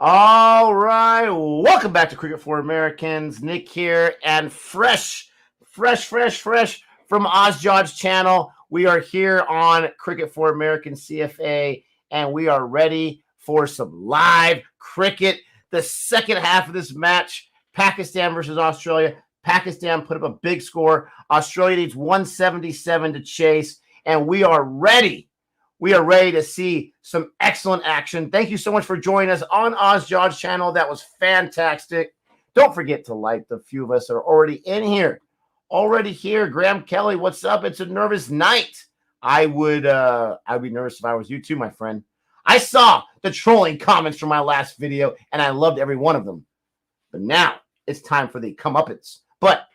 All right, welcome back to Cricket for Americans. Nick here, and fresh from Ozjod's channel. We are here on Cricket for American CFA, and we are ready for some live cricket. The second half of this match, Pakistan versus Australia. Pakistan put up a big score. Australia needs 177 to chase, and we are ready. We are ready to see some excellent action. Thank you so much for joining us on Ozjod's channel. That was fantastic. Don't forget to like the few of us that are already in here. Already here. Graham Kelly, what's up? It's a nervous night. I'd be nervous if I was you too, my friend. I saw the trolling comments from my last video, and I loved every one of them. But now it's time for the comeuppance. But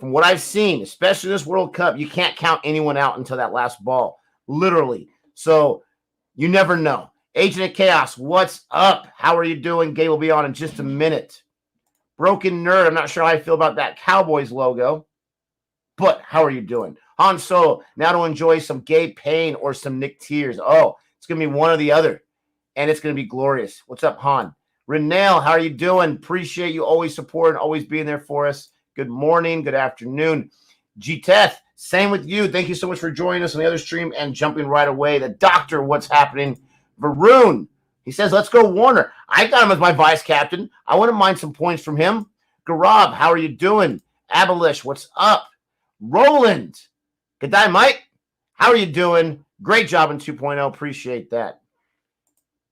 from what I've seen, especially this World Cup, you can't count anyone out until that last ball. Literally. So you never know. Agent of Chaos, what's up? How are you doing? Gabe will be on in just a minute. Broken Nerd, I'm not sure how I feel about that Cowboys logo, but how are you doing? Han Solo, now to enjoy some Gabe Payne or some Nick Tears. Oh, it's going to be one or the other, and it's going to be glorious. What's up, Han? Renelle, how are you doing? Appreciate you always supporting, always being there for us. Good morning, good afternoon. G-Teth, same with you. Thank you so much for joining us on the other stream and jumping right away. The doctor, what's happening? Varun, he says, let's go Warner. I got him as my vice captain. I wouldn't mind some points from him. Garab, how are you doing? Abolish, what's up? Roland, good day, Mike. How are you doing? Great job in 2.0. Appreciate that.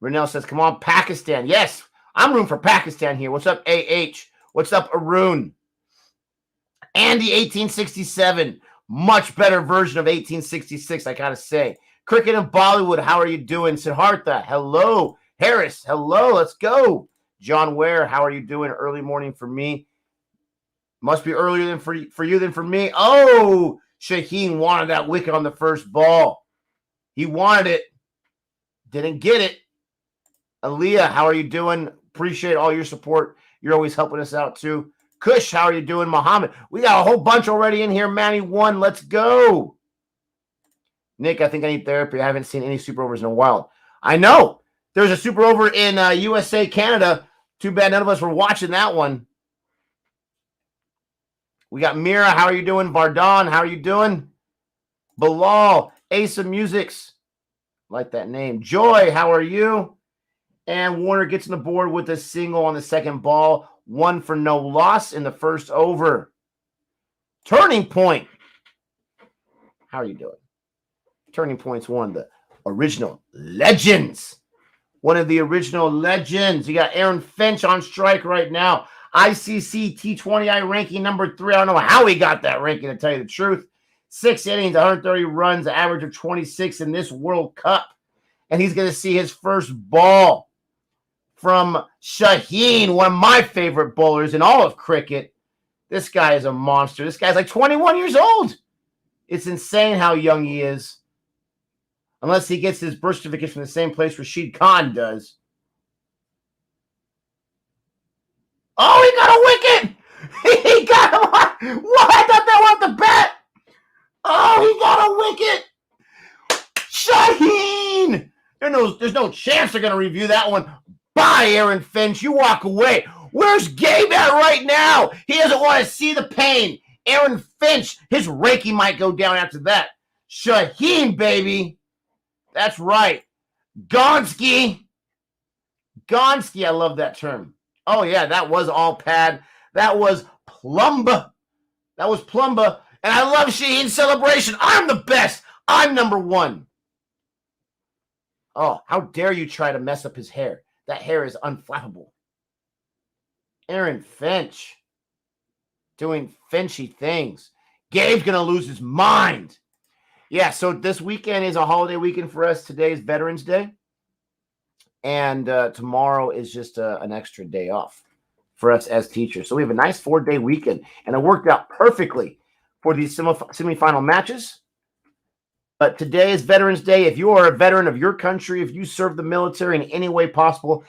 Renell says, come on, Pakistan. Yes, I'm rooting for Pakistan here. What's up, AH? What's up, Arun? Andy 1867, much better version of 1866, I gotta say. Cricket in Bollywood, how are you doing? Siddhartha, hello. Harris, hello, let's go. John Ware, how are you doing? Early morning for me. Must be earlier than for you than for me. Oh, Shaheen wanted that wicket on the first ball. He wanted it. Didn't get it. Aaliyah, how are you doing? Appreciate all your support. You're always helping us out too. Kush, how are you doing? Muhammad, we got a whole bunch already in here. Manny 1, let's go. Nick, I think I need therapy. I haven't seen any super overs in a while. I know. There's a super over in USA, Canada. Too bad none of us were watching that one. We got Mira, how are you doing? Vardon, how are you doing? Bilal, Ace of Musics. Like that name. Joy, how are you? And Warner gets on the board with a single on the second ball. 1 for no loss in the first over. Turning Point. How are you doing? Turning Point's one of the original legends. One of the original legends. You got Aaron Finch on strike right now. ICC T20I ranking number 3. I don't know how he got that ranking, to tell you the truth. 6 innings, 130 runs, average of 26 in this World Cup. And he's going to see his first ball from Shaheen, one of my favorite bowlers in all of cricket. This guy is a monster. This guy's like 21 years old. It's insane how young he is. Unless he gets his birth certificate from the same place Rashid Khan does. Oh, he got a wicket! He got him! What? I thought that was the bat! Oh, he got a wicket! Shaheen! There's no chance they're going to review that one. Bye, Aaron Finch. You walk away. Where's Gabe at right now? He doesn't want to see the pain. Aaron Finch, his ranking might go down after that. Shaheen, baby. That's right. Gonski, I love that term. Oh, yeah, that was all pad. That was Plumba. And I love Shaheen's celebration. I'm the best. I'm number 1. Oh, how dare you try to mess up his hair. That hair is unflappable. Aaron Finch doing Finchy things. Gabe's going to lose his mind. Yeah, so this weekend is a holiday weekend for us. Today is Veterans Day. And tomorrow is just an extra day off for us as teachers. So we have a nice 4-day weekend. And it worked out perfectly for these semifinal matches. But today is Veterans Day. If you are a veteran of your country, if you serve the military in any way possible,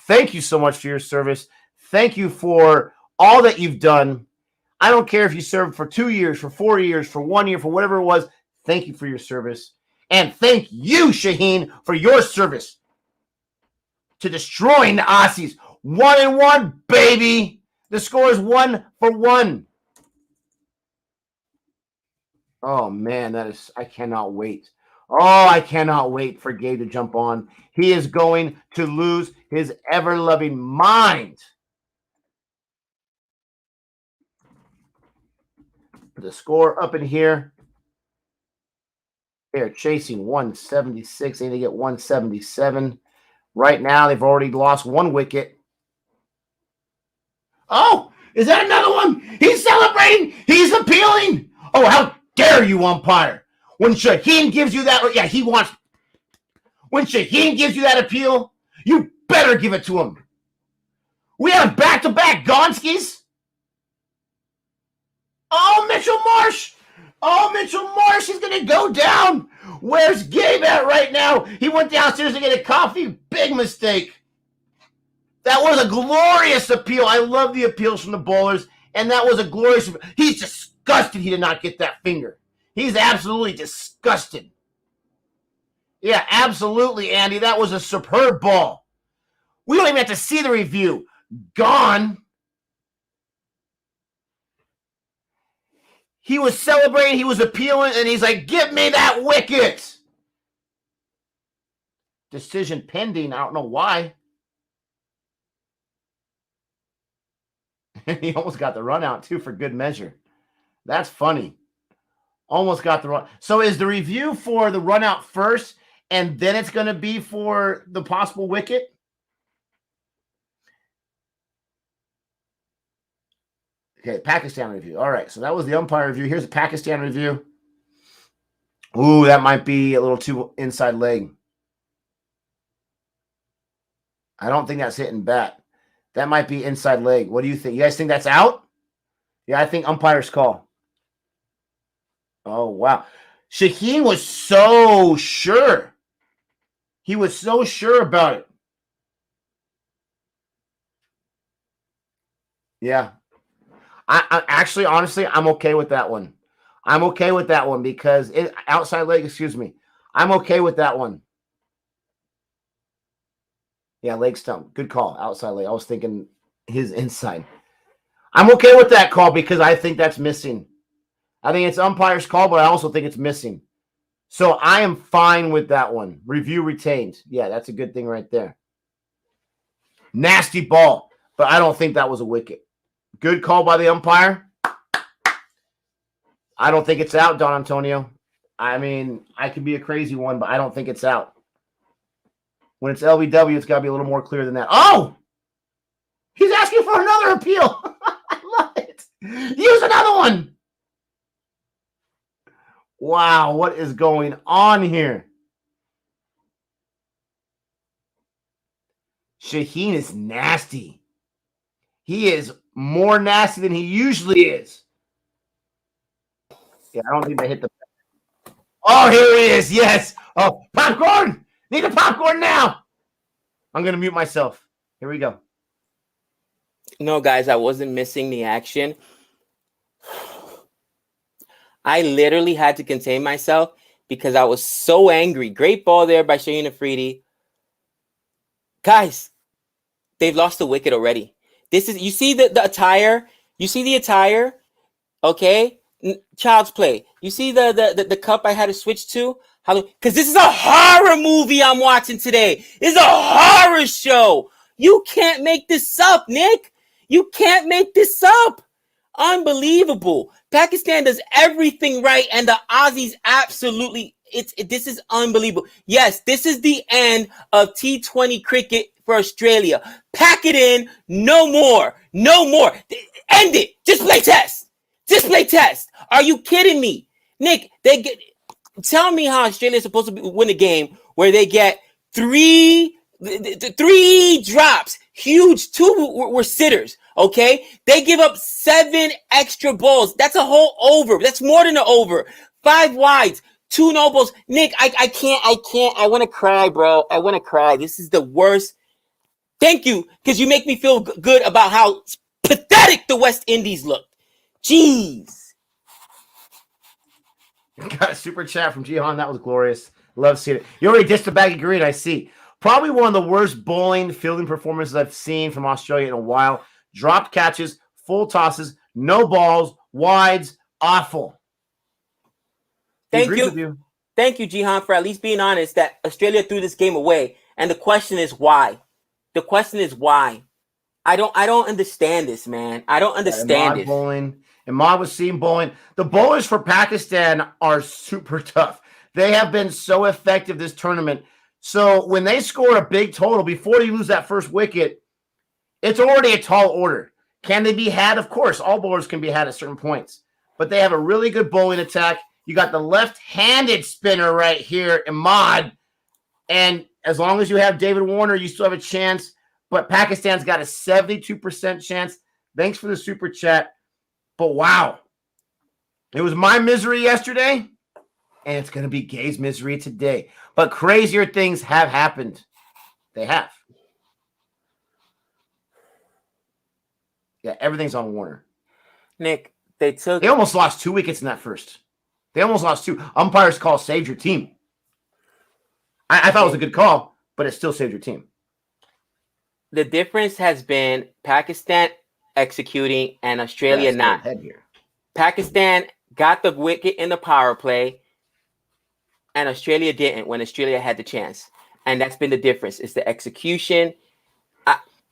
thank you so much for your service. Thank you for all that you've done. I don't care if you served for 2 years, for 4 years, for 1 year, for whatever it was. Thank you for your service. And thank you, Shaheen, for your service to destroying the Aussies. 1-1, baby. The score is 1-1. Oh, man, I cannot wait. Oh, I cannot wait for Gabe to jump on. He is going to lose his ever-loving mind. Put the score up in here. They're chasing 176. They need to get 177. Right now, they've already lost 1 wicket. Oh, is that another one? He's celebrating. He's appealing. Oh, how dare you, umpire? When Shaheen gives you that, yeah, he wants. When Shaheen gives you that appeal, you better give it to him. We have back-to-back Gonskis. Oh, Mitchell Marsh. Oh, Mitchell Marsh is going to go down. Where's Gabe at right now? He went downstairs to get a coffee. Big mistake. That was a glorious appeal. I love the appeals from the bowlers, and that was a glorious. He's disgusted he did not get that finger. He's absolutely disgusted. Yeah, absolutely, Andy. That was a superb ball. We don't even have to see the review. Gone. He was celebrating, he was appealing, and he's like, give me that wicket. Decision pending. I don't know why. He almost got the run out, too, for good measure. That's funny. Almost got the run. So is the review for the run out first, and then it's going to be for the possible wicket? Okay, Pakistan review. All right, so that was the umpire review. Here's the Pakistan review. Ooh, that might be a little too inside leg. I don't think that's hitting bat. That might be inside leg. What do you think? You guys think that's out? Yeah, I think umpire's call. Oh, wow. Shaheen was so sure. He was so sure about it. Yeah. I actually, honestly, I'm okay with that one. I'm okay with that one because outside leg, excuse me. I'm okay with that one. Yeah, leg stump. Good call. Outside leg. I was thinking his inside. I'm okay with that call because I think that's missing. I think it's umpire's call, but I also think it's missing. So I am fine with that one. Review retained. Yeah, that's a good thing right there. Nasty ball, but I don't think that was a wicket. Good call by the umpire. I don't think it's out, Don Antonio. I mean, I could be a crazy one, but I don't think it's out. When it's LBW, it's got to be a little more clear than that. Oh! He's asking for another appeal. I love it. Use another one. Wow, what is going on here? Shaheen is nasty. He is more nasty than he usually is. Yeah, I don't think they hit the. Oh, here he is. Yes. Oh, popcorn. Need the popcorn now. I'm going to mute myself. Here we go. No, guys, I wasn't missing the action. I literally had to contain myself because I was so angry. Great ball there by Shaheen Afridi. Guys, they've lost the wicket already. This is, you see the attire? You see the attire? Okay? Child's play. You see the cup I had to switch to? Because this is a horror movie I'm watching today. This is a horror show. You can't make this up, Nick. You can't make this up. Unbelievable. Pakistan does everything right, and the Aussies absolutely. This is unbelievable. Yes, this is the end of T20 cricket for Australia. Pack it in. No more. No more. End it. Just play test. Just play test. Are you kidding me? Nick, tell me how Australia is supposed to win a game where they get three drops. Huge. 2 were sitters. Okay? They give up 7 extra balls. That's a whole over. That's more than an over. 5 wides. 2 no balls. Nick, I can't. I want to cry, bro. I want to cry. This is the worst. Thank you, because you make me feel good about how pathetic the West Indies looked. Jeez. Got a super chat from Jihan. That was glorious. Love seeing it. You already dished a bag of green, I see. Probably one of the worst bowling fielding performances I've seen from Australia in a while. Dropped catches, full tosses, no balls, wides, awful. He Thank agrees you. with you. Thank you, Jihan, for at least being honest that Australia threw this game away. And the question is why? The question is why? I don't understand this, man. I don't understand this. Bowling. Imad was seen bowling. The bowlers for Pakistan are super tough. They have been so effective this tournament. So when they score a big total before you lose that first wicket, it's already a tall order. Can they be had? Of course, all bowlers can be had at certain points. But they have a really good bowling attack. You got the left-handed spinner right here, Imad. And as long as you have David Warner, you still have a chance. But Pakistan's got a 72% chance. Thanks for the super chat. But wow, it was my misery yesterday, and it's going to be Gabe's misery today. But crazier things have happened. They have. Yeah, everything's on Warner. Nick, they almost lost 2 wickets in that first. They almost lost 2. Umpire's call saved your team. I thought it was a good call, but it still saved your team. The difference has been Pakistan executing and Australia not. Pakistan got the wicket in the power play, and Australia didn't when Australia had the chance. And that's been the difference. It's the execution.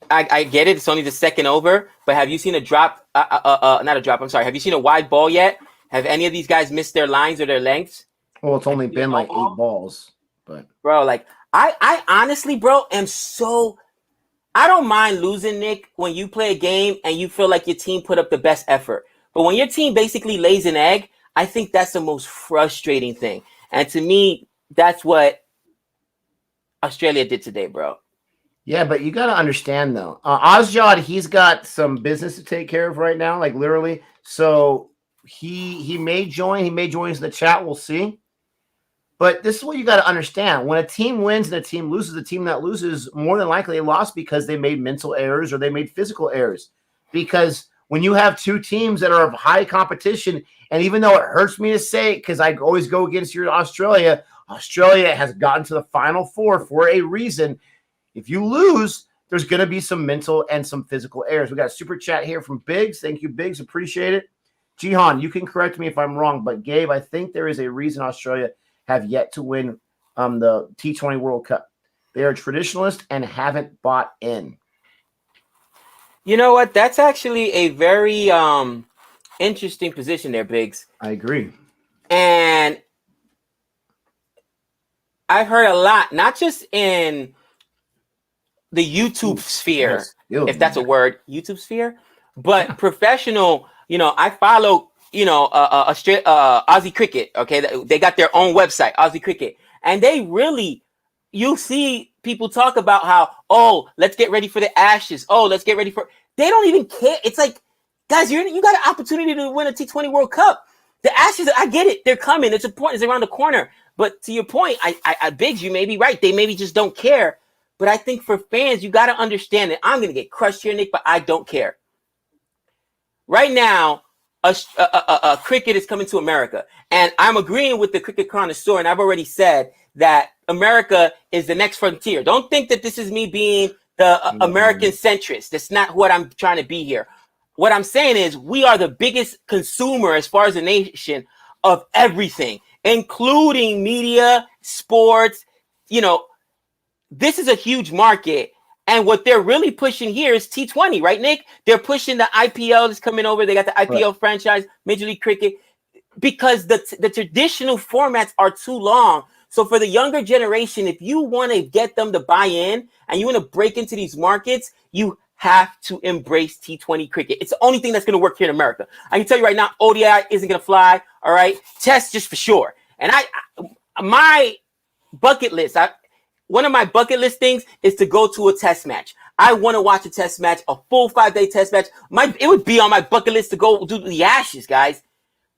I get it. It's only the second over, but have you seen a drop? Not a drop. I'm sorry. Have you seen a wide ball yet? Have any of these guys missed their lines or their lengths? Well, it's only been like 8 balls, but bro, like I honestly, bro, am so. I don't mind losing, Nick, when you play a game and you feel like your team put up the best effort. But when your team basically lays an egg, I think that's the most frustrating thing. And to me, that's what Australia did today, bro. Yeah, but you got to understand, though. Ozjod, he's got some business to take care of right now, like literally. So he may join. He may join us in the chat. We'll see. But this is what you got to understand. When a team wins and a team loses, the team that loses more than likely lost because they made mental errors or they made physical errors. Because when you have 2 teams that are of high competition, and even though it hurts me to say it because I always go against your Australia, Australia has gotten to the Final Four for a reason. If you lose, there's going to be some mental and some physical errors. We got a super chat here from Biggs. Thank you, Biggs. Appreciate it. Jihan, you can correct me if I'm wrong, but Gabe, I think there is a reason Australia have yet to win the T20 World Cup. They are traditionalists and haven't bought in. You know what? That's actually a very interesting position there, Biggs. I agree. And I've heard a lot, not just in the YouTube sphere, if that's a word, YouTube sphere, but professional, I follow, Aussie Cricket, okay? They got their own website, Aussie Cricket. And they really, you see people talk about how, let's get ready for the Ashes. Let's get ready for, they don't even care. It's like, guys, you got an opportunity to win a T20 World Cup. The Ashes, I get it. They're coming. It's important. It's around the corner. But to your point, I Biggs, you may be right. They maybe just don't care. But I think for fans, you got to understand that I'm going to get crushed here, Nick, but I don't care. Right now, cricket is coming to America. And I'm agreeing with the cricket connoisseur, and I've already said that America is the next frontier. Don't think that this is me being the American centrist. That's not what I'm trying to be here. What I'm saying is we are the biggest consumer as far as a nation of everything, including media, sports. This is a huge market. And what they're really pushing here is T20, right, Nick? They're pushing the IPL that's coming over. They got the IPL franchise, Major League Cricket, because the traditional formats are too long. So for the younger generation, if you want to get them to buy in and you want to break into these markets, you have to embrace T20 cricket. It's the only thing that's going to work here in America. I can tell you right now, ODI isn't going to fly, all right? Test just for sure. And my bucket list, one of my bucket list things is to go to a test match. I want to watch a test match, a full 5-day test match. It would be on my bucket list to go do the Ashes, guys.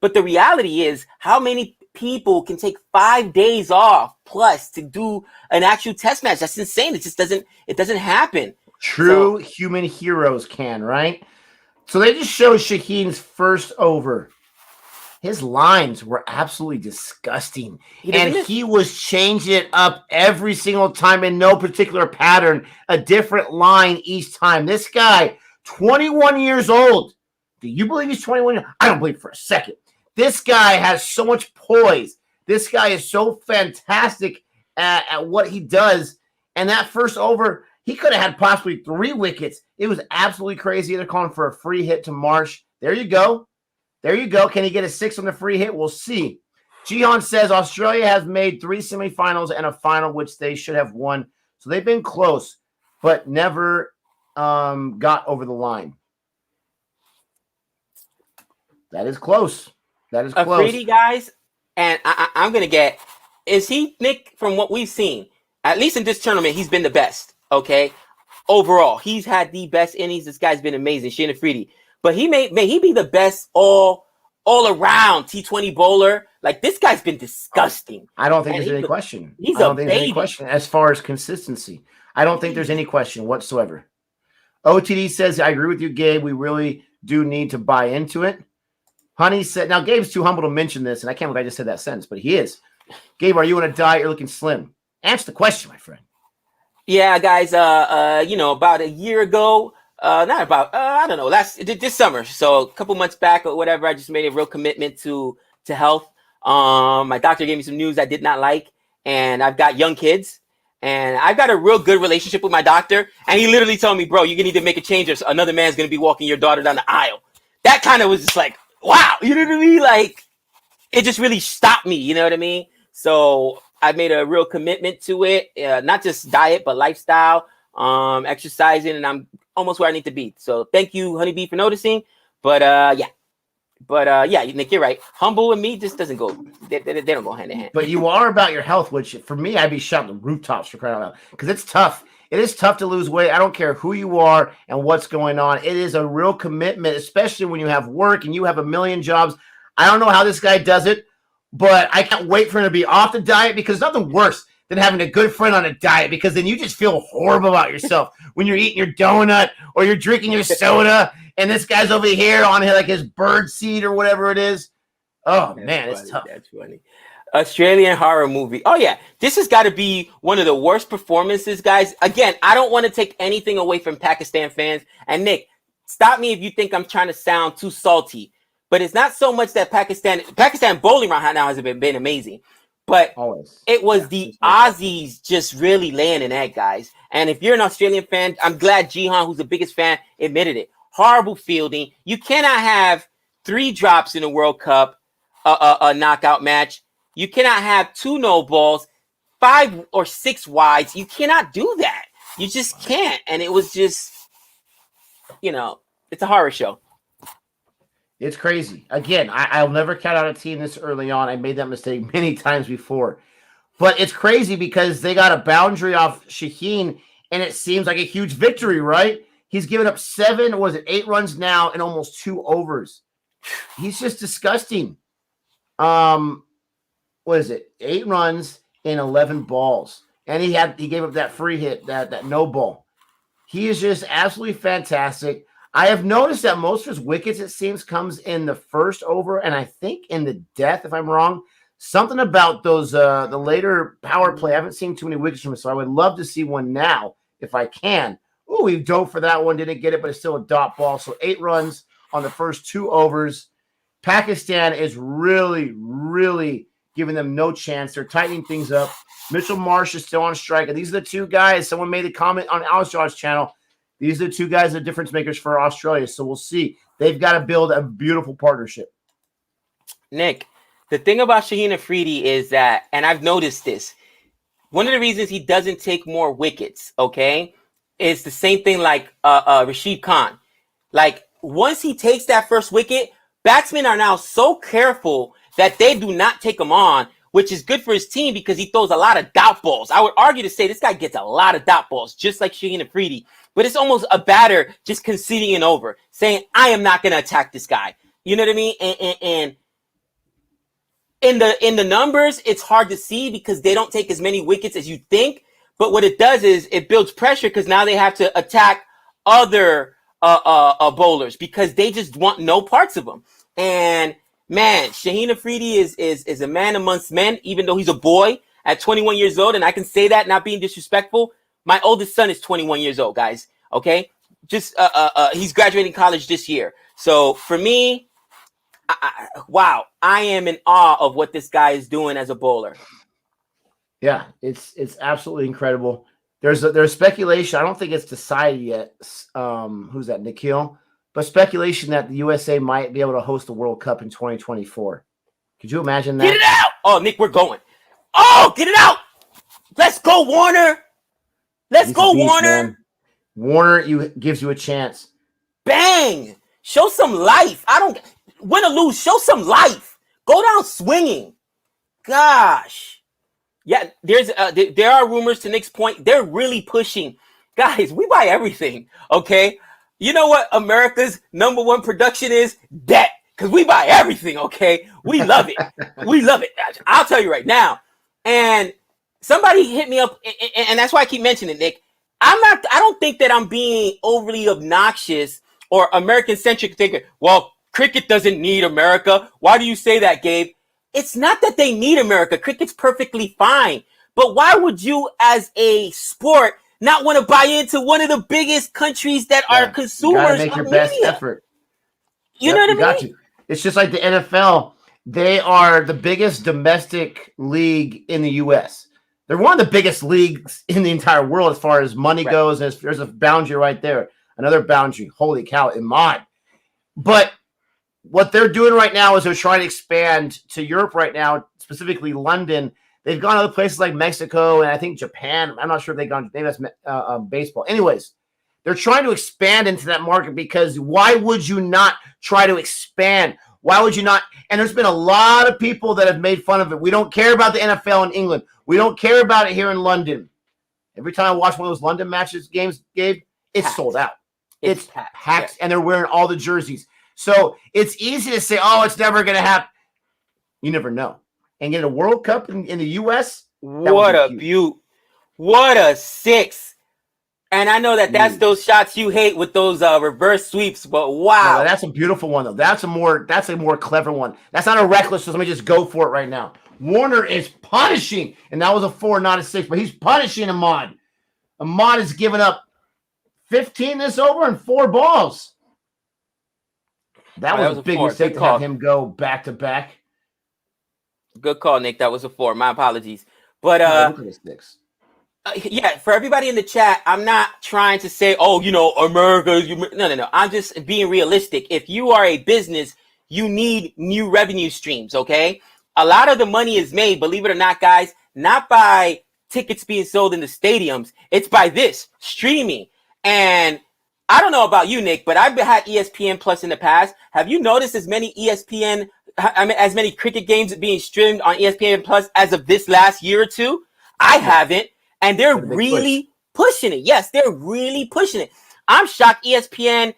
But the reality is, how many people can take 5 days off plus to do an actual test match? That's insane. It just doesn't happen. True human heroes can, right? So they just showed Shaheen's first over. his lines were absolutely disgusting. And miss. he was changing it up every single time in no particular pattern, a different line each time. This guy, 21 years old. Do you believe he's 21? I don't believe for a second. This guy has so much poise. This guy is so fantastic at what he does. And that first over, he could have had possibly 3 wickets. It was absolutely crazy. They're calling for a free hit to Marsh. There you go. There you go. Can he get a 6 on the free hit? We'll see. Jihan says Australia has made 3 semifinals and a final, which they should have won. So they've been close, but never got over the line. That is close. That is close. Afridi, guys, and I'm going to get, is he, Nick, from what we've seen, at least in this tournament, he's been the best, okay? Overall, he's had the best innings. This guy's been amazing, Shaheen Afridi. But may he be the best all around T20 bowler? Like, this guy's been disgusting. I don't think there's any question. I don't think there's any question as far as consistency. I don't think there's any question whatsoever. OTD says, I agree with you, Gabe. We really do need to buy into it. Honey said, now Gabe's too humble to mention this, and I can't believe I just said that sentence, but he is. Gabe, are you on a diet? You're looking slim. Answer the question, my friend. Yeah, guys, about a year ago, this summer. So a couple months back or whatever, I just made a real commitment to health. My doctor gave me some news I did not like, and I've got young kids, and I've got a real good relationship with my doctor, and he literally told me, bro, you're going to need to make a change or another man's going to be walking your daughter down the aisle. That kind of was just like, wow, you know what I mean? Like, it just really stopped me, you know what I mean? So I made a real commitment to it, not just diet, but lifestyle, exercising, and I'm almost where I need to be. So thank you, Honeybee, for noticing. But Nick, you're right. Humble and me just doesn't go. They don't go hand in hand. But you are about your health, which for me, I'd be shouting the rooftops for crying out loud, because it's tough. It is tough to lose weight. I don't care who you are and what's going on. It is a real commitment, especially when you have work and you have a million jobs. I don't know how this guy does it, but I can't wait for him to be off the diet, because nothing worse than having a good friend on a diet, because then you just feel horrible about yourself when you're eating your donut or you're drinking your soda and this guy's over here on like his bird seed or whatever it is. Oh, man, it's tough. That's funny. Australian horror movie. Oh, yeah. This has got to be one of the worst performances, guys. Again, I don't want to take anything away from Pakistan fans. And Nick, stop me if you think I'm trying to sound too salty. But it's not so much that Pakistan bowling right now has been amazing. But it was the Aussies just really laying an egg, guys. And if you're an Australian fan, I'm glad Jihan, who's the biggest fan, admitted it. Horrible fielding. You cannot have 3 drops in a World Cup, a knockout match. You cannot have 2 no balls, 5 or 6 wides. You cannot do that. You just can't. And it was just, it's a horror show. It's crazy. Again, I'll never count out a team this early on. I made that mistake many times before. But it's crazy because they got a boundary off Shaheen, and it seems like a huge victory, right? He's given up 8 runs now in almost 2 overs. He's just disgusting. What is it? 8 runs in 11 balls. And he gave up that free hit, that no ball. He is just absolutely fantastic. I have noticed that most of his wickets, it seems, comes in the first over, and I think in the death, if I'm wrong. Something about those the later power play. I haven't seen too many wickets from him, so I would love to see one now if I can. Ooh, he dove for that one, didn't get it, but it's still a dot ball. So 8 runs on the first 2 overs. Pakistan is really, really giving them no chance. They're tightening things up. Mitchell Marsh is still on strike. And these are the 2 guys. Someone made a comment on Alice Jaw's channel. These are the 2 guys that are difference makers for Australia. So we'll see. They've got to build a beautiful partnership. Nick, the thing about Shaheen Afridi is that, and I've noticed this, one of the reasons he doesn't take more wickets, okay, is the same thing like Rashid Khan. Like, once he takes that first wicket, batsmen are now so careful that they do not take him on, which is good for his team because he throws a lot of dot balls. I would argue to say this guy gets a lot of dot balls, just like Shaheen Afridi. But it's almost a batter just conceding it over, saying, I am not going to attack this guy. You know what I mean? And in the numbers, it's hard to see because they don't take as many wickets as you think. But what it does is it builds pressure because now they have to attack other bowlers because they just want no parts of them. And man, Shaheen Afridi is a man amongst men, even though he's a boy at 21 years old, and I can say that not being disrespectful. My oldest son is 21 years old, guys. Okay, just he's graduating college this year. So for me, wow, I am in awe of what this guy is doing as a bowler. Yeah, it's absolutely incredible. There's speculation. I don't think it's decided yet. Who's that? Nikhil. But speculation that the USA might be able to host the World Cup in 2024. Could you imagine that? Get it out! Oh, Nick, we're going. Oh, get it out! Let's go, Warner. Let's go, beast, Warner. Man. Warner gives you a chance. Bang! Show some life. I don't win or lose. Show some life. Go down swinging. Gosh. Yeah, there are rumors to Nick's point. They're really pushing. Guys, we buy everything, okay? You know what America's #1 production is? Debt. Because we buy everything, okay? We love it. We love it. I'll tell you right now. And somebody hit me up, and that's why I keep mentioning it, Nick. I don't think that I'm being overly obnoxious or American-centric thinking, well, cricket doesn't need America. Why do you say that, Gabe? It's not that they need America. Cricket's perfectly fine. But why would you, as a sport, not want to buy into one of the biggest countries that are consumers you gotta make your best effort. You know what I mean? Got to. It's just like the NFL. They are the biggest domestic league in the U.S. They're one of the biggest leagues in the entire world as far as money goes. And there's a boundary right there. Another boundary. Holy cow, Imad. But what they're doing right now is they're trying to expand to Europe right now, specifically London. They've gone to other places like Mexico and I think Japan. I'm not sure if they've gone. Maybe that's baseball. Anyways, they're trying to expand into that market because why would you not try to expand? Why would you not? And there's been a lot of people that have made fun of it. We don't care about the NFL in England. We don't care about it here in London. Every time I watch one of those London games, Gabe, it's packed. Sold out. It's packed, and they're wearing all the jerseys. So it's easy to say, oh, it's never going to happen. You never know. And get a World Cup in the U.S. What a beaut. What a six. And I know that's those shots you hate with those reverse sweeps, but wow. No, that's a beautiful one, though. That's a more clever one. That's not a reckless, so let me just go for it right now. Warner is punishing, and that was a 4, not a 6, but he's punishing Ahmad. Ahmad has given up 15 this over and 4 balls. That was a big mistake to have him go back to back. Good call, Nick. That was a 4. My apologies. But look at this 6. Yeah, for everybody in the chat, I'm not trying to say, oh, America. No. I'm just being realistic. If you are a business, you need new revenue streams, okay? A lot of the money is made, believe it or not, guys, not by tickets being sold in the stadiums. It's by this, streaming. And I don't know about you, Nick, but I've had ESPN Plus in the past. Have you noticed as many cricket games being streamed on ESPN Plus as of this last year or two? I haven't. And they're really pushing it. Yes, they're really pushing it. I'm shocked ESPN,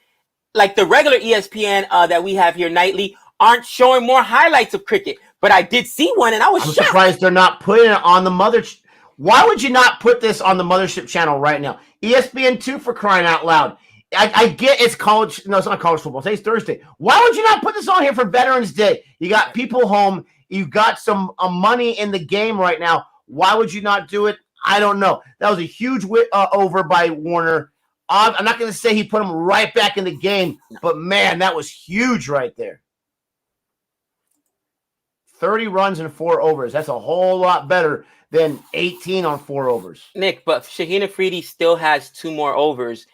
like the regular ESPN that we have here nightly, aren't showing more highlights of cricket. But I did see one, and I'm shocked. Surprised they're not putting it on the mothership. Why would you not put this on the mothership channel right now? ESPN2 for crying out loud. I get it's college. No, it's not college football. Today's Thursday. Why would you not put this on here for Veterans Day? You got people home. You got some money in the game right now. Why would you not do it? I don't know. That was a huge over by Warner. I'm not going to say he put him right back in the game, but man, that was huge right there. 30 runs and 4 overs. That's a whole lot better than 18 on 4 overs. Nick, but Shaheen Afridi still has 2 more overs.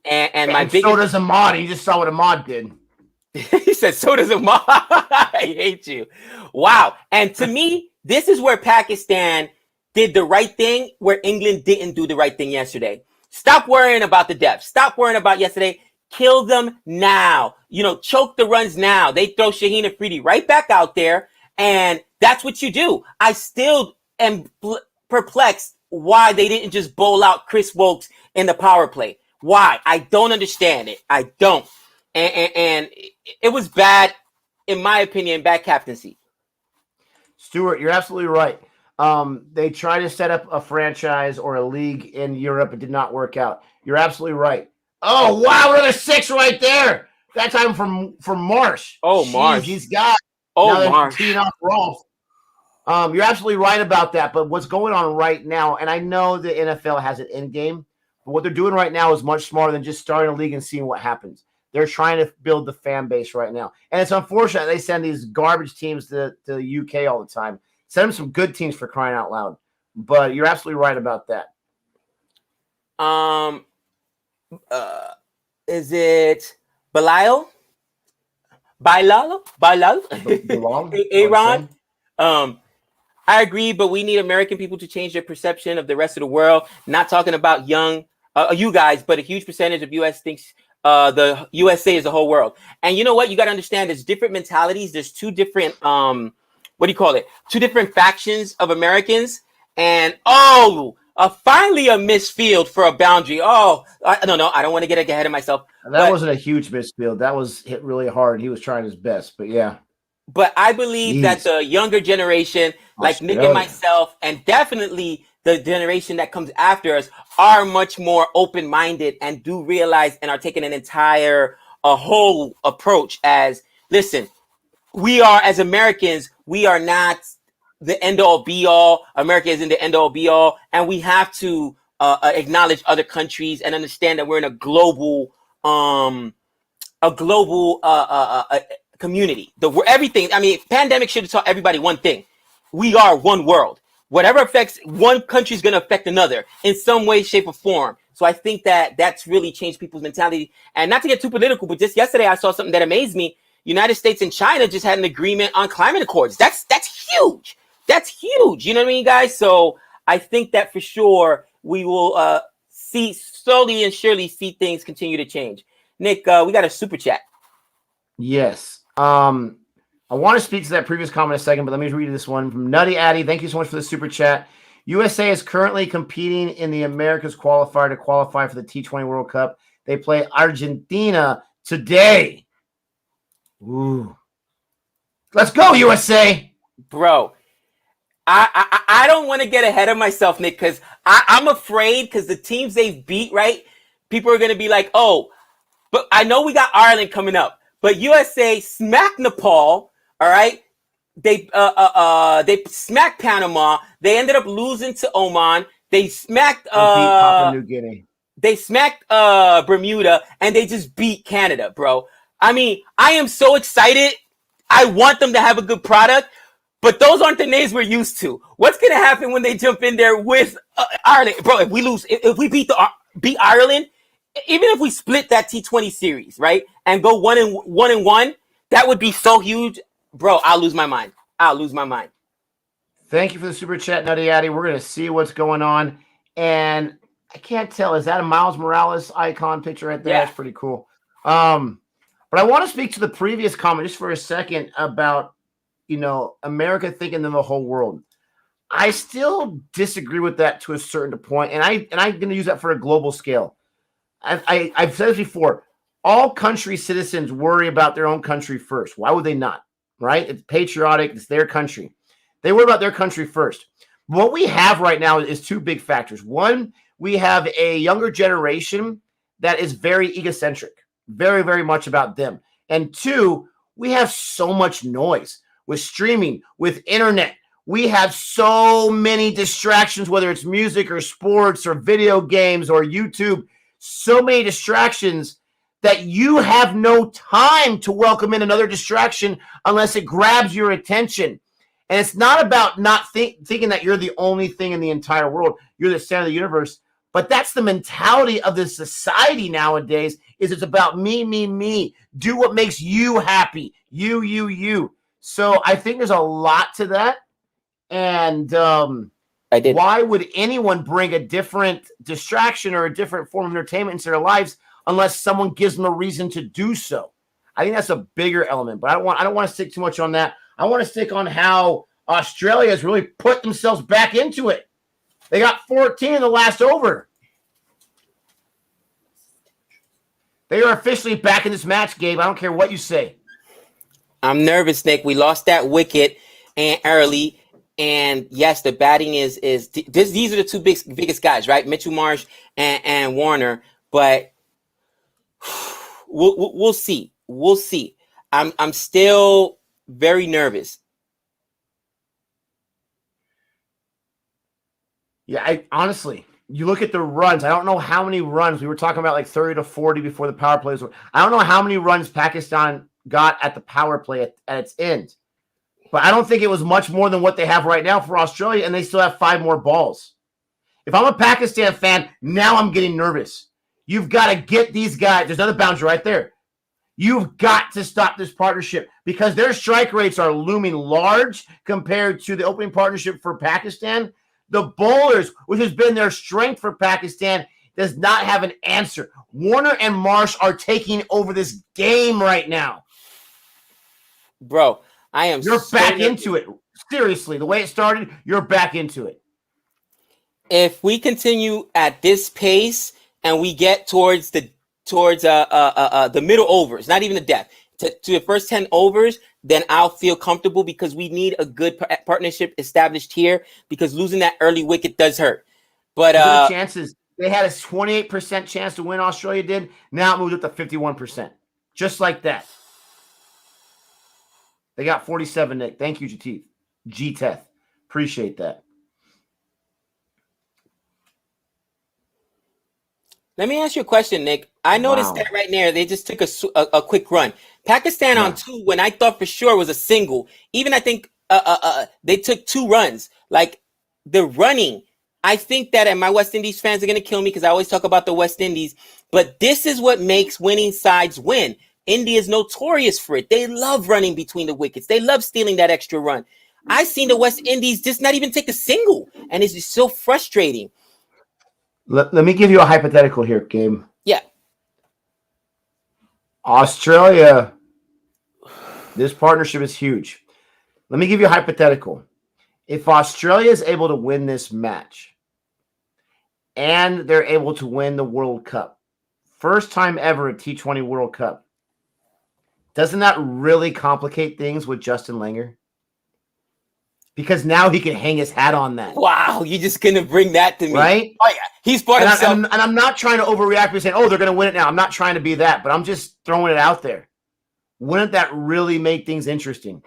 And my biggest... So does Ahmad. You just saw what Ahmad did. He said, so does Ahmad. I hate you. Wow. And to me, this is where Pakistan did the right thing, where England didn't do the right thing yesterday. Stop worrying about the depth. Stop worrying about yesterday. Kill them now. Choke the runs now. They throw Shaheen Afridi right back out there, and that's what you do. I still am perplexed why they didn't just bowl out Chris Wokes in the power play. Why? I don't understand it. I don't. And it was bad, in my opinion, bad captaincy. Stuart, you're absolutely right. They tried to set up a franchise or a league in Europe. It did not work out. You're absolutely right. Oh, wow, another 6 right there. That time from Marsh. Oh, Marsh. He's got Oh, Now they're Marsh. teeing off Rolf. You're absolutely right about that. But what's going on right now, and I know the NFL has an end game, but what they're doing right now is much smarter than just starting a league and seeing what happens. They're trying to build the fan base right now. And it's unfortunate they send these garbage teams to the UK all the time. Send them some good teams for crying out loud. But you're absolutely right about that. Is it Bilal? Aaron? I agree, but we need American people to change their perception of the rest of the world. Not talking about you guys, but a huge percentage of US thinks the USA is the whole world. And you know what? You got to understand there's different mentalities. There's two different, two different factions of Americans. And finally a misfield for a boundary. I don't know. I don't want to get ahead of myself. That wasn't a huge misfield. That was hit really hard. He was trying his best, but yeah. But I believe that the younger generation, like Nick and myself, and definitely the generation that comes after us, are much more open-minded and do realize and are taking a whole approach as, listen, we are, as Americans, we are not the end-all be-all. America isn't the end-all be-all. And we have to acknowledge other countries and understand that we're in a global community. Everything. I mean, pandemic should have taught everybody one thing: we are one world. Whatever affects one country is going to affect another in some way, shape, or form. So I think that that's really changed people's mentality. And not to get too political, but just yesterday I saw something that amazed me. United States and China just had an agreement on climate accords. That's huge. That's huge. You know what I mean, guys? So I think that for sure we will slowly and surely see things continue to change. Nick, we got a super chat. Yes. I want to speak to that previous comment a second, but let me read this one from Nutty Addy. Thank you so much for the super chat. USA is currently competing in the Americas qualifier to qualify for the T20 World Cup. They play Argentina today. Ooh. Let's go, USA. Bro, I don't want to get ahead of myself, Nick, because I'm afraid because the teams they've beat, right? People are going to be like, oh, but I know we got Ireland coming up. But USA smacked Nepal, all right? They smacked Panama. They ended up losing to Oman. They smacked Papua New Guinea. They smacked Bermuda, and they just beat Canada, bro. I mean, I am so excited. I want them to have a good product, but those aren't the names we're used to. What's gonna happen when they jump in there with Ireland, bro? If we lose, if we beat Ireland, even if we split that T20 series, right, and go 1-1, that would be so huge, bro. I'll lose my mind. Thank you for the super chat, Nutty Addy. We're gonna see what's going on, and I can't tell. Is that a Miles Morales icon picture right there? Yeah. That's pretty cool. But I want to speak to the previous comment just for a second about, America thinking they're the whole world. I still disagree with that to a certain point, and I'm going to use that for a global scale. I've said this before. All country citizens worry about their own country first. Why would they not? Right? It's patriotic. It's their country. They worry about their country first. What we have right now is two big factors. One, we have a younger generation that is very egocentric, very, very much about them. And two, we have so much noise with streaming, with internet. We have so many distractions, whether it's music or sports or video games or YouTube, so many distractions that you have no time to welcome in another distraction unless it grabs your attention. And it's not about not thinking that you're the only thing in the entire world. You're the center of the universe. But that's the mentality of the society nowadays, is it's about me, me, me. Do what makes you happy. You. So I think there's a lot to that. And why would anyone bring a different distraction or a different form of entertainment into their lives unless someone gives them a reason to do so? I think that's a bigger element. But I don't want to stick too much on that. I want to stick on how Australia has really put themselves back into it. They got 14 in the last over. They are officially back in this match, Gabe. I don't care what you say. I'm nervous, Nick. We lost that wicket early. And yes, the batting is these are the two biggest guys, right? Mitchell Marsh and Warner. But we'll see. I'm still very nervous. Yeah, honestly, you look at the runs. I don't know how many runs. We were talking about like 30 to 40 before the power plays. I don't know how many runs Pakistan got at the power play at its end. But I don't think it was much more than what they have right now for Australia, and they still have 5 more balls. If I'm a Pakistan fan, now I'm getting nervous. You've got to get these guys. There's another boundary right there. You've got to stop this partnership because their strike rates are looming large compared to the opening partnership for Pakistan. The bowlers, which has been their strength for Pakistan, does not have an answer. Warner and Marsh are taking over this game right now. Bro, I am You're back into it. Seriously, the way it started, you're back into it. If we continue at this pace and we get towards the middle overs, not even the death, to the first 10 overs, then I'll feel comfortable because we need a good partnership established here because losing that early wicket does hurt. But the chances, they had a 28% chance to win, Australia did. Now it moved up to 51%. Just like that. They got 47, Nick. Thank you, G-Teth. Appreciate that. Let me ask you a question, Nick. I noticed that right there, they just took a quick run. Pakistan on 2, when I thought for sure was a single. Even I think they took 2 runs. Like, the running, I think that, and my West Indies fans are going to kill me because I always talk about the West Indies, but this is what makes winning sides win. India is notorious for it. They love running between the wickets. They love stealing that extra run. I've seen the West Indies just not even take a single, and it's just so frustrating. Let me give you a hypothetical here, Gabe. Yeah. Australia, this partnership is huge. Let me give you a hypothetical. If Australia is able to win this match and they're able to win the World Cup, first time ever a T20 World Cup, doesn't that really complicate things with Justin Langer? Because now he can hang his hat on that. Wow, you're just going to bring that to me. Right? Oh, yeah. He's part of himself. And I'm not trying to overreact by saying, oh, they're going to win it now. I'm not trying to be that, but I'm just throwing it out there. Wouldn't that really make things interesting?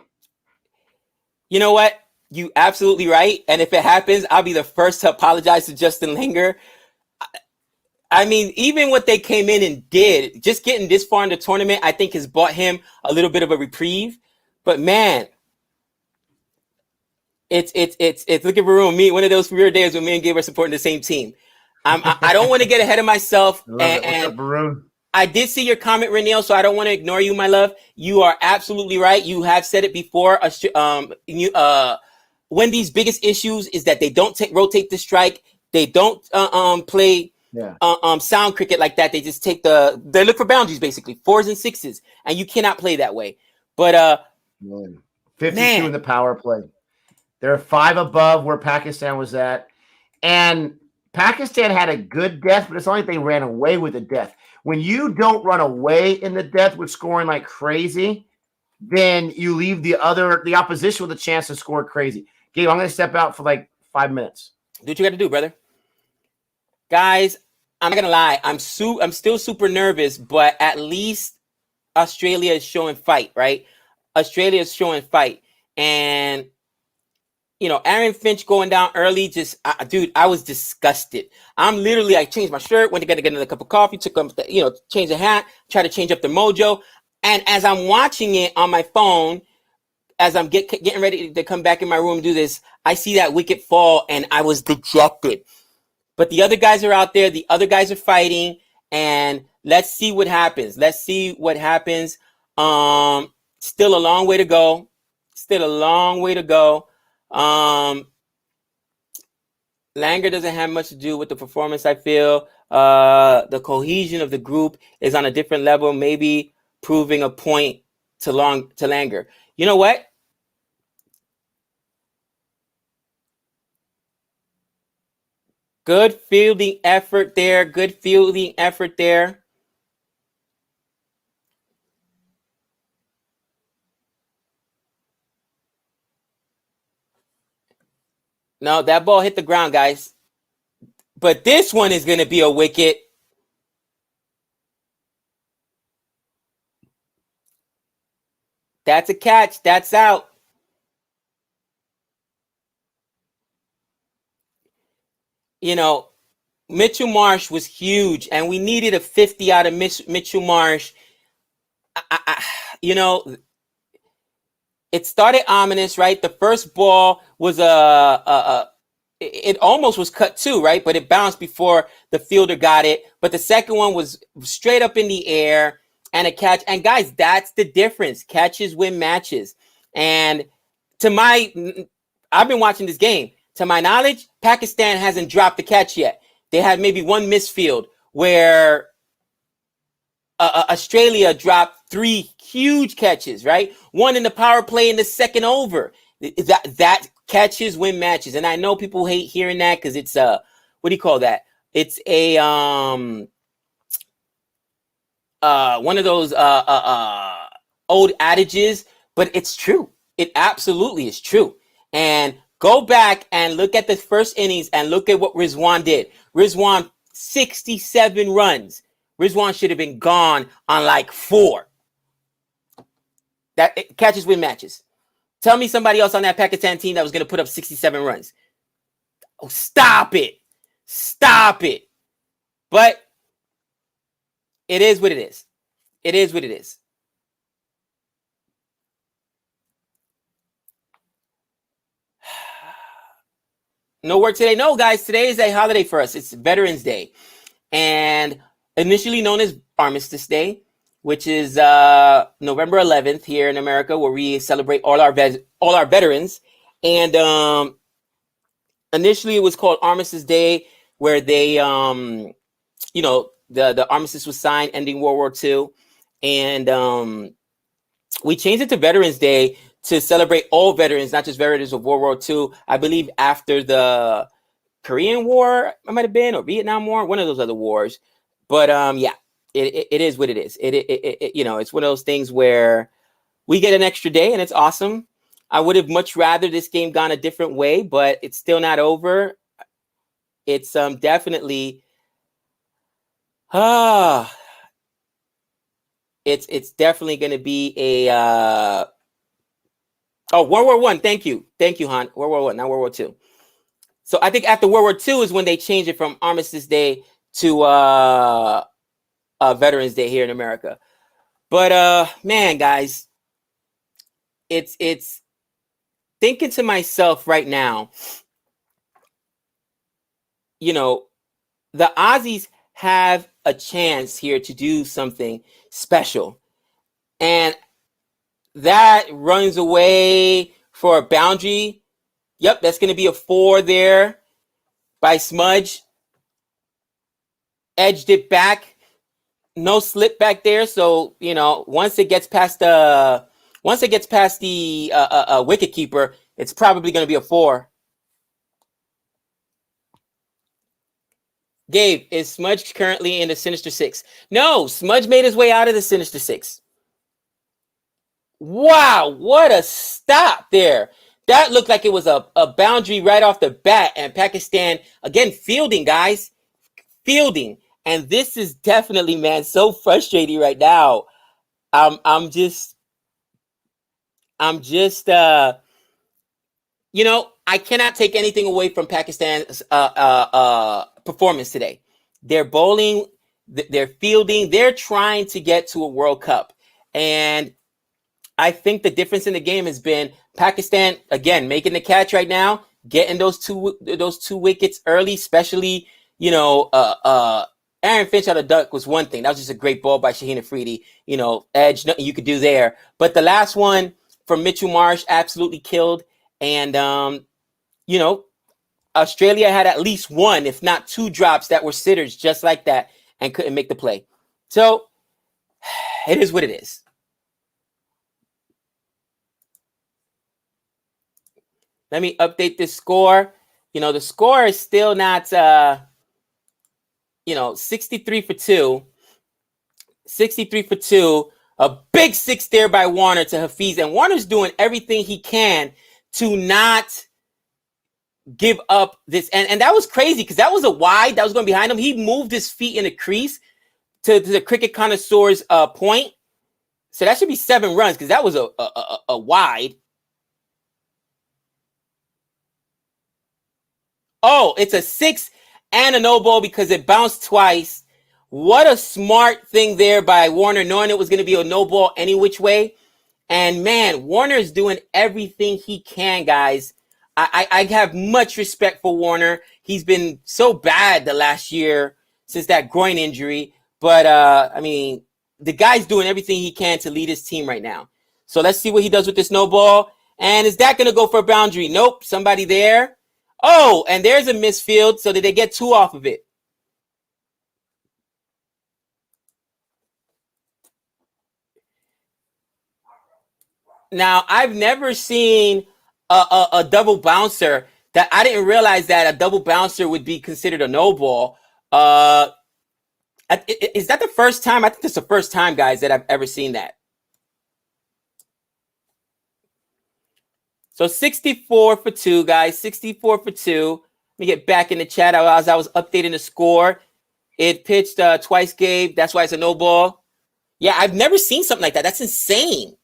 You know what? You absolutely right. And if it happens, I'll be the first to apologize to Justin Langer. I mean, even what they came in and did, just getting this far in the tournament, I think has bought him a little bit of a reprieve. But man, it's look at Varun, me, one of those rare days when me and Gabe are supporting the same team. I don't want to get ahead of myself. What's up, Varun? I did see your comment, Renelle, so I don't want to ignore you, my love. You are absolutely right. You have said it before. Wendy's biggest issues is that they don't rotate the strike. They don't play sound cricket like that. They just take they look for boundaries, basically 4s and 6s, and you cannot play that way. But 52 in the power play. They're 5 above where Pakistan was at, and Pakistan had a good death, but it's only they ran away with the death. When you don't run away in the death with scoring like crazy, then you leave the opposition with a chance to score crazy. Gabe, I'm going to step out for like 5 minutes. Do what you got to do, brother. Guys, I'm not going to lie. I'm still super nervous, but at least Australia is showing fight, right? Australia is showing fight. And, you know, Aaron Finch going down early, dude, I was disgusted. I changed my shirt, went to get another cup of coffee, changed the hat, tried to change up the mojo. And as I'm watching it on my phone, as I'm getting ready to come back in my room and do this, I see that wicket fall, and I was dejected. But the other guys are out there. The other guys are fighting, and let's see what happens. Still a long way to go. Langer doesn't have much to do with the performance, I feel. The cohesion of the group is on a different level, maybe proving a point to Langer. You know what? Good fielding effort there. No, that ball hit the ground, guys. But this one is going to be a wicket. That's a catch. That's out. You know, Mitchell Marsh was huge, and we needed a 50 out of Mitchell Marsh. You know, it started ominous, right? The first ball was it almost was cut too, right? But it bounced before the fielder got it. But the second one was straight up in the air and a catch. And guys, that's the difference. Catches win matches. And I've been watching this game. To my knowledge, Pakistan hasn't dropped the catch yet. They had maybe one misfield where Australia dropped 3 huge catches, right? One in the power play in the second over. That catches win matches. And I know people hate hearing that because it's what do you call that? It's a one of those old adages, but it's true. It absolutely is true. And go back and look at the first innings and look at what Rizwan did. Rizwan, 67 runs. Rizwan should have been gone on like 4. That catches win matches. Tell me somebody else on that Pakistan team that was going to put up 67 runs. Oh, stop it. Stop it. But it is what it is. It is what it is. No work today. No, guys, today is a holiday for us. It's Veterans Day. And initially known as Armistice Day, which is November 11th here in America, where we celebrate all our veterans. And initially it was called Armistice Day, where they, you know, the armistice was signed ending World War II. And we changed it to Veterans Day to celebrate all veterans, not just veterans of World War II. I believe after the Korean War, it might have been, or Vietnam War, one of those other wars. But yeah, it is what it is. It you know, it's one of those things where we get an extra day, and it's awesome. I would have much rather this game gone a different way, but it's still not over. It's definitely it's definitely going to be a World War I. Thank you, Han. World War I, not World War II. So I think after World War II is when they changed it from Armistice Day to Veterans Day here in America. But man, guys, it's thinking to myself right now, you know, the Aussies have a chance here to do something special. And that runs away for a boundary. Yep, that's going to be a 4 there by Smudge. Edged it back. No slip back there. So, you know, once it gets past the wicket keeper, it's probably going to be a 4. Gabe, is Smudge currently in the Sinister 6? No, Smudge made his way out of the Sinister 6. Wow, what a stop there. That looked like it was a boundary right off the bat. And Pakistan, again, fielding, guys. Fielding. And this is definitely, man, so frustrating right now. I'm just you know, I cannot take anything away from Pakistan's performance today. They're bowling, they're fielding, they're trying to get to a World Cup. And I think the difference in the game has been Pakistan, again, making the catch right now, getting those two wickets early, especially, you know, Aaron Finch out of duck was one thing. That was just a great ball by Shaheen Afridi. You know, edge, nothing you could do there. But the last one from Mitchell Marsh absolutely killed. And, you know, Australia had at least 1, if not 2 drops that were sitters just like that and couldn't make the play. So it is what it is. Let me update this score. You know, the score is still not, you know, 63 for 2. 63 for 2. A big 6 there by Warner to Hafiz. And Warner's doing everything he can to not give up this. And that was crazy because that was a wide that was going behind him. He moved his feet in the crease to the cricket connoisseur's point. So that should be 7 runs because that was a wide. Oh, it's a 6 and a no ball because it bounced twice. What a smart thing there by Warner, knowing it was going to be a no ball any which way. And man, Warner is doing everything he can, guys. I have much respect for Warner. He's been so bad the last year since that groin injury. But, I mean, the guy's doing everything he can to lead his team right now. So let's see what he does with this no ball. And is that going to go for a boundary? Nope. Somebody there. Oh, and there's a misfield. So did they get 2 off of it? Now, I've never seen a double bouncer that I didn't realize that a double bouncer would be considered a no ball. Is that the first time? I think it's the first time, guys, that I've ever seen that. So 64 for 2, guys. 64 for 2. Let me get back in the chat as I was updating the score. It pitched twice, Gabe. That's why it's a no ball. Yeah, I've never seen something like that. That's insane.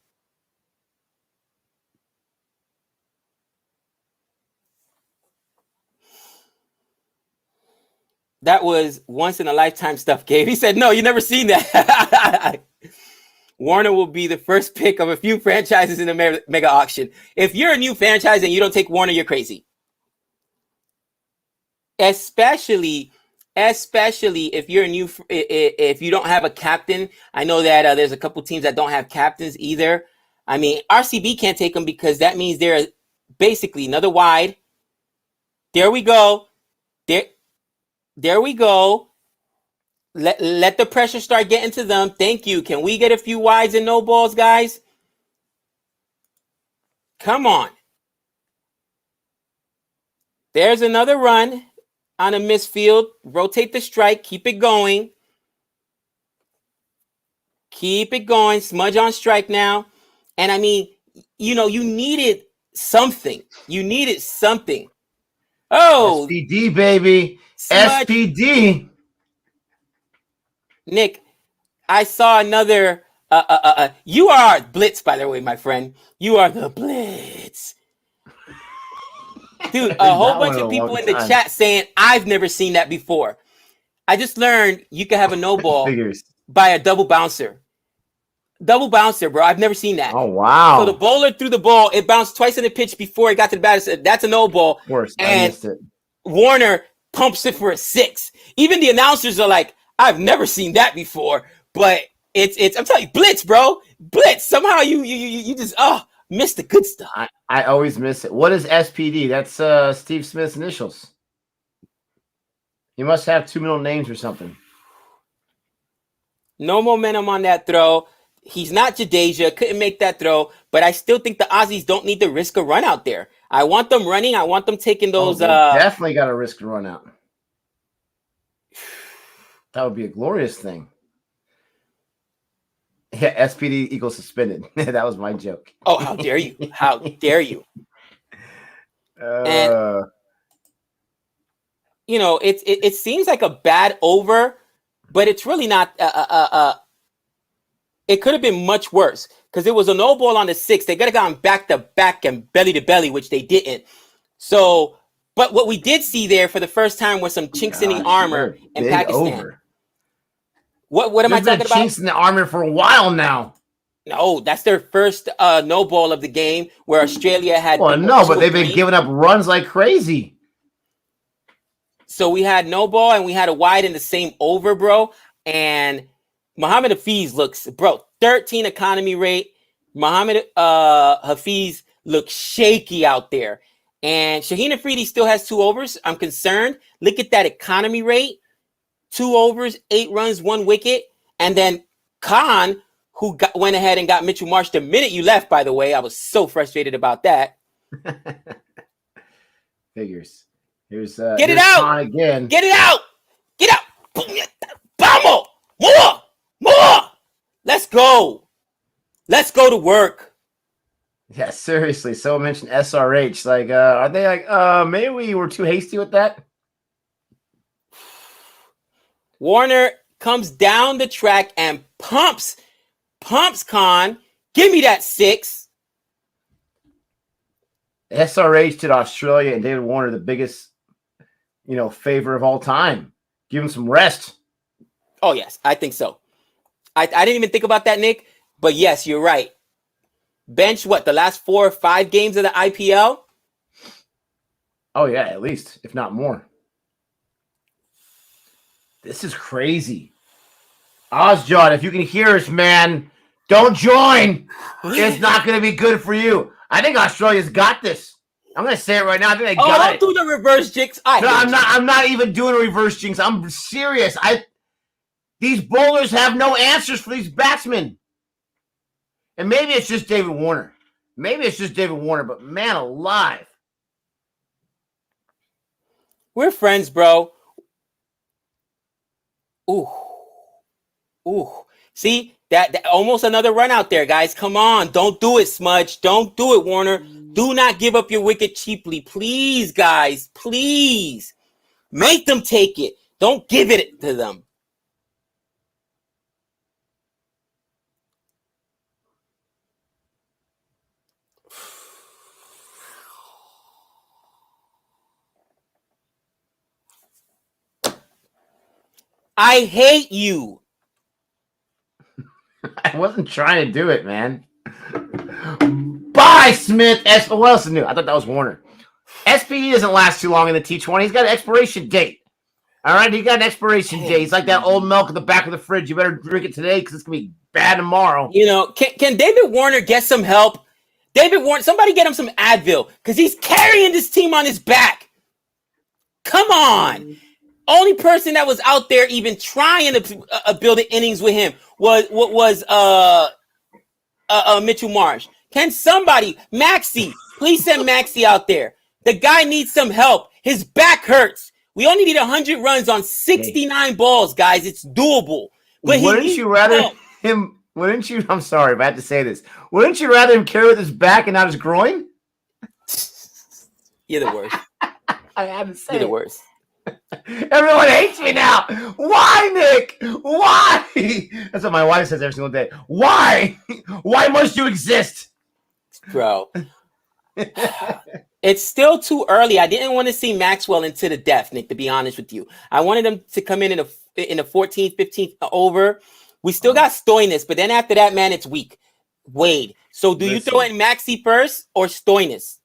That was once in a lifetime stuff, Gabe. He said, no, you never seen that. Warner will be the first pick of a few franchises in the mega auction. If you're a new franchise and you don't take Warner, you're crazy. Especially if you're a new, if you don't have a captain. I know that there's a couple teams that don't have captains either. I mean, RCB can't take them because that means they're basically another wide. There we go. There we go. Let the pressure start getting to them. Thank you. Can we get a few wides and no balls, guys? Come on. There's another run on a misfield. Rotate the strike. Keep it going. Keep it going. Smudge on strike now. And I mean, you know, you needed something. You needed something. Oh. SPD, baby. Smudge. SPD. Nick, I saw another. You are Blitz, by the way, my friend. You are the Blitz. Dude, a whole bunch of people in the chat saying, I've never seen that before. I just learned you can have a no ball by a double bouncer. Double bouncer, bro. I've never seen that. Oh, wow. So the bowler threw the ball. It bounced twice in the pitch before it got to the batter. Said, that's a no ball. Of course, I missed it. Warner pumps it for a 6. Even the announcers are like, I've never seen that before. But it's I'm telling you, Blitz, bro. Blitz. Somehow you just missed the good stuff. I always miss it. What is SPD? That's Steve Smith's initials. He must have 2 middle names or something. No momentum on that throw. He's not Jadeja. Couldn't make that throw. But I still think the Aussies don't need to risk a run out there. I want them running. I want them taking those. Definitely got to risk a run out. That would be a glorious thing. Yeah, SPD equals suspended. That was my joke. Oh, how dare you? How dare you? And you know, it seems like a bad over, but it's really not. It could have been much worse because it was a no ball on the 6. They could have gone back to back and belly to belly, which they didn't. So, but what we did see there for the first time was some chinks in the armor in Pakistan. Over. What am I talking about? Chinks in the armor for a while now. No, that's their first no ball of the game where Australia had. Well, no, but they've been giving up runs like crazy. So we had no ball and we had a wide in the same over, bro. And Muhammad Hafiz looks, bro, 13 economy rate. Muhammad Hafiz looks shaky out there. And Shaheen Afridi still has 2 overs. I'm concerned. Look at that economy rate. 2 overs, 8 runs, 1 wicket. And then Khan, who went ahead and got Mitchell Marsh the minute you left, by the way. I was so frustrated about that. Figures. Here's get it out Khan again. Get it out. Get out. Vamos. More. Let's go. Let's go to work. Yeah, seriously. Someone mentioned SRH. Like, are they like, maybe we were too hasty with that? Warner comes down the track and pumps pumps, Con. Give me that 6. SRH did Australia and David Warner the biggest, favor of all time. Give him some rest. Oh, yes, I think so. I didn't even think about that, Nick. But yes, you're right. Bench, the last 4 or 5 games of the IPL? Oh, yeah, at least, if not more. This is crazy. Ozjod, if you can hear us, man, don't join. It's not going to be good for you. I think Australia's got this. I'm going to say it right now. I think they got it. Don't do the reverse jinx. I'm not even doing a reverse jinx. I'm serious. These bowlers have no answers for these batsmen. And maybe it's just David Warner. But man alive. We're friends, bro. Ooh. See, that almost another run out there, guys. Come on. Don't do it, Smudge. Don't do it, Warner. Do not give up your wicket cheaply. Please, guys. Please. Make them take it. Don't give it to them. I hate you. I wasn't trying to do it, man. Bye, Smith. What else is new? I thought that was Warner. SPE doesn't last too long in the T20. He's got an expiration date. All right, he got an expiration date. He's like that old milk at the back of the fridge. You better drink it today because it's going to be bad tomorrow. Can David Warner get some help? David Warner, somebody get him some Advil because he's carrying this team on his back. Come on. Only person that was out there even trying to build an innings with him was Mitchell Marsh. Can somebody, Maxi, please send Maxi out there. The guy needs some help. His back hurts. We only need 100 runs on 69 balls, guys. It's doable. But wouldn't you rather him? Wouldn't you? I'm sorry if I have to say this. Wouldn't you rather him carry with his back and not his groin? You're the worst. I had to say You're the worst. Everyone hates me now. Why, Nick? Why? That's what my wife says every single day. Why? Why must you exist? Bro. It's still too early. I didn't want to see Maxwell into the death, Nick, to be honest with you. I wanted him to come in the 14th, 15th over. We still got Stoinis, but then after that, man, it's weak. Wade. So do you throw in Maxi first or Stoinis?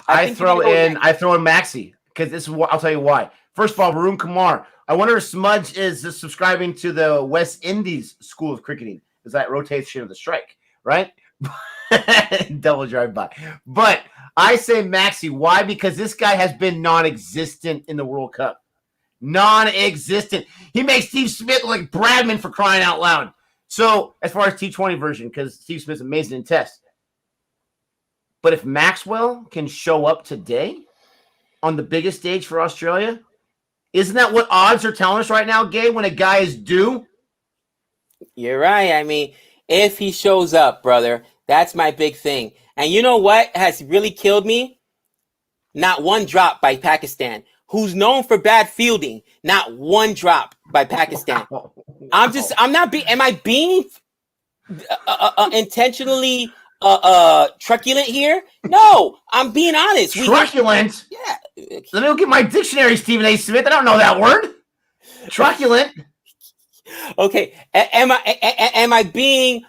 I throw in Maxi. Because this is what I'll tell you why. First of all, Varun Kumar. I wonder if Smudge is subscribing to the West Indies School of Cricketing. Is that rotation of the strike, right? Double drive by. But I say Maxi. Why? Because this guy has been non-existent in the World Cup. Non-existent. He makes Steve Smith look like Bradman for crying out loud. So as far as T20 version, because Steve Smith's amazing in test. But if Maxwell can show up today on the biggest stage for Australia, isn't that what odds are telling us right now, Gabe, when a guy is due? You're right. I mean, if he shows up, brother, that's my big thing. And you know what has really killed me? Not one drop by Pakistan, who's known for bad fielding. Not one drop by Pakistan. Wow. Am I being intentionally truculent here? No, I'm being honest. Truculent? Yeah. Let me go get my dictionary, Stephen A. Smith. I don't know that word. Truculent. Okay. Am I being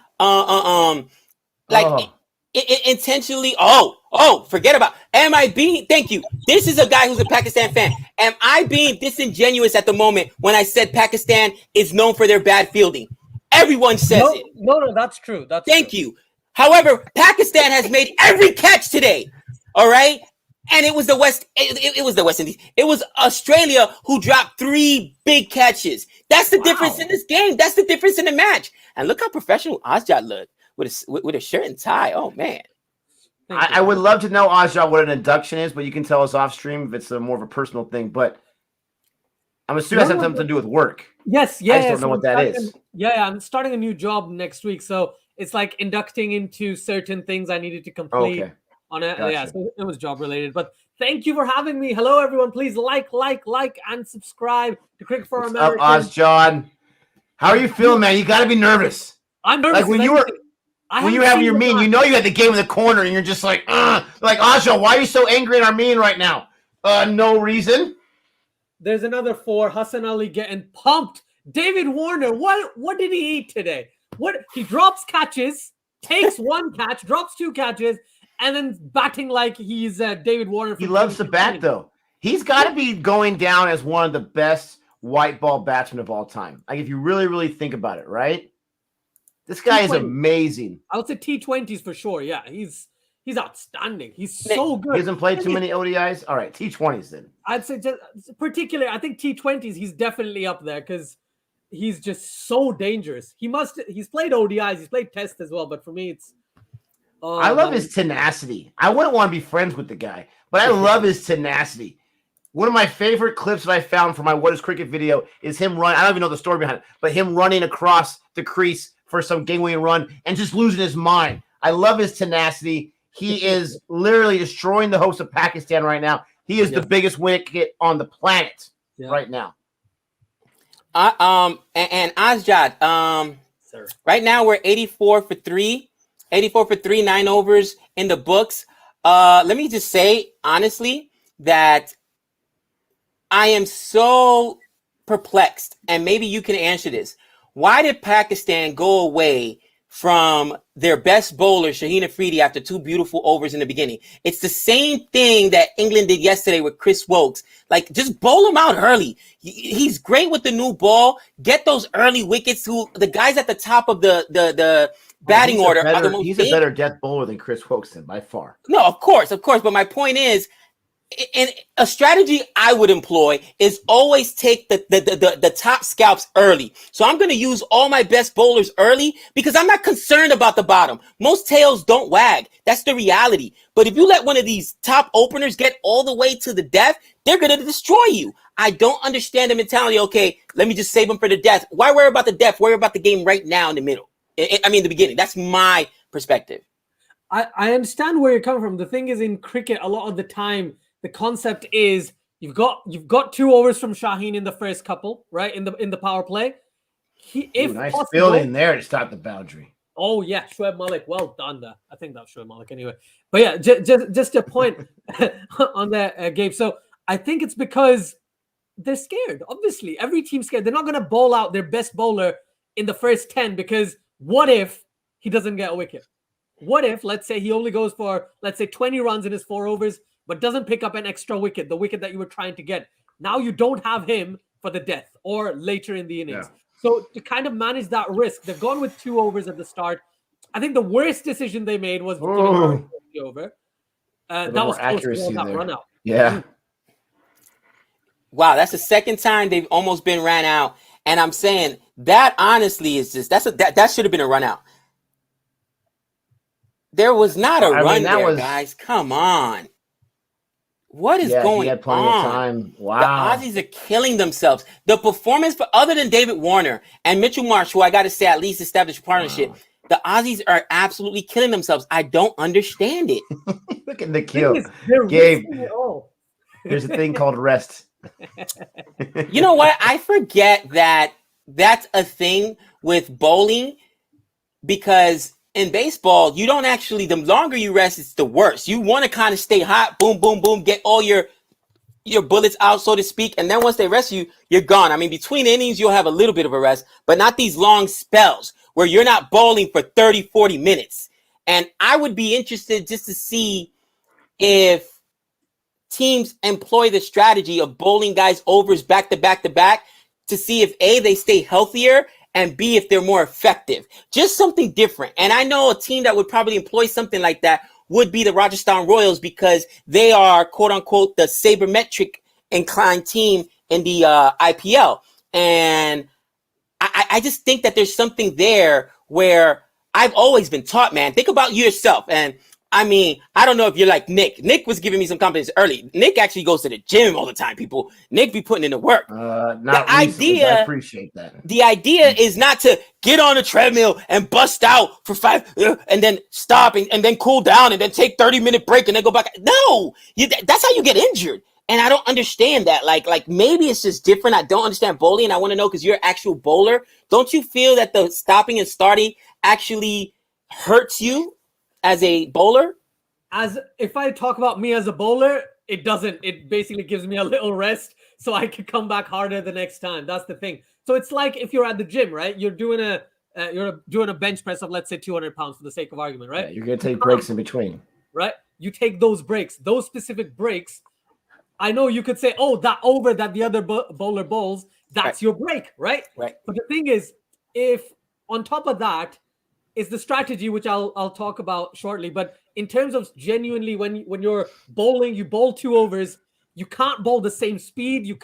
intentionally? Forget about. Am I being? Thank you. This is a guy who's a Pakistan fan. Am I being disingenuous at the moment when I said Pakistan is known for their bad fielding? Everyone says it. No, that's true. Thank you. However, Pakistan has made every catch today. All right. And it was the West. It was the West Indies. It was Australia who dropped 3 big catches. That's the difference in this game. That's the difference in the match. And look how professional Ozjod looked with a shirt and tie. Oh man. I would love to know, Ozjod, what an induction is, but you can tell us off stream if it's more of a personal thing. But I'm assuming that's something to do with work. Yes. I just don't know what that is. Yeah, I'm starting a new job next week, so it's like inducting into certain things I needed to complete. Okay. Gotcha. Yeah, so it was job related. But thank you for having me. Hello, everyone. Please like, and subscribe to Cricket for America. What's up, Ozjod? How are you feeling, man? You got to be nervous. I'm nervous. Like when you have your mean, you know you had the game in the corner, and you're just like Aja, why are you so angry in our mean right now? No reason. There's another 4. Hassan Ali getting pumped. David Warner, what did he eat today? What he drops catches, takes 1 catch, drops 2 catches, and then batting like he's David Warner. He loves to bat though. He's got to be going down as one of the best white ball batsmen of all time. Like if you really, really think about it, right? This guy is amazing. I would say T20s for sure. Yeah, he's outstanding. He's so good. He hasn't played too many ODIs. All right, T20s then. I'd say just particularly, I think T20s, he's definitely up there because he's just so dangerous. He's played ODIs, he's played tests as well, but for me, it's. I love his tenacity. I wouldn't want to be friends with the guy, but I love his tenacity. One of my favorite clips that I found for my What is Cricket video is him running. I don't even know the story behind it, but him running across the crease for some game-winning run and just losing his mind. I love his tenacity. He is literally destroying the hopes of Pakistan right now. He is the biggest wicket on the planet right now. And Asjad, Sir. Right now we're 84 for 3, 9 overs in the books. Let me just say honestly that I am so perplexed, and maybe you can answer this. Why did Pakistan go away from their best bowler, Shaheen Afridi, after 2 beautiful overs in the beginning? It's the same thing that England did yesterday with Chris Wokes. Like, just bowl him out early. He's great with the new ball. Get those early wickets. The guys at the top of the batting order are the most. He's a better death bowler than Chris Wokes by far. No, of course. But my point is, and a strategy I would employ is always take the top scalps early. So I'm going to use all my best bowlers early because I'm not concerned about the bottom. Most tails don't wag. That's the reality. But if you let one of these top openers get all the way to the death, they're going to destroy you. I don't understand the mentality. Okay, let me just save them for the death. Why worry about the death? Worry about the game right now in the middle. I mean, the beginning. That's my perspective. I understand where you're coming from. The thing is, in cricket, a lot of the time, the concept is you've got 2 overs from Shaheen in the first couple, right? In the power play. Nice fielding there to stop the boundary. Oh yeah, Shoaib Malik, well done there. I think that was Shoaib Malik anyway. But yeah, just a point on that, Gabe. So I think it's because they're scared. Obviously, every team's scared. They're not going to bowl out their best bowler in the first 10 because what if he doesn't get a wicket? What if, let's say, he only goes for 20 runs in his 4 overs, but doesn't pick up an extra wicket, the wicket that you were trying to get. Now you don't have him for the death or later in the innings. Yeah. So to kind of manage that risk, they've gone with 2 overs at the start. I think the worst decision they made was giving the over. That was accuracy that run out. Yeah. Wow, that's the second time they've almost been ran out. And I'm saying that honestly is just that should have been a run out. There was not a run there, guys. Come on. What is going he had plenty on? Of time. Wow. The Aussies are killing themselves. The performance other than David Warner and Mitchell Marsh, who I got to say at least established a partnership, the Aussies are absolutely killing themselves. I don't understand it. Look at the kill. Gabe, there's a thing called rest. You know what? I forget that that's a thing with bowling because in baseball, you don't actually, the longer you rest, it's the worse. You want to kind of stay hot, boom, boom, boom, get all your bullets out, so to speak. And then once they rest you, you're gone. I mean, between innings, you'll have a little bit of a rest, but not these long spells where you're not bowling for 30, 40 minutes. And I would be interested just to see if teams employ the strategy of bowling guys overs back to back to back to see if A, they stay healthier, and B, if they're more effective. Just something different. And I know a team that would probably employ something like that would be the Rajasthan Royals because they are, quote unquote, the sabermetric inclined team in the IPL. And I just think that there's something there where I've always been taught, man. Think about yourself. And I mean, I don't know if you're like Nick. Nick was giving me some confidence early. Nick actually goes to the gym all the time, people. Nick be putting in the work. Not the idea, I appreciate that. The idea is not to get on a treadmill and bust out for 5 and then stop and then cool down and then take 30-minute break and then go back. No, that's how you get injured. And I don't understand that. Like maybe it's just different. I don't understand bowling, and I want to know because you're an actual bowler. Don't you feel that the stopping and starting actually hurts you as a bowler? As if I talk about me as a bowler, it doesn't. It basically gives me a little rest so I can come back harder the next time. That's the thing. So it's like if you're at the gym, right? You're doing a bench press of, let's say, 200 pounds for the sake of argument, right? Yeah, you're gonna take breaks in between, right? You take those breaks, those specific breaks. I know you could say, oh, that over that the other bowler bowls, that's your break, right? Right. But the thing is, if on top of that is the strategy, which I'll talk about shortly, but in terms of genuinely when you're bowling, you bowl 2 overs, you can't bowl the same speed. You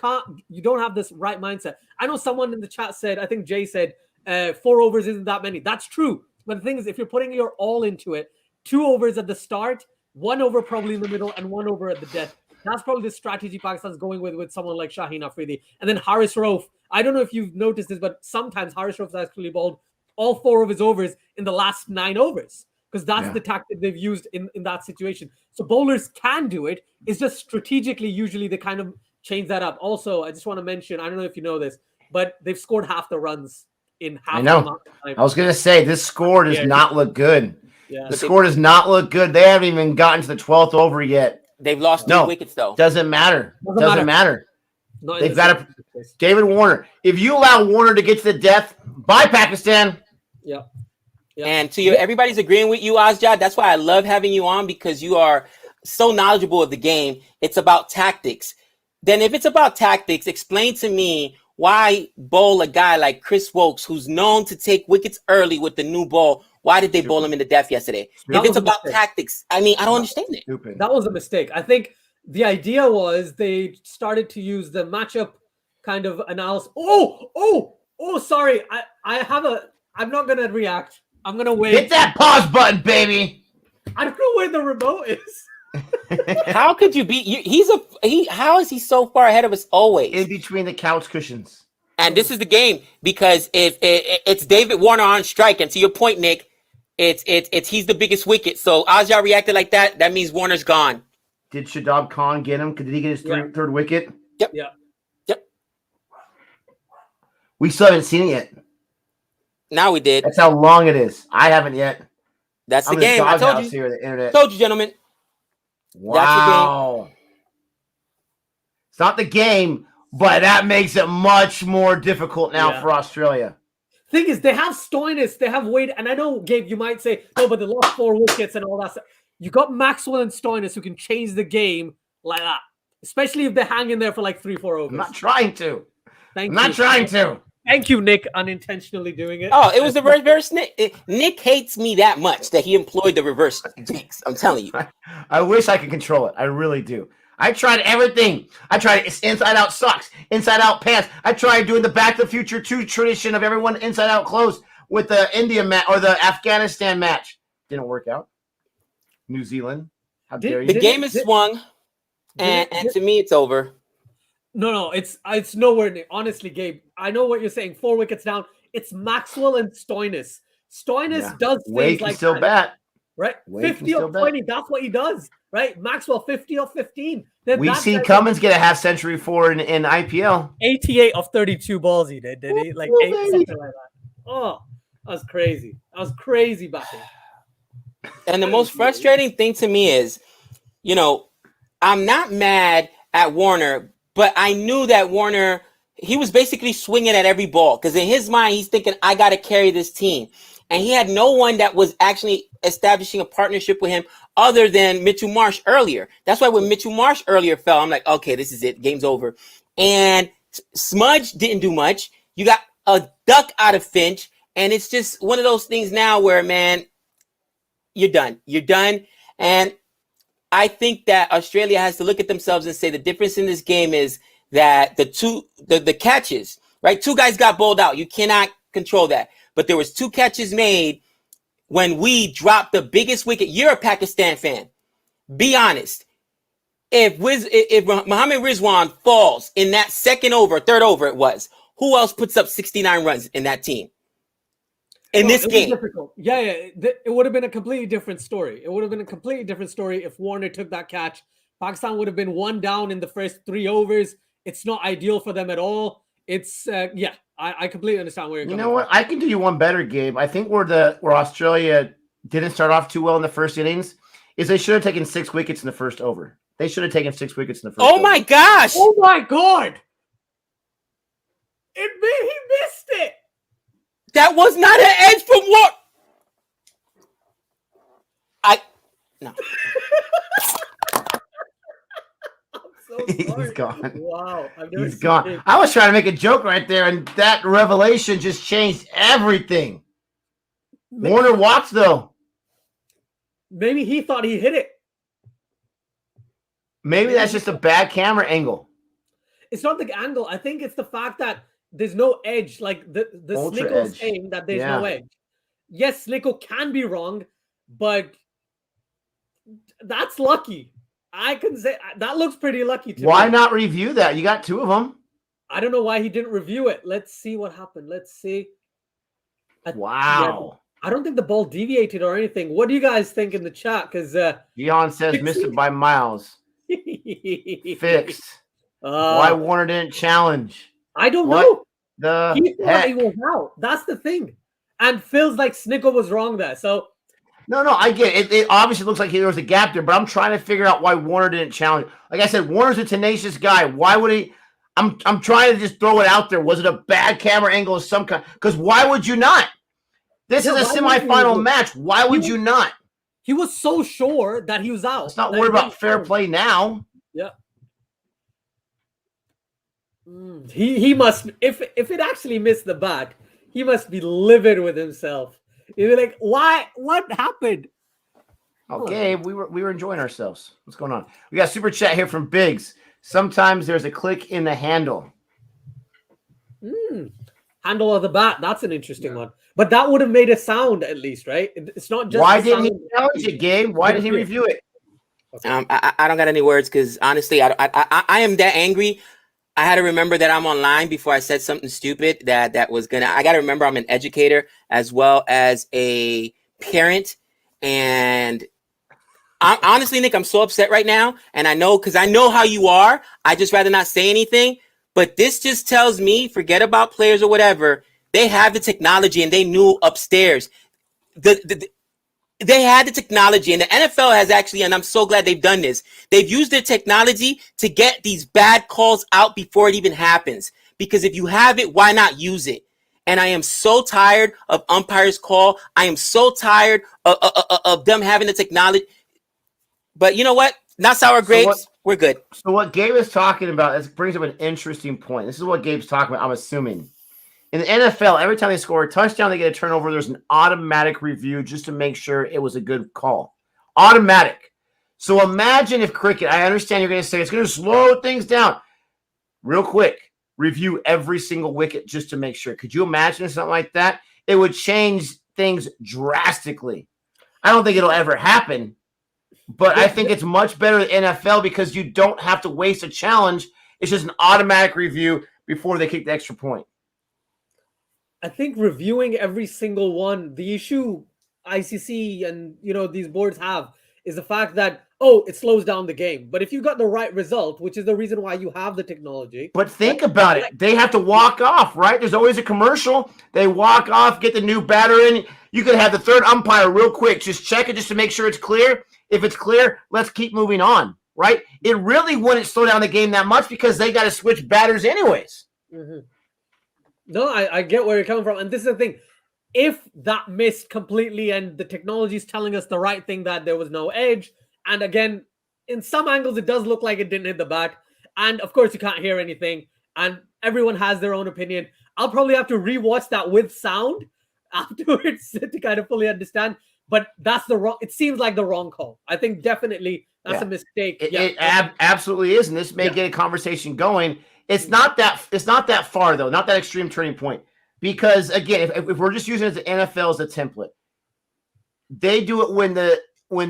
don't have this right mindset. I know someone in the chat said, I think Jay said, 4 overs isn't that many. That's true. But the thing is, if you're putting your all into it, 2 overs at the start, 1 over probably in the middle, and 1 over at the death. That's probably the strategy Pakistan's going with someone like Shaheen Afridi. And then Haris Rauf. I don't know if you've noticed this, but sometimes Haris Rauf has actually bowled all 4 of his overs in the last 9 overs because that's the tactic they've used in that situation. So bowlers can do it. It's just strategically, usually they kind of change that up. Also, I just want to mention, I don't know if you know this, but they've scored half the runs in half the amount of time. I was going to say, this score does not look good. Yeah. The score does not look good. They haven't even gotten to the 12th over yet. They've lost 2 wickets, though. Doesn't matter. Doesn't matter. They've got to. David Warner. If you allow Warner to get to the death, bye, Pakistan. Yeah. And to everybody's agreeing with you, Azjad. That's why I love having you on, because you are so knowledgeable of the game. It's about tactics. Then if it's about tactics, explain to me why bowl a guy like Chris Wokes, who's known to take wickets early with the new ball. Why did they bowl him in the death yesterday? If it's about tactics, I mean, I don't understand it. That was a mistake. I think the idea was they started to use the matchup kind of analysis. Sorry. I'm not going to react. I'm going to wait. Hit that pause button, baby. I don't know where the remote is. How could you be? How is he so far ahead of us always? In between the couch cushions. And this is the game, because if it's David Warner on strike, and to your point, Nick, it's he's the biggest wicket. So Azja reacted like that. That means Warner's gone. Did Shadab Khan get him? Did he get his third wicket? Yep. Yeah. Yep. We still haven't seen it yet. Now we did. That's how long it is. I haven't yet. That's the I'm game. I told you. Here, the internet. Told you, gentlemen. Wow. That's the game. It's not the game, but that makes it much more difficult now for Australia. Thing is, they have Stoinis, they have Wade, and I know, Gabe, you might say, no, but they lost 4 wickets and all that stuff. You got Maxwell and Stoinis who can change the game like that, especially if they hang in there for like 3-4 overs. I'm not trying to. I'm not trying to. Thank you, Nick, unintentionally doing it. Oh, it was the reverse Nick. Nick hates me that much that he employed the reverse jinx. I'm telling you. I wish I could control it. I really do. I tried everything. I tried inside-out socks, inside-out pants. I tried doing the Back to the Future 2 tradition of everyone inside-out clothes with the India match or the Afghanistan match. Didn't work out. New Zealand. How dare you? The game is swung, and to me, it's over. No, it's nowhere near. Honestly, Gabe, I know what you're saying. 4 wickets down. It's Maxwell and Stoinis. Stoinis does things Wake like still that. bat. Right? Wake 50 or 20. That's what he does. Right? Maxwell, 50 or 15. We see Cummins get a half century for in IPL. 88 of 32 balls he did he? Like 8, something like that. Oh, that was crazy. That was crazy batting. And the most frustrating thing to me is, I'm not mad at Warner, but I knew that Warner, he was basically swinging at every ball, because in his mind, he's thinking, I got to carry this team. And he had no one that was actually establishing a partnership with him other than Mitchell Marsh earlier. That's why when Mitchell Marsh earlier fell, I'm like, okay, this is it. Game's over. And Smudge didn't do much. You got a duck out of Finch. And it's just one of those things now where, man, you're done. You're done. And I think that Australia has to look at themselves and say the difference in this game is that the catches, right? 2 guys got bowled out. You cannot control that. But there was 2 catches made when we dropped the biggest wicket. You're a Pakistan fan. Be honest. If Mohammad Rizwan falls in that second over, third over it was, who else puts up 69 runs in that team? In this game. Difficult. Yeah. It would have been a completely different story. It would have been a completely different story if Warner took that catch Pakistan would have been 1 down in the first 3 overs. It's not ideal for them at all. It's I completely understand where you're coming You know what? I can do you one better, Gabe. I think where Australia didn't start off too well in the first innings is they should have taken 6 wickets in the first over. They should have taken 6 wickets in the first over. Oh my gosh! Oh my God! He missed it. That was not an edge from what? No. He's gone. Wow. He's gone. I was trying to make a joke right there, and that revelation just changed everything. Warner walks, though. Maybe he thought he hit it. Maybe that's just a bad camera angle. It's not the angle. I think it's the fact that there's no edge. Like the Snicko saying that there's no edge. Yes, Snicko can be wrong, but that's lucky. I can say that looks pretty lucky to me. Why not review that? You got 2 of them. I don't know why he didn't review it. Let's see what happened. Let's see. Wow. I don't think the ball deviated or anything. What do you guys think in the chat? Because Dion says missed it by miles. Fixed. Why Warner didn't challenge? I don't know. He thought he was out. That's the thing. And feels like Snicko was wrong there. So No, I get it. It obviously looks like there was a gap there, but I'm trying to figure out why Warner didn't challenge. Like I said, Warner's a tenacious guy. Why would he? I'm trying to just throw it out there. Was it a bad camera angle of some kind? Because why would you not? This is a semifinal match. Why would you not? He was so sure that he was out. Let's not worry about fair play now. Yeah. He must, if it actually missed the bat, he must be livid with himself. He'd be like, why? What happened? Okay, we were enjoying ourselves. What's going on? We got super chat here from Biggs. Sometimes there's a click in the handle. Handle of the bat. That's an interesting one. But that would have made a sound at least, right? It's not just. Why didn't he challenge it, Gabe? Why did he review it? I don't got any words because honestly, I am that angry. I had to remember that I'm online before I said something stupid that was gonna. I got to remember I'm an educator as well as a parent, and honestly, Nick, I'm so upset right now, and I know because I know how you are. I just rather not say anything. But this just tells me, forget about players or whatever. They have the technology, and they knew upstairs. They had the technology, and the NFL has actually, and I'm so glad they've done this. They've used their technology to get these bad calls out before it even happens. Because if you have it, why not use it? And I am so tired of umpires' call. I am so tired of them having the technology. But you know what? Not sour grapes. We're good. So what Gabe is talking about, this brings up an interesting point. This is what Gabe's talking about, I'm assuming. In the NFL, every time they score a touchdown, they get a turnover, there's an automatic review just to make sure it was a good call. Automatic. So imagine if cricket, I understand you're going to say it's going to slow things down. Real quick, review every single wicket just to make sure. Could you imagine something like that? It would change things drastically. I don't think it'll ever happen, but I think it's much better than NFL because you don't have to waste a challenge. It's just an automatic review before they kick the extra point. I think reviewing every single one, the issue ICC and these boards have is the fact that it slows down the game. But if you got the right result, which is the reason why you have the technology. But think about it. They have to walk off, right? There's always a commercial. They walk off, get the new batter in. You could have the third umpire real quick. Just check it just to make sure it's clear. If it's clear, let's keep moving on, right? It really wouldn't slow down the game that much because they got to switch batters anyways. Mm-hmm. No, I get where you're coming from. And this is the thing. If that missed completely and the technology is telling us the right thing that there was no edge, and again, in some angles, it does look like it didn't hit the bat. And of course, you can't hear anything. And everyone has their own opinion. I'll probably have to rewatch that with sound afterwards to kind of fully understand. But that's it seems like the wrong call. I think definitely that's a mistake. It absolutely is. And this may get a conversation going. It's not that far, though, not that extreme turning point. Because, again, if we're just using the NFL as a template, they do it when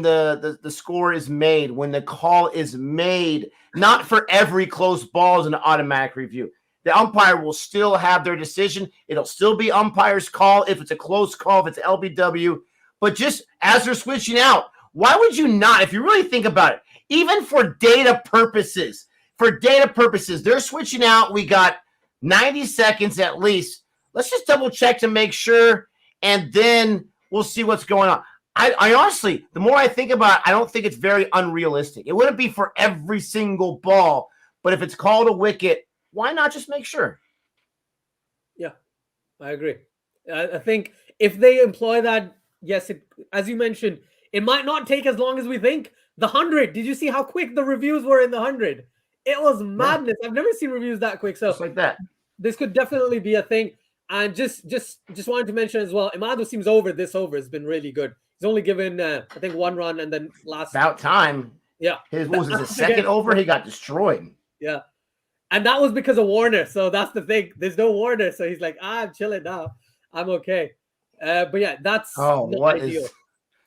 the score is made, when the call is made, not for every close ball is an automatic review. The umpire will still have their decision. It'll still be umpire's call if it's a close call, if it's LBW. But just as they're switching out, why would you not, if you really think about it, even for data purposes. For data purposes, they're switching out. We got 90 seconds at least. Let's just double check to make sure, and then we'll see what's going on. I honestly, the more I think about it, I don't think it's very unrealistic. It wouldn't be for every single ball, but if it's called a wicket, why not just make sure? Yeah, I agree. I think if they employ that, yes, as you mentioned, it might not take as long as we think. The 100, did you see how quick the reviews were in the 100? It was madness. Yeah. I've never seen reviews that quick. So just like that. This could definitely be a thing. And just wanted to mention as well, Imad Wasim's this over has been really good. He's only given, I think, 1 run, and then about time. Yeah. His second over, he got destroyed. Yeah. And that was because of Warner. So that's the thing. There's no Warner. So he's like, I'm chilling now. I'm okay. But yeah, that's not ideal.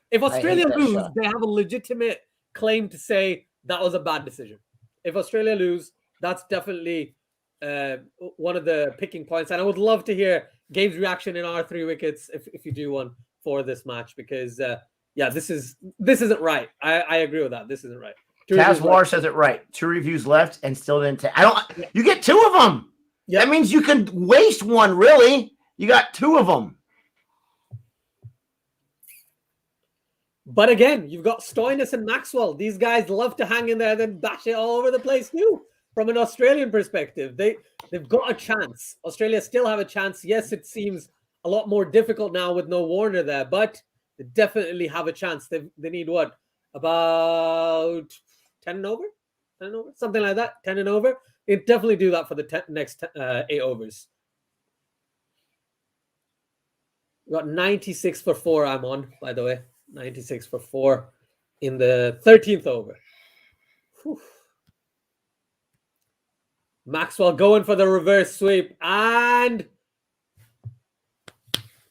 If Australia lose, they have a legitimate claim to say that was a bad decision. If Australia lose, that's definitely one of the picking points. And I would love to hear Gabe's reaction in our 3 wickets if you do one for this match, because this isn't right. I agree with that. This isn't right. Taz says it right. 2 reviews left and still didn't take. You get 2 of them. Yeah. That means you can waste 1. Really, you got 2 of them. But again, you've got Stoinis and Maxwell. These guys love to hang in there and then bash it all over the place too. From an Australian perspective, they've got a chance. Australia still have a chance. Yes, it seems a lot more difficult now with no Warner there, but they definitely have a chance. They need what? About 10 and over? 10 and over? Something like that. 10 and over. They definitely do that for the next 8 overs. We got 96 for 4 I'm on, by the way. 96 for 4 in the 13th over. Whew. Maxwell going for the reverse sweep, and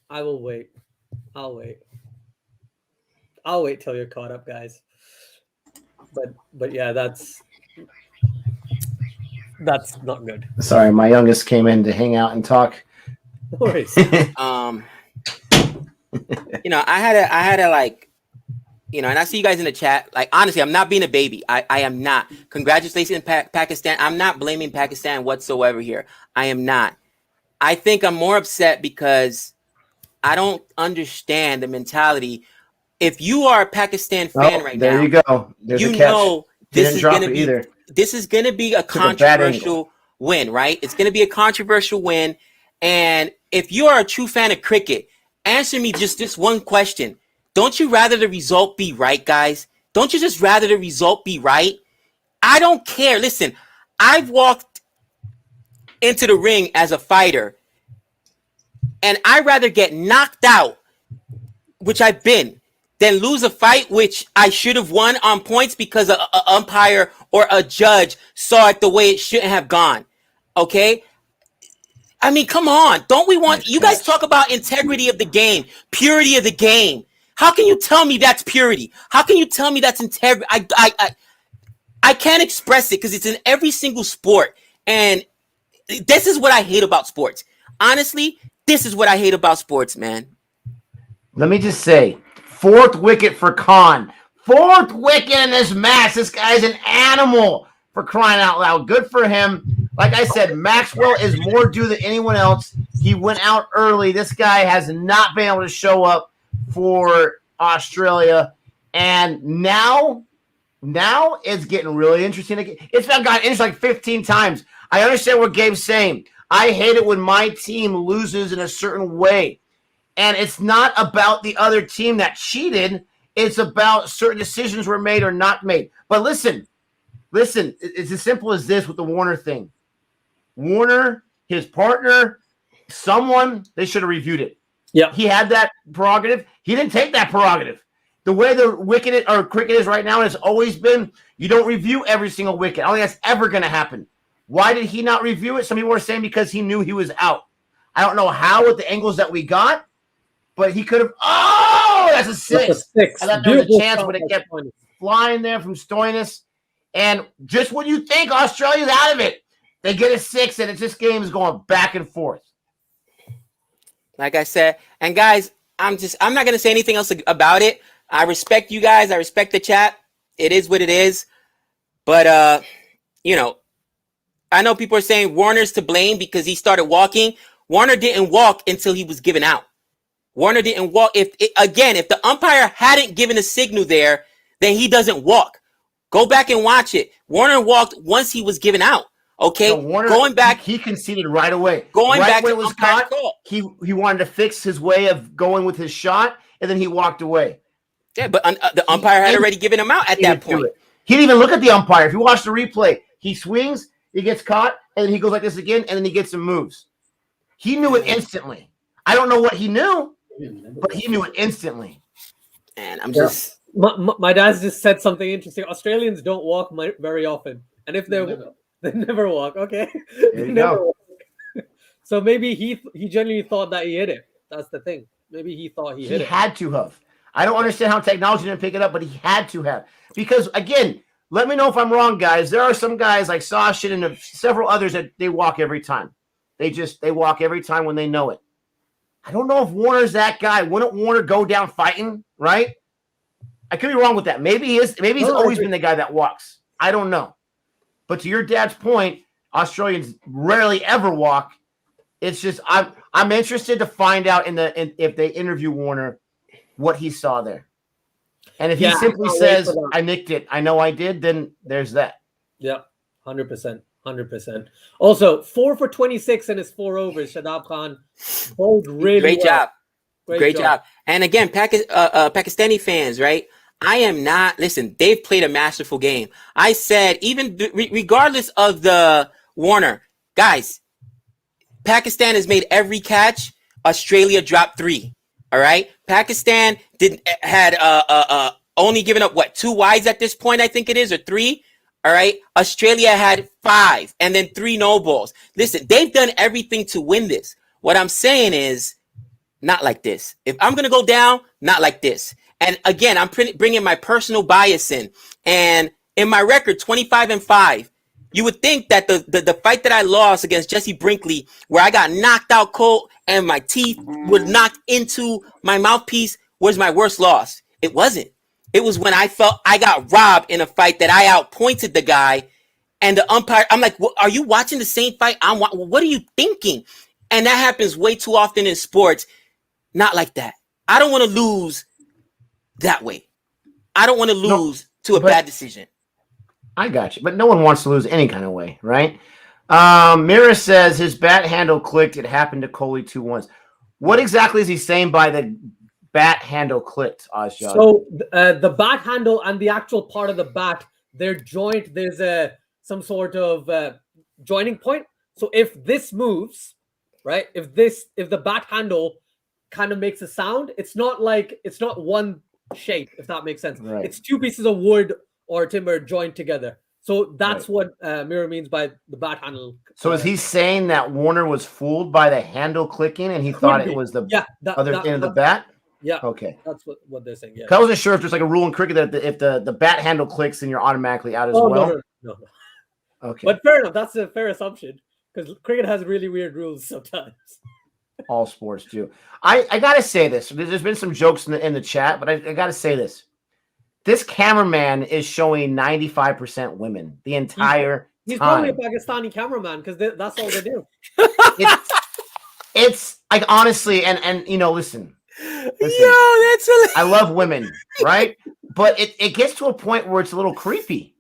I will wait. I'll wait till you're caught up, guys. But yeah, that's not good. Sorry, my youngest came in to hang out and talk. No worries. I had to like, and I see you guys in the chat. Like, honestly, I'm not being a baby. I am not. Congratulations, Pakistan. I'm not blaming Pakistan whatsoever here. I am not. I think I'm more upset because I don't understand the mentality. If you are a Pakistan fan right now, there you go. There's a catch. This is going to be a controversial win, right? It's going to be a controversial win. And if you are a true fan of cricket, answer me just this one question. Don't you rather the result be right, guys? Don't you just rather the result be right? I don't care. Listen, I've walked into the ring as a fighter, and I'd rather get knocked out, which I've been, than lose a fight, which I should have won on points because an umpire or a judge saw it the way it shouldn't have gone. Okay? I mean, come on. Don't we want... You guys talk about integrity of the game, purity of the game. How can you tell me that's purity? How can you tell me that's integrity? I can't express it because it's in every single sport. And this is what I hate about sports. Honestly, this is what I hate about sports, man. Let me just say, 4th wicket for Khan. 4th wicket in this match. This guy's an animal, for crying out loud. Good for him. Like I said, Maxwell is more due than anyone else. He went out early. This guy has not been able to show up for Australia. And now it's getting really interesting. It's now gotten interesting like 15 times. I understand what Gabe's saying. I hate it when my team loses in a certain way. And it's not about the other team that cheated. It's about certain decisions were made or not made. But listen, it's as simple as this with the Warner thing. Warner, his partner, someone, they should have reviewed it. Yeah, he had that prerogative. He didn't take that prerogative. The way the wicket or cricket is right now has always been, you don't review every single wicket. I don't think that's ever going to happen. Why did he not review it? Some people were saying because he knew he was out. I don't know how with the angles that we got, but he could have. Oh, that's a 6. I thought there was a chance, but it kept flying there from Stoinis. And just when you think Australia's out of it, they get a 6, and this game is going back and forth. Like I said, and guys, I'm not going to say anything else about it. I respect you guys. I respect the chat. It is what it is. But you know, I know people are saying Warner's to blame because he started walking. Warner didn't walk until he was given out. Warner didn't walk. If the umpire hadn't given a signal there, then he doesn't walk. Go back and watch it. Warner walked once he was given out. Okay, So Warner, going back, he conceded right away. Going right back when to it was umpire's caught, call. he wanted to fix his way of going with his shot, and then he walked away. Yeah, but the umpire had already given him out at that point. He didn't even look at the umpire. If you watch the replay, he swings, he gets caught, and then he goes like this again, and then he gets some moves. He knew it instantly. I don't know what he knew, but he knew it instantly. And I'm just... My dad just said something interesting. Australians don't walk very often. And if they never walk, okay. There you go. So maybe he genuinely thought that he hit it. That's the thing. Maybe he thought he hit it. He had to have. I don't understand how technology didn't pick it up, but he had to have. Because, again, let me know if I'm wrong, guys. There are some guys like Sasha and several others that they walk every time. They walk every time when they know it. I don't know if Warner's that guy. Wouldn't Warner go down fighting, right? I could be wrong with that. Maybe he is. Maybe he's always been the guy that walks. I don't know. But to your dad's point, Australians rarely ever walk. It's just I'm interested to find out if they interview Warner what he saw there. And if he simply says, I nicked it, I know I did, then there's that. Yeah, 100%. 100%. Also, 4 for 26 in his 4 overs. Shadab Khan bowled really Great well. job. Great job. And again, Pakistani fans, right? I am not, listen, they've played a masterful game. I said, even regardless of the Warner, guys, Pakistan has made every catch. Australia dropped 3. All right. Pakistan had only given up 2 wides at this point, I think it is, or 3. All right. Australia had 5 and then 3 no balls. Listen, they've done everything to win this. What I'm saying is not like this. If I'm going to go down, not like this. And again, I'm bringing my personal bias in. And in my record, 25-5, you would think that the fight that I lost against Jesse Brinkley, where I got knocked out cold and my teeth were knocked into my mouthpiece, was my worst loss. It wasn't. It was when I felt I got robbed in a fight that I outpointed the guy, and the umpire. I'm like, are you watching the same fight? What are you thinking? And that happens way too often in sports. Not like that. I don't want to lose that way. I don't want to lose to a bad decision. I got you. But no one wants to lose any kind of way, right? Mira says his bat handle clicked. It happened to Kohli 2 once. What exactly is he saying by the bat handle clicked, Ozjad? So the bat handle and the actual part of the bat, they're joint. There's some sort of joining point. So if this moves, right? If the bat handle kind of makes a sound, it's not one shape, if that makes sense. Right. It's 2 pieces of wood or timber joined together. So that's what Mira means by the bat handle. So is he saying that Warner was fooled by the handle clicking and he thought it was the other end of the bat? Yeah. Okay. That's what they're saying. Yeah. I wasn't sure if there's like a rule in cricket that if the bat handle clicks, then you're automatically out as well. No. Okay. But fair enough. That's a fair assumption because cricket has really weird rules sometimes. All sports do. I gotta say this. There's been some jokes in the chat, but I gotta say this. This cameraman is showing 95% women the entire He's time. probably a Pakistani cameraman because that's all they do. It's like honestly, and you know, listen. I love women, right? But it gets to a point where it's a little creepy.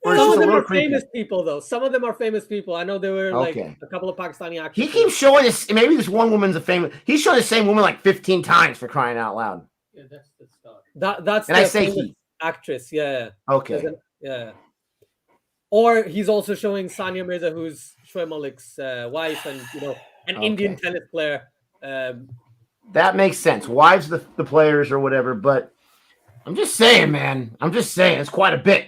Some of them are famous people, though. Some of them are famous people. I know there were like Okay. a couple of Pakistani actors. He keeps showing this. Maybe this one woman's a famous. He's showing the same woman like 15 times for crying out loud. Yeah, that's the star. That's and the I say famous he. actress. Yeah. Okay. Yeah. Or he's also showing Sania Mirza, who's Shoaib Malik's wife, and an Indian tennis player. That makes sense. Wives the players or whatever. But I'm just saying, man. I'm just saying it's quite a bit.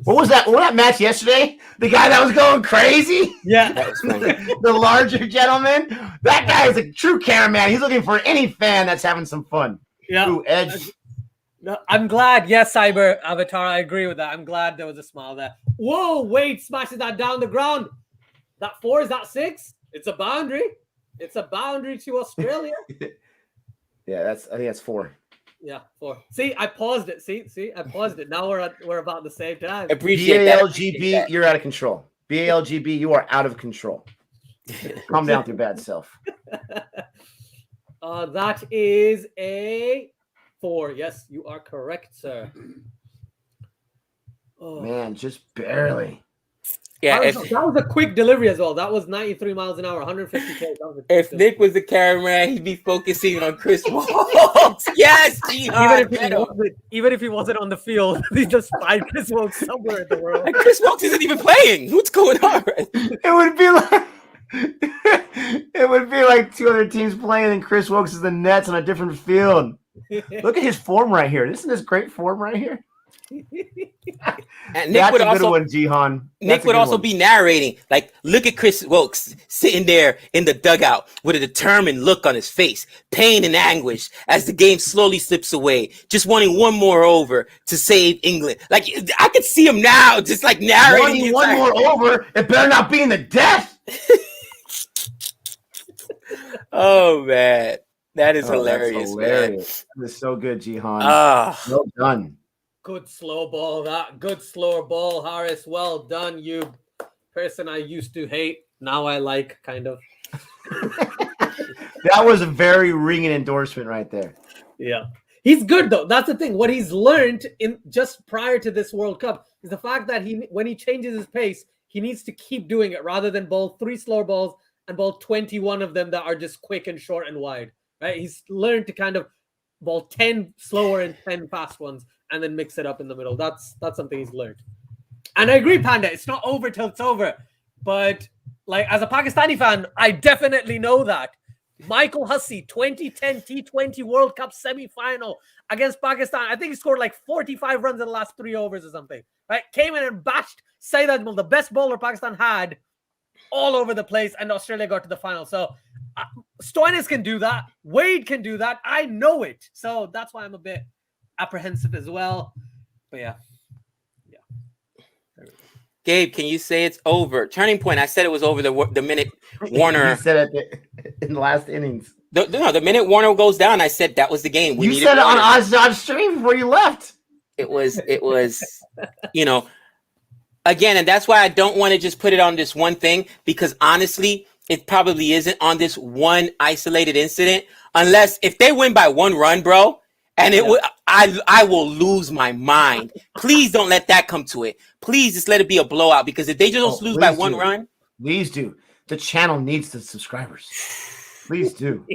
What was that? What was that match yesterday? The guy that was going crazy? Yeah. That was funny. The larger gentleman? That guy is a true cameraman. He's looking for any fan that's having some fun. Yeah. Ooh, Edge. I'm glad. Yes, Cyber Avatar. I agree with that. I'm glad there was a smile there. Whoa, Wade smashes that down the ground. That 4, is that 6? It's a boundary. It's a boundary to Australia. Yeah, I think that's 4. Yeah, 4. See, I paused it. See, I paused it. Now we're about the same time. Appreciate that. BALGB, you're out of control. BALGB, you are out of control. Calm down with your bad self. That is a 4. Yes, you are correct, sir. Oh. Man, just barely. Yeah, that was a quick delivery as well. That was 93 miles an hour, 150 km. If Nick was the cameraman, he'd be focusing on Chris Wilkes. Yes, even if he wasn't on the field, he just find Chris Wilkes somewhere in the world. And Chris Wilkes isn't even playing. What's going on? It would be like 2 other teams playing, and Chris Wilkes is the Nets on a different field. Look at his form right here. Isn't this great form right here? And Nick That's would a good also, one, Jihan. Nick would also be narrating, like, look at Chris Wilkes sitting there in the dugout with a determined look on his face, pain and anguish as the game slowly slips away, just wanting one more over to save England. Like, I could see him now, just like narrating. One more over. It better not be in the death. Oh man, that is hilarious, man. That is so good, Jihan. Well done. Good slow ball, good slow ball, Harris. Well done, you person I used to hate. Now I like, kind of. That was a very ringing endorsement right there. Yeah. He's good though. That's the thing. What he's learned in just prior to this World Cup is the fact that when he changes his pace, he needs to keep doing it rather than bowl 3 slower balls and bowl 21 of them that are just quick and short and wide. Right? He's learned to kind of bowl 10 slower and 10 fast ones, and then mix it up in the middle. That's something he's learned. And I agree, Panda, it's not over till it's over. But like, as a Pakistani fan, I definitely know that. Michael Hussey, 2010 T20 World Cup semi-final against Pakistan. I think he scored like 45 runs in the last 3 overs or something. Right? Came in and bashed Saeed Ajmal, the best bowler Pakistan had, all over the place, and Australia got to the final. So Stoinis can do that. Wade can do that. I know it. So that's why I'm a bit apprehensive as well. But yeah. Gabe, can you say it's over? Turning point. I said it was over the minute Warner. You said it in the last innings. The minute Warner goes down, I said that was the game. You said it on Ozzy stream before you left. It was, again, and that's why I don't want to just put it on this one thing, because honestly, it probably isn't on this one isolated incident. Unless if they win by 1 run, bro, and I will lose my mind. Please don't let that come to it. Please just let it be a blowout, because if they just lose by 1 run, please do. The channel needs the subscribers. Please do.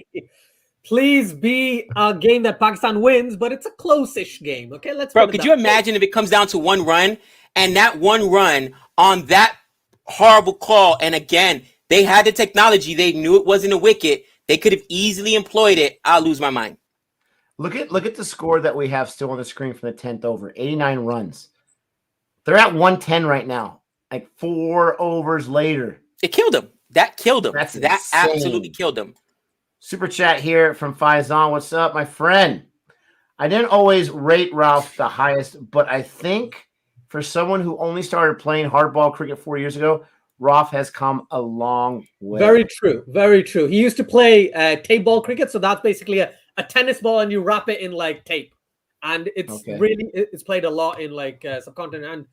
Please be a game that Pakistan wins, but it's a close-ish game. Okay, could you imagine if it comes down to 1 run, and that 1 run on that horrible call, and again, they had the technology, they knew it wasn't a wicket, they could have easily employed it. I'll lose my mind. Look at the score that we have still on the screen from the 10th over. 89 runs. They're at 110 right now. Like 4 overs later. It killed them. That killed them. That absolutely killed them. Super chat here from Faizan. What's up, my friend? I didn't always rate Ralph the highest, but I think for someone who only started playing hardball cricket 4 years ago, Ralph has come a long way. Very true. Very true. He used to play tape ball cricket, so that's basically a tennis ball, and you wrap it in like tape, and it's played a lot in like subcontinent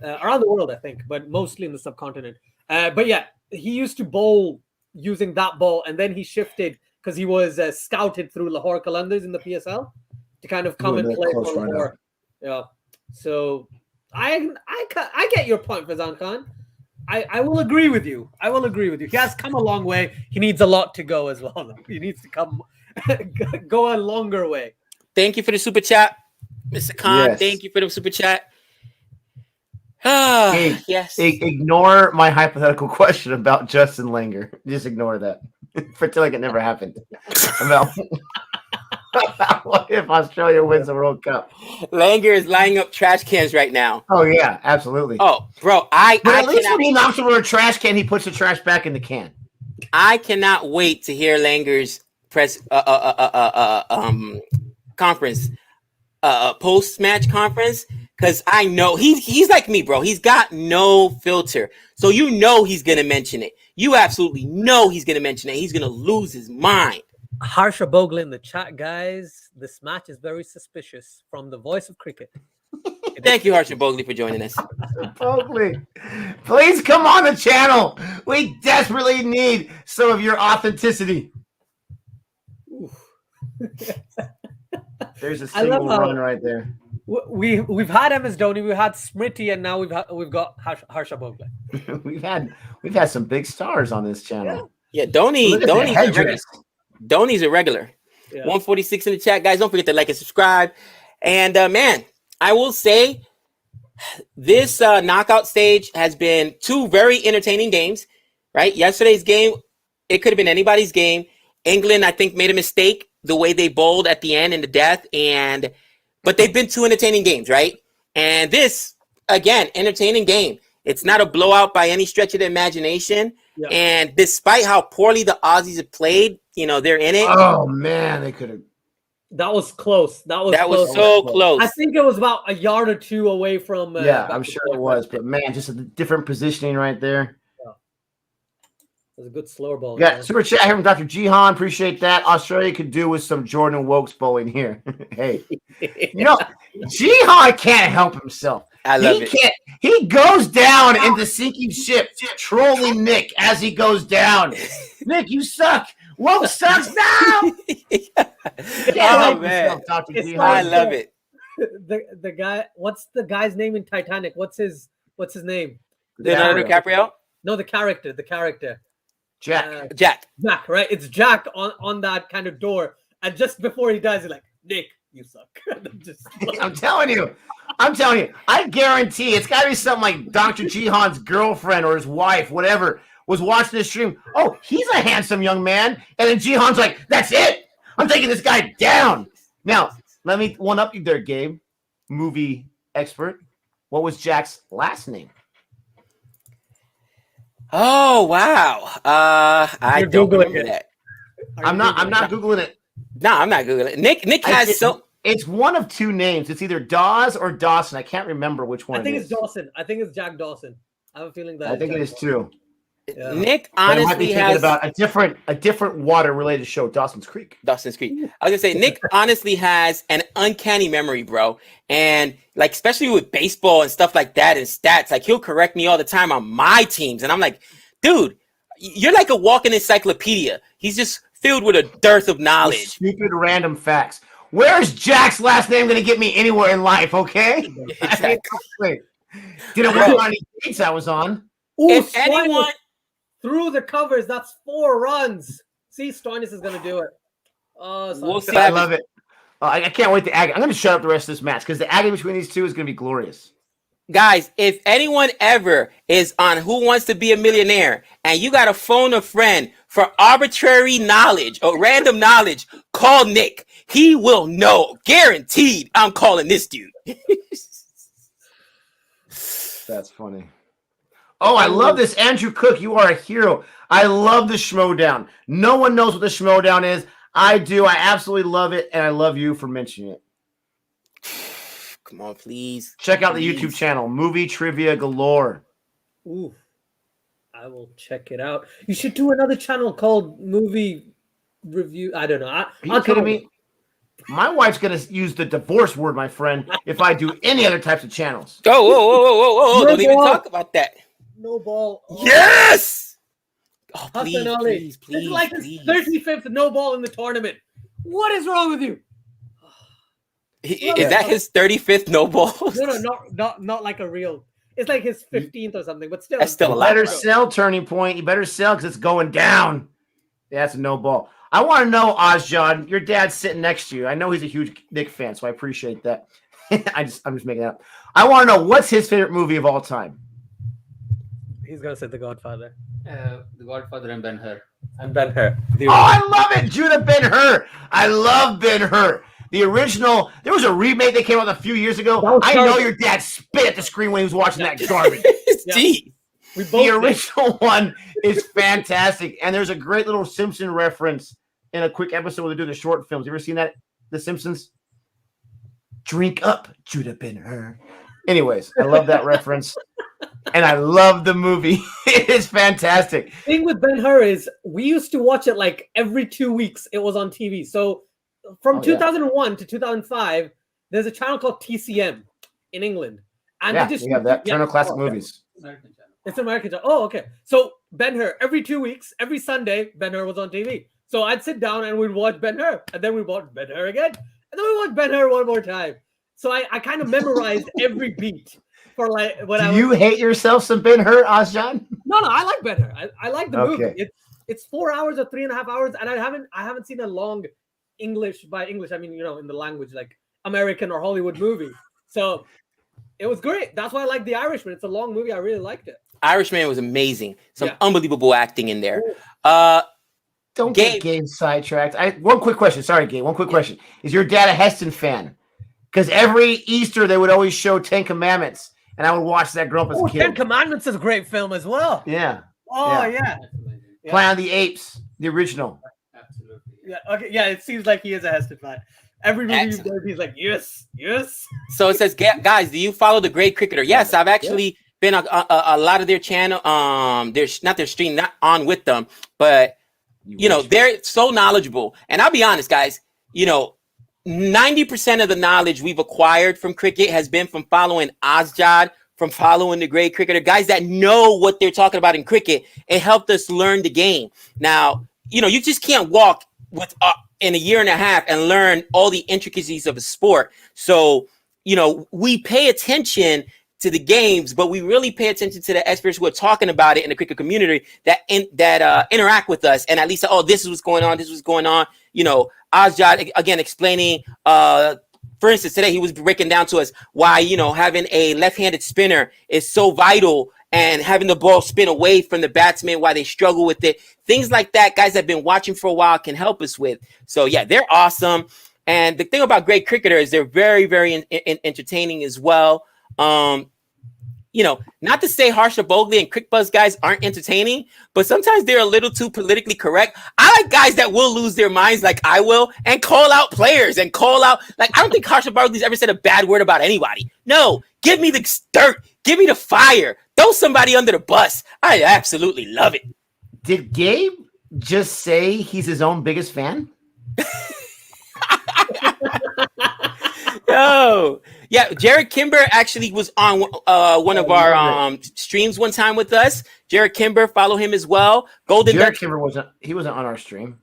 and around the world, I think, but mostly in the subcontinent. But yeah, he used to bowl using that ball, and then he shifted because he was scouted through Lahore Qalandars in the PSL to kind of come and play for Lahore. Yeah, so I get your point, Fazan Khan. I will agree with you. He has come a long way. He needs a lot to go as well. He needs to go a longer way. Thank you for the super chat, Mr. Khan. Yes. Thank you for the super chat. Hey, yes. Ignore my hypothetical question about Justin Langer. Just ignore that. Pretend like it never happened. What if Australia wins the World Cup? Langer is lining up trash cans right now. Oh yeah, absolutely. Oh, bro, at least when he knocks over a trash can, he puts the trash back in the can. I cannot wait to hear Langer's press conference, post-match conference, because I know he's like me, bro. He's got no filter, so you know he's gonna mention it. You absolutely know he's gonna mention it. He's gonna lose his mind. Harsha Bogle in the chat, guys. This match is very suspicious from the voice of cricket. Thank you, Harsha Bogley, for joining us. Bogley, please come on the channel. We desperately need some of your authenticity. There's a single run right there. We've had MS Dhoni, we've had Smriti, and now we've got Harsha Bogle. we've had some big stars on this channel. Yeah, Dhoni's a regular. Yeah. 146 in the chat, guys. Don't forget to like and subscribe. And man, I will say this knockout stage has been 2 very entertaining games. Right, yesterday's game, it could have been anybody's game. England, I think, made a mistake the way they bowled at the end in the death, but they've been 2 entertaining games, right? And this, again, entertaining game. It's not a blowout by any stretch of the imagination. Yeah. And despite how poorly the Aussies have played, they're in it. Oh man, they could have. That was close. That was so close. I think it was about a yard or 2 away from. Yeah, I'm sure it was, but man, just a different positioning right there. It was a good slower ball. Yeah, super chat here from Dr. Jihan. Appreciate that. Australia could do with some Jordan Wokes bowling here. Hey, Jihan can't help himself. I love it. He goes down in the sinking ship, trolling Nick as he goes down. Nick, you suck. Woke sucks now. Oh man, Dr. Jihan. I love it. The guy. What's the guy's name in Titanic? What's his name? Leonardo DiCaprio. No, the character. Jack, right? It's Jack on that kind of door, and just before he dies, he's like, "Nick, you suck." I'm telling you, I guarantee it's got to be something like Dr. Jihan's girlfriend or his wife, whatever, was watching this stream. Oh, he's a handsome young man, and then Jihan's like, "That's it. I'm taking this guy down." Now, let me one up you there, Gabe, movie expert. What was Jack's last name? Oh wow! I don't remember that. I'm not googling it. No, I'm not googling it. Nick has It's one of 2 names. It's either Dawes or Dawson. I can't remember which one. I think it's Dawson. I think it's Jack Dawson. I have a feeling that. I think it is too. Yeah. Nick honestly has about a different water related show, Dawson's Creek. I was gonna say Nick honestly has an uncanny memory, bro, and like especially with baseball and stuff like that and stats, like he'll correct me all the time on my teams, and I'm like, dude, you're like a walking encyclopedia. He's just filled with a dearth of knowledge. Stupid random facts. Where's Jack's last name going to get me anywhere in life? Okay. Exactly. Didn't work on any dates I was on. Ooh, if anyone. Through the covers, that's 4 runs. See, Stoinis is going to do it. We'll see. I love it. I can't wait to agony. I'm going to shut up the rest of this match because the agony between these 2 is going to be glorious. Guys, if anyone ever is on Who Wants to Be a Millionaire and you got to phone a friend for arbitrary knowledge or random knowledge, call Nick. He will know. Guaranteed. I'm calling this dude. That's funny. Oh, I love this. Andrew Cook, you are a hero. I love the Schmodown. No one knows what the Schmodown is. I do. I absolutely love it, and I love you for mentioning it. Come on, please. Check out the YouTube channel, Movie Trivia Galore. Ooh, I will check it out. You should do another channel called Movie Review. I don't know. Are you kidding me? My wife's going to use the divorce word, my friend, if I do any other types of channels. Oh, whoa. No, don't even talk about that. No ball. Oh. Yes! Oh, please. It's like his 35th no ball in the tournament. What is wrong with you? Is that his 35th no ball? No, not like a real. It's like his 15th or something, but still. That's still a better sell, Turning Point. You better sell because it's going down. Yeah, that's a no ball. I want to know, Ozjan, your dad's sitting next to you. I know he's a huge Nick fan, so I appreciate that. I'm just making it up. I want to know what's his favorite movie of all time. He's gonna say The Godfather. The Godfather and Ben-Hur. Oh, I love it, Judah Ben-Hur. I love Ben-Hur. The original. There was a remake that came out a few years ago. I know your dad spit at the screen when he was watching that garbage. Deep. The original one is fantastic, and there's a great little Simpson reference in a quick episode where they do the short films. You ever seen that? The Simpsons. Drink up, Judah Ben-Hur. Anyways, I love that reference. And I love the movie. It is fantastic. The thing with Ben-Hur is we used to watch it like every 2 weeks. It was on TV. So from 2001 to 2005, there's a channel called TCM in England. And Yeah, we have that. Turner Classic Movies. American channel. It's an American channel. Oh, okay. So Ben-Hur, every 2 weeks, every Sunday, Ben-Hur was on TV. So I'd sit down and we'd watch Ben-Hur. And then we'd watch Ben-Hur again. And then we watch Ben-Hur one more time. So I kind of memorized every beat. For like when Do you hate yourself some Ben-Hur, Ozjan? No, I like Ben-Hur. I like the movie. Okay. It's 4 hours or 3.5 hours, and I haven't seen a long English by English. I mean, in the language like American or Hollywood movie. So it was great. That's why I like The Irishman. It's a long movie. I really liked it. Irishman was amazing. Some unbelievable acting in there. Don't get Gabe sidetracked. One quick question. Sorry, Gabe. One quick question. Is your dad a Heston fan? Because every Easter they would always show 10 Commandments. And I would watch that growing up as a kid. 10 Commandments is a great film as well. Yeah. Oh, yeah. Planet of the Apes, the original. Absolutely. Yeah. Okay. Yeah. It seems like he is a Heston fan. Every movie he does, he's like, yes. So it says, guys, do you follow the Great Cricketer? Yes, I've actually been on a lot of their channel. Not their stream, not on with them, but they're so knowledgeable. And I'll be honest, guys. 90% of the knowledge we've acquired from cricket has been from following Ozjad, from following the Great Cricketer, guys that know what they're talking about in cricket. It helped us learn the game. Now, you just can't walk with in a year and a half and learn all the intricacies of a sport. So, we pay attention to the games, but we really pay attention to the experts who are talking about it in the cricket community that interact with us. And at least, this is what's going on. This is what's going on. Ozjad, again, explaining, for instance, today he was breaking down to us why, having a left-handed spinner is so vital and having the ball spin away from the batsman, why they struggle with it. Things like that, guys that have been watching for a while can help us with. So, yeah, they're awesome. And the thing about Great Cricketer is they're very, very entertaining as well. Not to say Harsha Bogley and Crick Buzz guys aren't entertaining, but sometimes they're a little too politically correct. I like guys that will lose their minds like I will and call out players and call out, I don't think Harsha Bogley's ever said a bad word about anybody. No, give me the dirt. Give me the fire. Throw somebody under the bus. I absolutely love it. Did Gabe just say he's his own biggest fan? No. Yeah, Jared Kimber actually was on one of our streams one time with us. Jared Kimber, follow him as well. Jared Kimber wasn't on our stream.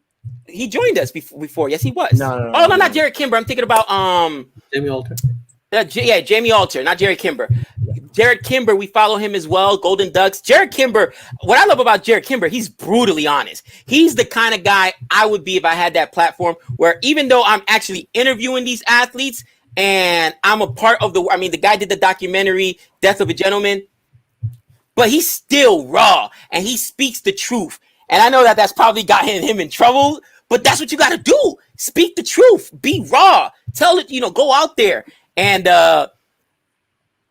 He joined us before. Yes, he was. No, not Jared Kimber. I'm thinking about Jamie Alter. Jamie Alter, not Jared Kimber. Jared Kimber, we follow him as well. Golden Ducks. Jared Kimber, what I love about Jared Kimber, he's brutally honest. He's the kind of guy I would be if I had that platform where even though I'm actually interviewing these athletes and I'm a part of the guy did the documentary Death of a Gentleman, but he's still raw and he speaks the truth. And I know that that's probably got him in trouble, but that's what you got to do. Speak the truth. Be raw. Tell it, go out there. And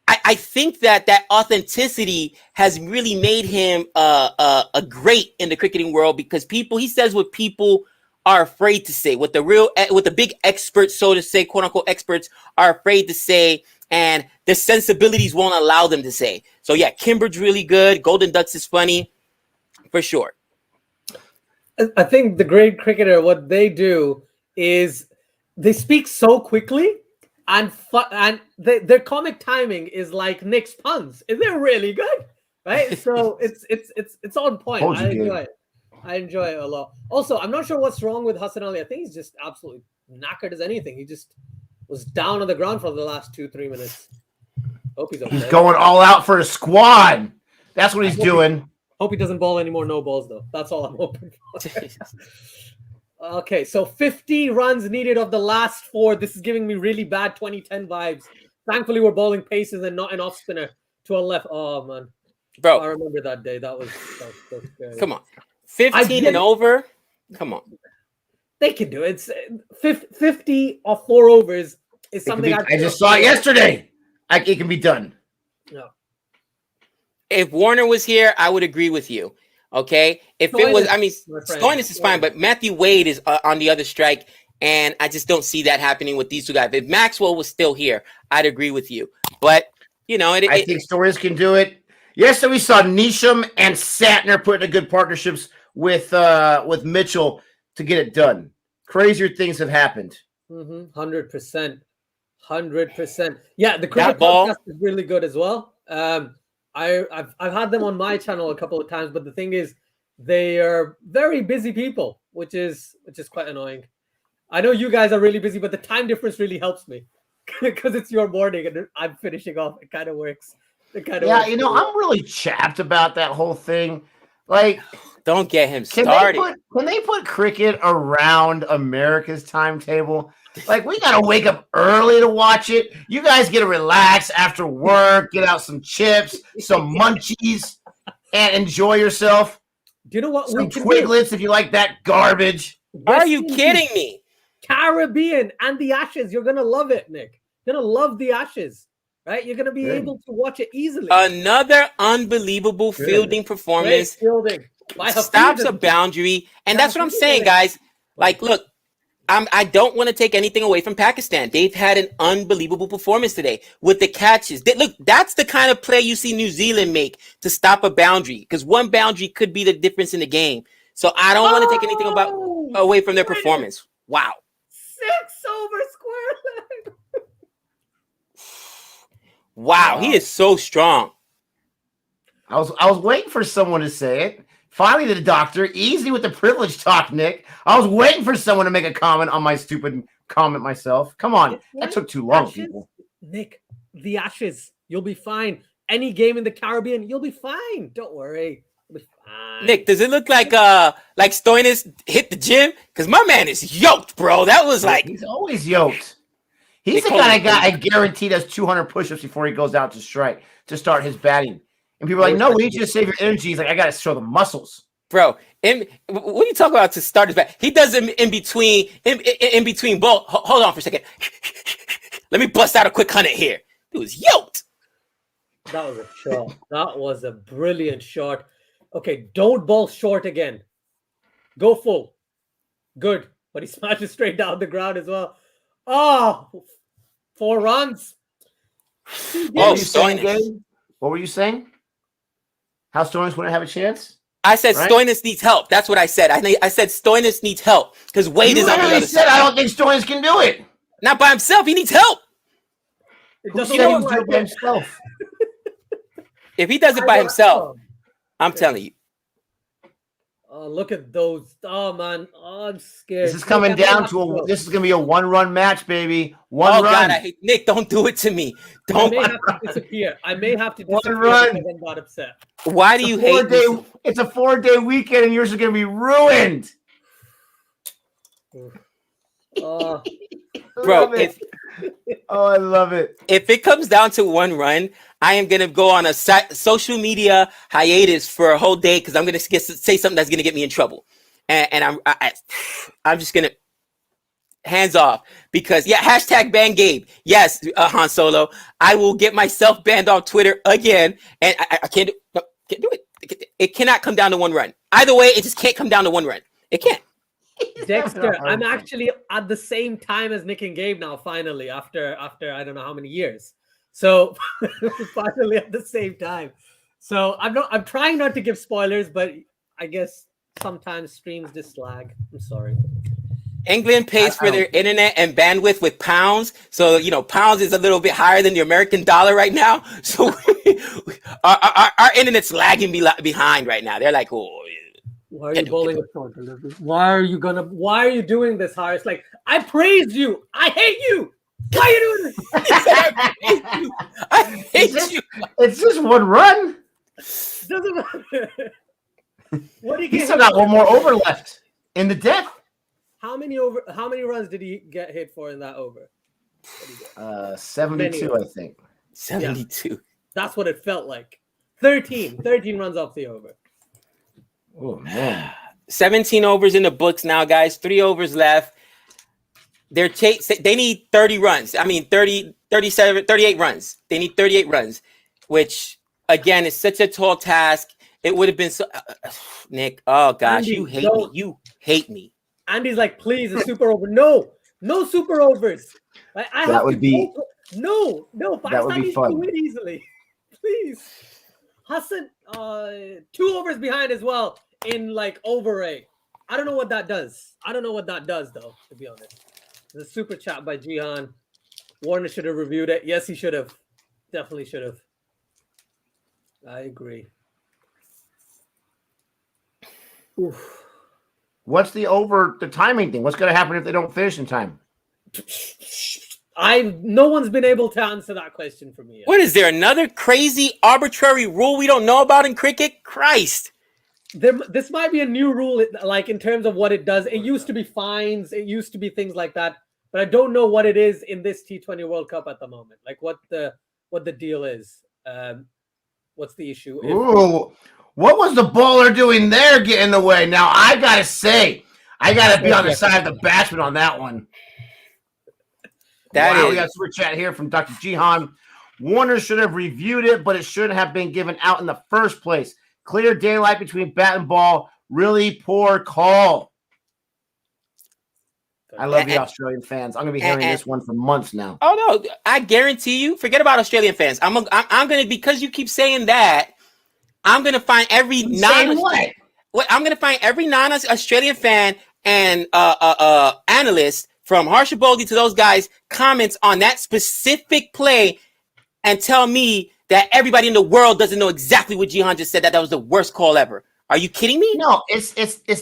I think that authenticity has really made him a great in the cricketing world because he says what people are afraid to say, what the big experts, so to say, quote unquote experts are afraid to say, and their sensibilities won't allow them to say. So yeah, Kimber's really good. Golden Ducks is funny for sure. I think the Great Cricketer, what they do is they speak so quickly and their comic timing is like Nick's puns. They're really good, right? So it's on point. I enjoy it a lot. Also, I'm not sure what's wrong with Hassan Ali. I think he's just absolutely knackered as anything. He just was down on the ground for the last 2-3 minutes. Hope he's okay. He's going all out for a squad. That's what he's doing. Hope he doesn't bowl any more no balls, though. That's all I'm hoping for. Okay, so 50 runs needed of the last 4. This is giving me really bad 2010 vibes. Thankfully, we're bowling paces and not an off spinner to a left. Oh, man. Bro. I remember that day. That was so scary. Come on. 15 and over? Come on. They can do it. It's 50 or 4 overs is something I just saw it yesterday. It can be done. No. If Warner was here, I would agree with you. Okay. If it was, Stoinis is fine, but Matthew Wade is on the other strike, and I just don't see that happening with these two guys. If Maxwell was still here, I'd agree with you. But You know, I think Stoinis can do it. Yesterday we saw Neesham and Santner put in a good partnerships with Mitchell to get it done. Crazier things have happened. 100%. 100%. Yeah, the cricket ball podcast is really good as well. I've had them on my channel a couple of times, but the thing is, they are very busy people, which is quite annoying. I know you guys are really busy, but the time difference really helps me because it's your morning and I'm finishing off. It kind of works. Yeah, you know, I'm really chapped about that whole thing. Like, don't get him started. Can they put cricket around America's timetable? Like, we gotta wake up early to watch it. You guys get to relax after work, get out some chips, some munchies, and enjoy yourself. Do you know what? Some Twiglets if you like that garbage. Are you kidding me? Caribbean and the Ashes. You're gonna love it, Nick. You're gonna love the Ashes, right? You're gonna be able to watch it easily. Another unbelievable fielding performance. Fielding. Stops a boundary, and that's what I'm saying, guys. Like, look, I don't want to take anything away from Pakistan. They've had an unbelievable performance today with the catches. Look, that's the kind of play you see New Zealand make to stop a boundary, because one boundary could be the difference in the game. So I don't want to take anything away from their performance. Wow. 6 over square leg. Wow, he is so strong. I was waiting for someone to say it. Finally, the doctor, easy with the privilege talk, Nick. I was waiting for someone to make a comment on my stupid comment myself. Come on, that took too long, people. Nick, the Ashes, you'll be fine. Any game in the Caribbean, you'll be fine. Don't worry. You'll be fine. Nick, does it look like Stoinis hit the gym? Because my man is yoked, bro. That was like... He's always yoked. He's the kind of guy I guarantee does 200 push-ups before he goes out to strike, to start his batting. And people are like, no, we need you to save your energy. He's like, I got to show the muscles. Bro, what are you talking about to start his back? He does it in between ball. Hold on for a second. Let me bust out a quick 100 here. He was yoked. That was a shot. That was a brilliant shot. Okay, don't ball short again. Go full. Good. But he smashed it straight down the ground as well. Oh, 4 runs. Oh, Stoinis. What were you saying? How Stoinis wouldn't have a chance? I said Stoinis needs help. That's what I said. I said Stoinis needs help because Wade is on the other side. I don't think Stoinis can do it. Not by himself. He needs help. Who said he can do it by himself? If he does it by himself, I'm telling you. Oh, look at those. Oh, man. Oh, I'm scared. This is coming down to this is going to be a 1-run match, baby. One run. God, I hate Nick. Don't do it to me. Don't. I may have to disappear. Because I'm not upset. Why do you hate me? It's a 4-day weekend, and yours is going to be ruined. Bro, I love it. If it comes down to 1 run, I am going to go on a social media hiatus for a whole day because I'm going to say something that's going to get me in trouble. And I'm just going to hands off because, hashtag ban Gabe. Yes, Han Solo. I will get myself banned off Twitter again. And I can't do it. It cannot come down to 1 run. Either way, it just can't come down to 1 run. It can't. Dexter, I'm actually at the same time as Nick and Gabe now, finally, after I don't know how many years. So finally at the same time. So I'm trying not to give spoilers, but I guess sometimes streams just lag. I'm sorry. England pays for their internet and bandwidth with pounds. So, pounds is a little bit higher than the American dollar right now. So our internet's lagging behind right now. They're like, oh, why are you bowling a short delivery? Why are you doing this, Harris? Like, I praised you. I hate you. Why are you doing this? I hate you. It's just 1 run. Doesn't matter. What do you He's still got 1 more over left in the death. How many runs did he get hit for in that over? 72, I think. 72. Yeah. That's what it felt like. 13 runs off the over. Oh, man. 17 overs in the books now, guys. 3 overs left. They need 30 runs. I mean, 38 runs. They need 38 runs, which, again, is such a tall task. It would have been so... Nick, oh, gosh, Andy, you hate me. You hate me. Andy's like, please, a super over. No super overs. I No, That would Pakistan be needs fun. to win easily. Please. Hassan, 2 overs behind as well in like over 8. I don't know what that does. Though, to be honest. The super chat by Jihan. Warner should have reviewed it. Yes, he should have. Definitely should have. I agree. Oof. What's the timing thing? What's going to happen if they don't finish in time? No one's been able to answer that question for me yet. What is there? Another crazy arbitrary rule we don't know about in cricket? Christ. This might be a new rule, like in terms of what it does. It used to be fines. It used to be things like that. But I don't know what it is in this T20 World Cup at the moment. Like what the deal is. What's the issue? Ooh, what was the bowler doing there getting in the way? Now, I got to say, I got to be on the side of the batsman on that one. We got a super chat here from Dr. Jihan. Warner should have reviewed it, but it shouldn't have been given out in the first place. Clear daylight between bat and ball. Really poor call. I love you, Australian fans. I'm going to be hearing this one for months now. Oh, no. I guarantee you, forget about Australian fans. I'm going to, because you keep saying that, I'm going to find every non-Australian fan and analyst, from Harsha Bodhi to those guys, comments on that specific play and tell me that everybody in the world doesn't know exactly what Jihan just said, that was the worst call ever. Are you kidding me? No, it's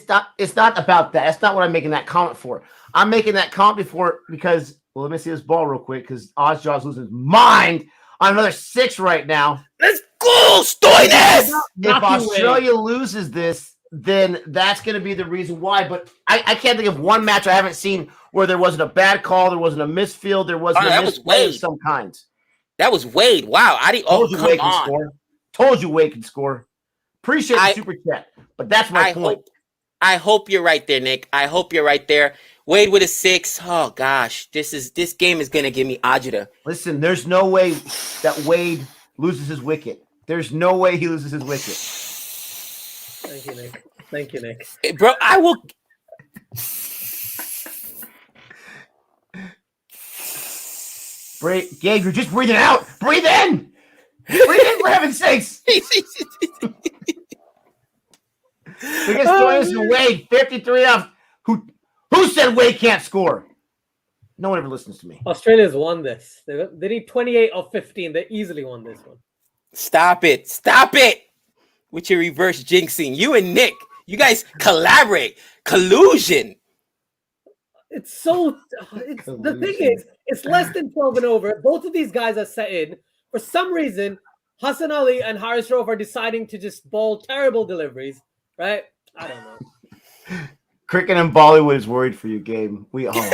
not about that. That's not what I'm making that comment for. I'm making that comment because let me see this ball real quick, because Ozjaw's losing his mind on another 6 right now. Let's go, Stoinis! If Australia loses this, then that's going to be the reason why. But I can't think of one match I haven't seen where there wasn't a bad call, there wasn't a misfield, there wasn't a misplay of some kind. That was Wade. Wow. Told you Wade can score. Told you Wade can score. Appreciate the super chat, but that's my point. I hope you're right there, Nick. I hope you're right there. Wade with a 6. Oh gosh, this game is gonna give me agita. Listen, there's no way that Wade loses his wicket. There's no way he loses his wicket. Thank you, Nick. Bro, I will. Gabe, you're just breathing out. Breathe in. Breathe in, for heaven's sakes. Because Stoinis and Wade, 53 off. Who said Wade can't score? No one ever listens to me. Australia's won this. They need 28 of 15. They easily won this one. Stop it with your reverse jinxing. You and Nick, you guys collaborate. Collusion. The thing is, it's less than 12 and over. Both of these guys are set in. For some reason, Hassan Ali and Haris Rauf are deciding to just bowl terrible deliveries, right? I don't know. Cricket and Bollywood is worried for you, Gabe. We are.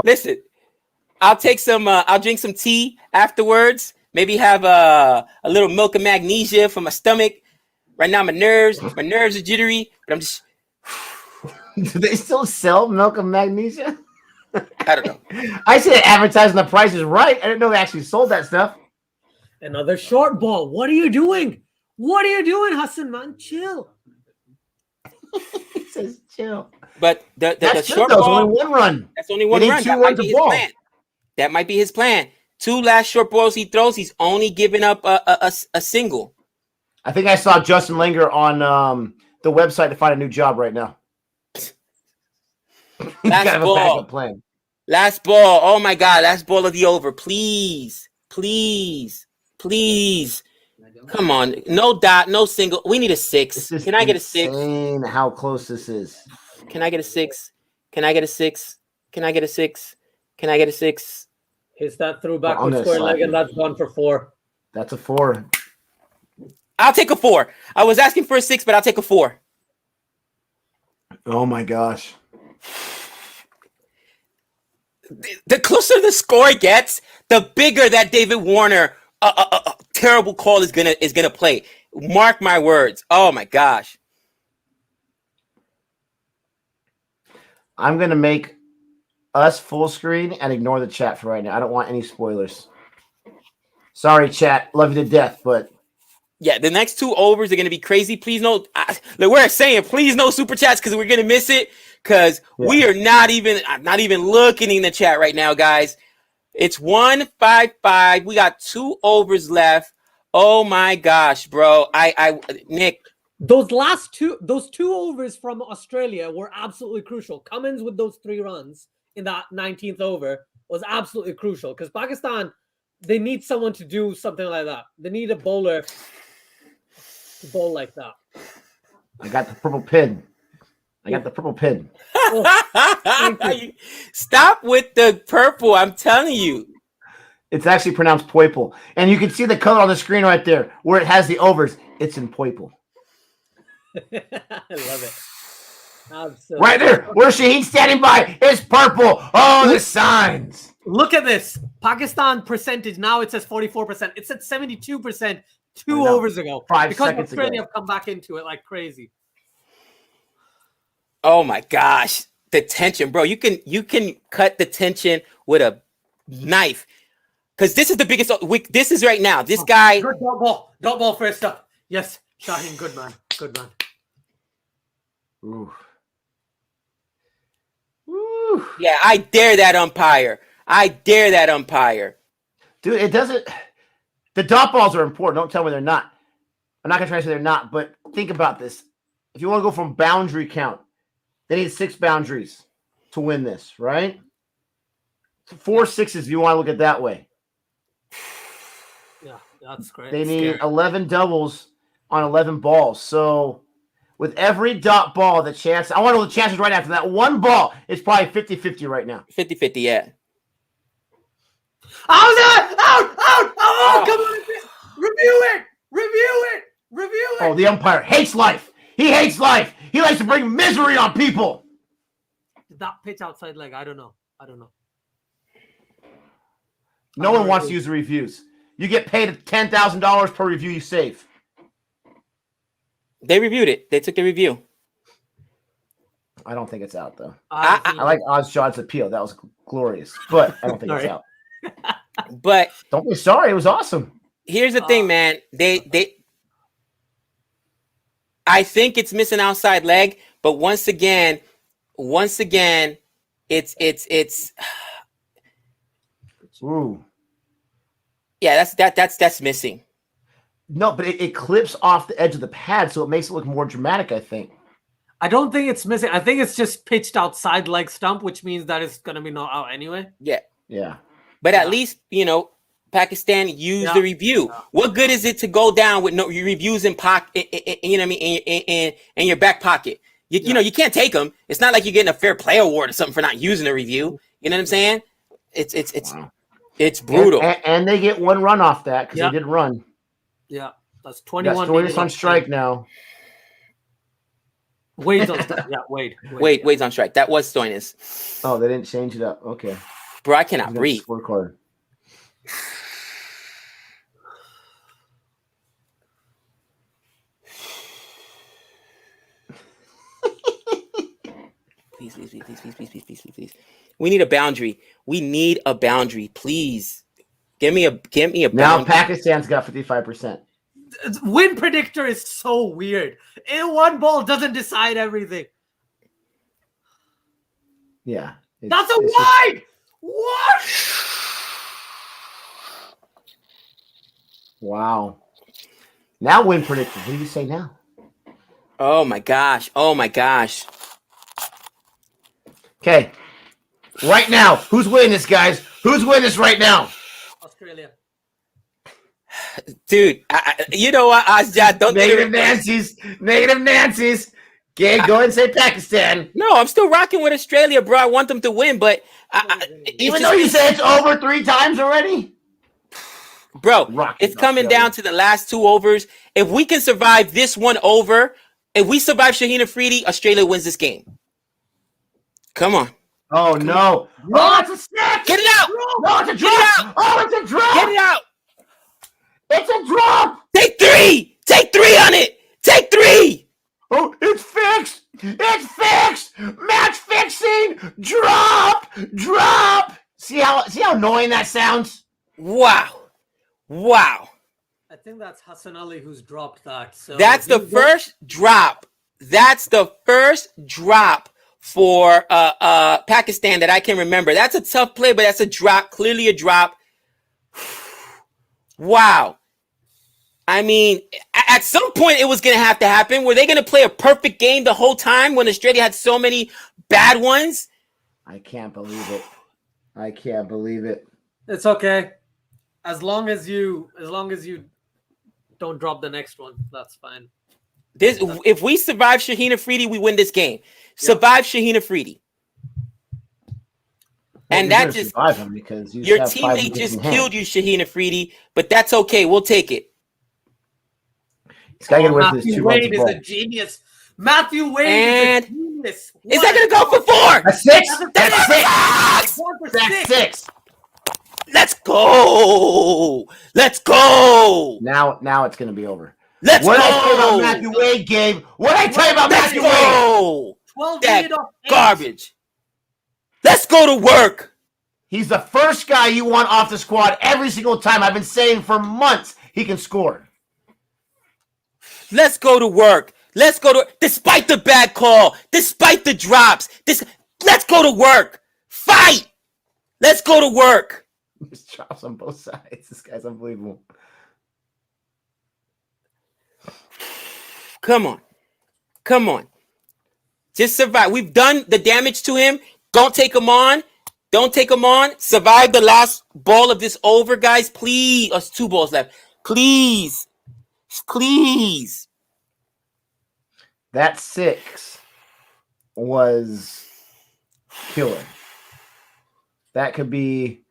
Listen, I'll drink some tea afterwards. Maybe have a little milk and magnesia for my stomach. Right now, my nerves are jittery, but I'm just. Do they still sell milk and magnesia? I don't know. I see it advertising the Price is Right. I didn't know they actually sold that stuff. Another short ball. What are you doing? Hassan, man? Chill. He says chill. But the short ball. Only one run. That's only one run. That might be his plan. That might be his plan. 2 last short balls he throws, he's only giving up a single. I think I saw Justin Langer on the website to find a new job right now. Last ball. Last ball. Oh my God. Last ball of the over. Please. Come on. No dot, no single. We need a 6. Can I get a 6? Insane how close this is. Can I get a 6? Can I get a 6? Can I get a 6? Can I get a 6? Hits that through backward square leg, and that's gone for 4. That's a 4. I'll take a 4. I was asking for a 6, but I'll take a 4. Oh my gosh. The closer the score gets, the bigger that David Warner terrible call is gonna play. Mark my words. Oh my gosh. I'm gonna make us full screen and ignore the chat for right now. I don't want any spoilers. Sorry, chat. Love you to death, but yeah, the next 2 overs are gonna be crazy. Please no. We're saying please no super chats because we're gonna miss it. because we are not even looking in the chat right now, guys. It's 1-5-5. We got 2 overs left. Oh my gosh, bro. Nick. Those two overs from Australia were absolutely crucial. Cummins with those 3 runs in that 19th over was absolutely crucial because Pakistan, they need someone to do something like that. They need a bowler to bowl like that. I got the purple pin. Oh, Stop with the purple. I'm telling you. It's actually pronounced poiple. And you can see the color on the screen right there where it has the overs. It's in poiple. I love it. Absolutely. Right there, where Shaheen's standing by, it's purple. Oh, the signs. Look at this. Pakistan percentage. Now it says 44%. It's at 72% 2 overs ago. 5 because seconds Australia ago. have come back into it like crazy. Oh my gosh. The tension, bro. You can cut the tension with a knife. Because this is the biggest. This is right now. This guy. Good dot ball first up. Yes, Shaheen, good man. Ooh. Yeah, I dare that umpire. Dude, it doesn't. The dot balls are important. Don't tell me they're not. I'm not going to try to say they're not, but think about this. If you want to go from boundary count, they need 6 boundaries to win this, right? 4 sixes if you want to look at it that way. Yeah, that's great. They need 11 doubles on 11 balls. So with every dot ball, the chance, I want to know the chances right after that. One ball is probably 50-50 right now. 50-50, yeah. Out! Oh, come on. Review it. Oh, the umpire hates life. He hates life. He likes to bring misery on people. Did that pitch outside leg? I don't know. No one wants to use the reviews. You get paid $10,000 per review you save. They reviewed it. They took the review. I don't think it's out, though. I I like Ozjod's appeal. That was glorious. But I don't think it's out. But Don't be sorry. It was awesome. here's the thing, man. I think it's missing outside leg, but once again, it's Ooh. yeah, that's missing. No, but it clips off the edge of the pad, so it makes it look more dramatic, I think. I don't think it's missing. I think it's just pitched outside leg stump, which means that it's going to be not out anyway. Yeah. Yeah. But at least, Pakistan used the review. Yeah. What good is it to go down with no reviews in pocket, you know what I mean, in your back pocket? You know, you can't take them. It's not like you're getting a fair play award or something for not using a review. You know what I'm saying? It's brutal. And they get 1 run off that because they did run. Yeah, that's 21. Stoinis on strike now. Wade's on strike. Yeah, Wade. Wade's on strike. That was Stoinis. Oh, they didn't change it up. Okay. Bro, I cannot breathe. Scorecard. Please. We need a boundary. Please. Give me a boundary. Now Pakistan's got 55%. Win predictor is so weird. One ball doesn't decide everything. Yeah. That's a wide! What? Wow. Now win predictor. What do you say now? Oh my gosh. Okay. Right now, who's winning this, guys? Who's winning this right now? Australia. Dude, you know what, Azjad, don't Negative Nancy's. Okay, go ahead and say Pakistan. No, I'm still rocking with Australia, bro. I want them to win, but Even though you said it's over 3 times already? Bro, Rocking it's coming Australia. down to the last 2 overs. If we can survive this one over, if we survive Shaheen Afridi, Australia wins this game. Come on. Oh, no. Oh, it's a snap. Get it out. No, it's a drop. Get it out. Oh, it's a drop. Get it out. It's a drop. Take 3. Take 3 on it. Take 3. Oh, it's fixed. It's fixed. Match fixing. Drop. See how annoying that sounds? Wow. I think that's Hassan Ali who's dropped that. So That's the first drop. for Pakistan that I can remember. That's a tough play, but that's a drop, clearly a drop. Wow. I mean, at some point it was going to have to happen. Were they going to play a perfect game the whole time when Australia had so many bad ones? I can't believe it. I can't believe it. It's okay. As long as you don't drop the next one, that's fine. If we survive Shaheen Afridi, we win this game. Survive Shaheen Afridi. And that just survive him because your teammate just killed you, Shaheen Afridi, but that's okay. We'll take it. He's got to get away with Matthew his 2 Wade runs. is a genius. Matthew Wade is a genius. Is that going to go for 4? That's 6. That's 6. That's 6. Let's go. Let's go. Now it's going to be over. Let's what go. I tell you about Matthew Wade, Gabe? What I tell you about Matthew Wade? 12 that garbage. Let's go to work. He's the first guy you want off the squad every single time. I've been saying for months he can score. Let's go to work. Let's go to despite the bad call, despite the drops. Let's go to work. Fight. Let's go to work. There's drops on both sides. This guy's unbelievable. Come on. Come on. Just survive. We've done the damage to him. Don't take him on. Don't take him on. Survive the last ball of this over, guys. Please. There's 2 balls left. Please. Please. That 6 was killer. That could be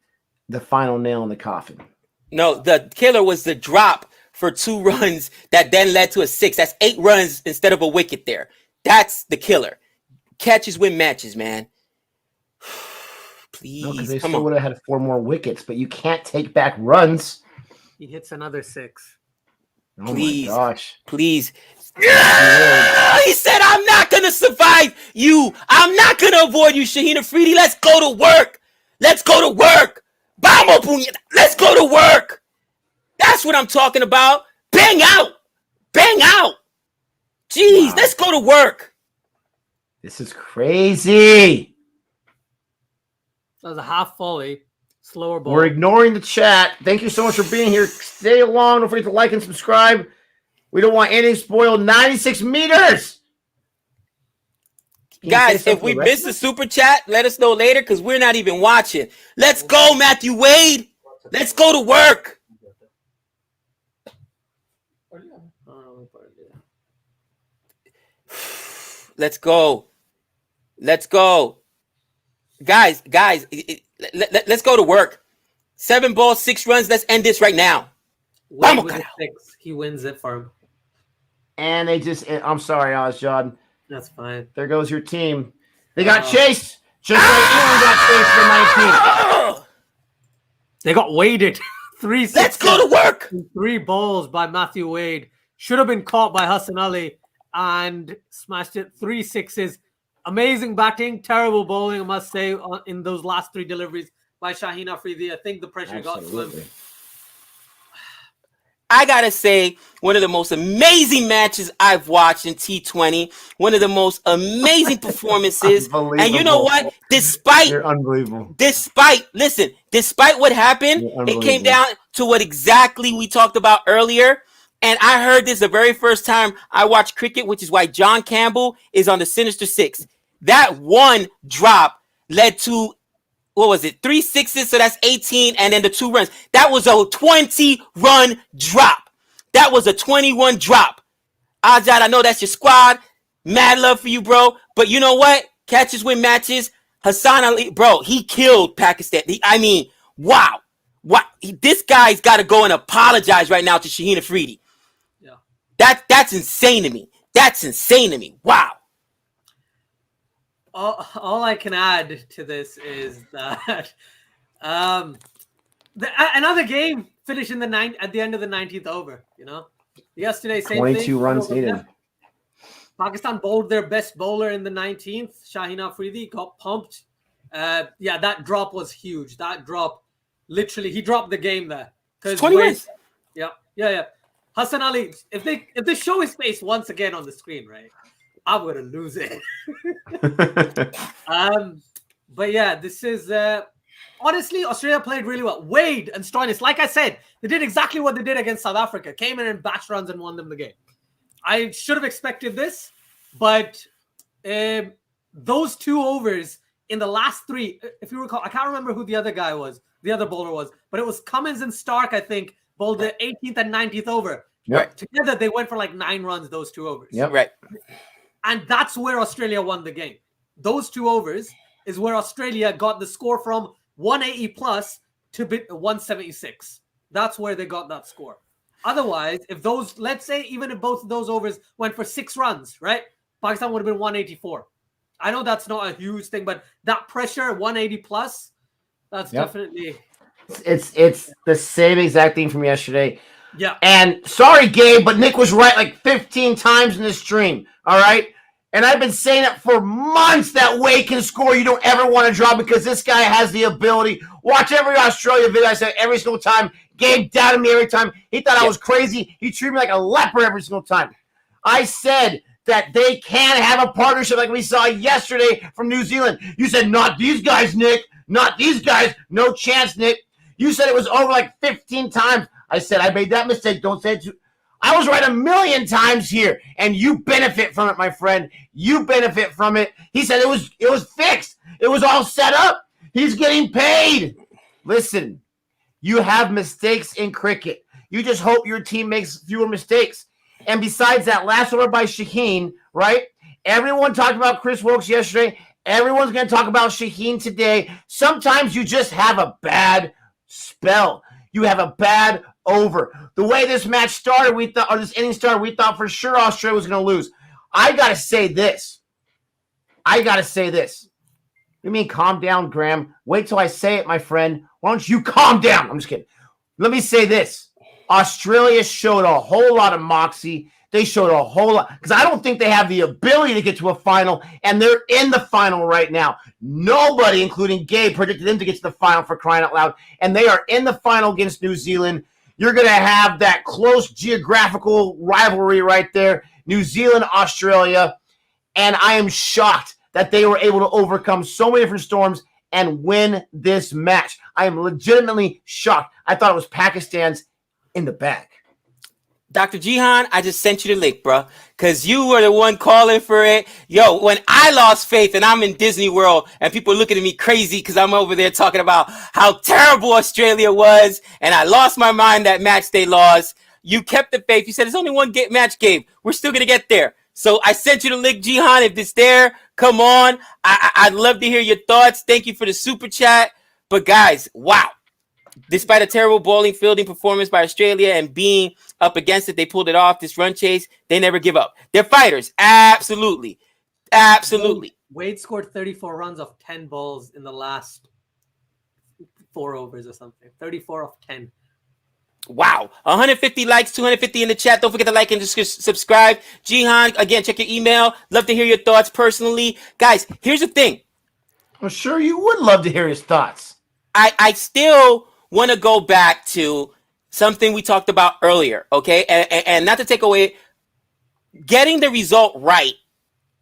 the final nail in the coffin. No, the killer was the drop for 2 runs that then led to a 6. That's 8 runs instead of a wicket there. That's the killer. Catches win matches, man. Please. No, because they come still on. would have had 4 more wickets, but you can't take back runs. He hits another 6. Oh Please. my gosh. Please. Yeah! He said, I'm not going to survive you. I'm not going to avoid you, Shaheen Afridi. Let's go to work. Let's go to work. Vamos, puñeta. Let's go to work. That's what I'm talking about. Bang out. Bang out. Jeez, Wow. Let's go to work. This is crazy. That was a half volley, slower ball. We're ignoring the chat. Thank you so much for being here. Stay along. Don't forget to like and subscribe. We don't want anything spoiled. 96 meters. Can you say Guys, something if we for the rest missed of the us? super chat, let us know later because we're not even watching. Let's go, Matthew Wade. Let's go to work. Let's go. Let's go. Guys, let's go to work. 7 balls, 6 runs. Let's end this right now. Wade Vamos, with a carajo. 6. He wins it for him. And they just, I'm sorry, Ozjod. That's fine. There goes your team. They got chased. Just like England got chased for 19. They got weighted. 3 6. Let's go to work. 3 balls by Matthew Wade. Should have been caught by Hassan Ali and smashed it. 3 6s. Amazing batting, terrible bowling, I must say, in those last 3 deliveries by Shaheen Afridi. I think the pressure got to Absolutely. him. I gotta say, one of the most amazing matches I've watched in T20. One of the most amazing performances. And you know what? You're unbelievable. Despite what happened, You're it came unbelievable. down to what exactly we talked about earlier. And I heard this the very first time I watched cricket, which is why John Campbell is on the Sinister 6. That one drop led to, what was it, 3 6s, so that's 18, and then the 2 runs. That was a 20-run drop. That was a 21 drop. Azad, I know that's your squad. Mad love for you, bro. But you know what? Catches win matches. Hassan Ali, bro, he killed Pakistan. Wow. This guy's got to go and apologize right now to Shaheen Afridi. Yeah. That's insane to me. That's insane to me. Wow. All I can add to this is that another game finished in at the end of the 19th over. You know, yesterday same 22 thing. runs needed. Pakistan bowled their best bowler in the 19th. Shaheen Afridi got pumped. That drop was huge. That drop, literally, he dropped the game there. 20 runs. Yeah. Hassan Ali, if they show his face once again on the screen, right? I'm going to lose it. But yeah, this is honestly, Australia played really well. Wade and Stoinis, like I said, they did exactly what they did against South Africa. Came in and batch runs and won them the game. I should have expected this, but those 2 overs in the last 3, if you recall, I can't remember who the other guy was, the other bowler was, but it was Cummins and Stark, I think, bowled the 18th and 19th over. Yep. Together, they went for like 9 runs, those 2 overs. Yep. Right. And that's where Australia won the game. Those 2 overs is where Australia got the score from 180 plus to 176. That's where they got that score. Otherwise, if those, let's say, even if both of those overs went for 6 runs, right? Pakistan would have been 184. I know that's not a huge thing, but that pressure, 180 plus, that's definitely. It's the same exact thing from yesterday. Yeah. And sorry, Gabe, but Nick was right like 15 times in this stream. All right. And I've been saying it for months that Wade can score. You don't ever want to draw because this guy has the ability. Watch every Australia video. I said every single time. Gabe doubted me every time. He thought I was crazy. He treated me like a leper every single time. I said that they can have a partnership like we saw yesterday from New Zealand. You said, not these guys, Nick. Not these guys. No chance, Nick. You said it was over like 15 times. I said, I made that mistake. Don't say it. I was right 1,000,000 times here, and you benefit from it, my friend. You benefit from it. He said it was fixed. It was all set up. He's getting paid. Listen, you have mistakes in cricket. You just hope your team makes fewer mistakes. And besides that last over by Shaheen, right? Everyone talked about Chris Wilkes yesterday. Everyone's going to talk about Shaheen today. Sometimes you just have a bad spell. You have a bad over. The way this match started, we thought, or this inning started, we thought for sure Australia was going to lose. I got to say this. You mean calm down, Graham? Wait till I say it, my friend. Why don't you calm down? I'm just kidding. Let me say this. Australia showed a whole lot of moxie. They showed a whole lot, because I don't think they have the ability to get to a final, and they're in the final right now. Nobody, including Gabe, predicted them to get to the final, for crying out loud, and they are in the final against New Zealand. You're going to have that close geographical rivalry right there, New Zealand, Australia, and I am shocked that they were able to overcome so many different storms and win this match. I am legitimately shocked. I thought it was Pakistan's in the bag. Dr. Jihan, I just sent you the link, bro, because you were the one calling for it. Yo, when I lost faith and I'm in Disney World and people are looking at me crazy because I'm over there talking about how terrible Australia was and I lost my mind that match they lost, you kept the faith. You said it's only one match, Gabe. We're still going to get there. So I sent you the link, Jihan. If it's there, come on. I'd love to hear your thoughts. Thank you for the super chat. But guys, wow. Despite a terrible bowling fielding performance by Australia and being up against it, they pulled it off. This run chase, they never give up. They're fighters. Absolutely. Absolutely. Wade scored 34 runs off 10 balls in the last 4 overs or something. 34 off 10. Wow. 150 likes, 250 in the chat. Don't forget to like and subscribe. Jihan, again, check your email. Love to hear your thoughts personally. Guys, here's the thing. I'm sure you would love to hear his thoughts. I still want to go back to something we talked about earlier, okay? And not to take away, getting the result right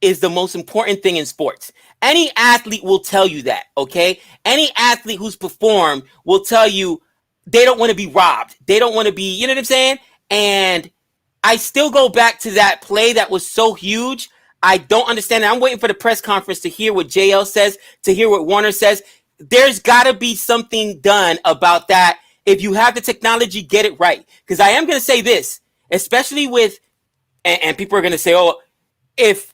is the most important thing in sports. Any athlete will tell you that, okay? Any athlete who's performed will tell you they don't want to be robbed. They don't want to be, you know what I'm saying? And I still go back to that play that was so huge. I don't understand it. I'm waiting for the press conference to hear what JL says, to hear what Warner says. There's got to be something done about that. If you have the technology, get it right. Because I am going to say this, especially with, and people are going to say, oh, it's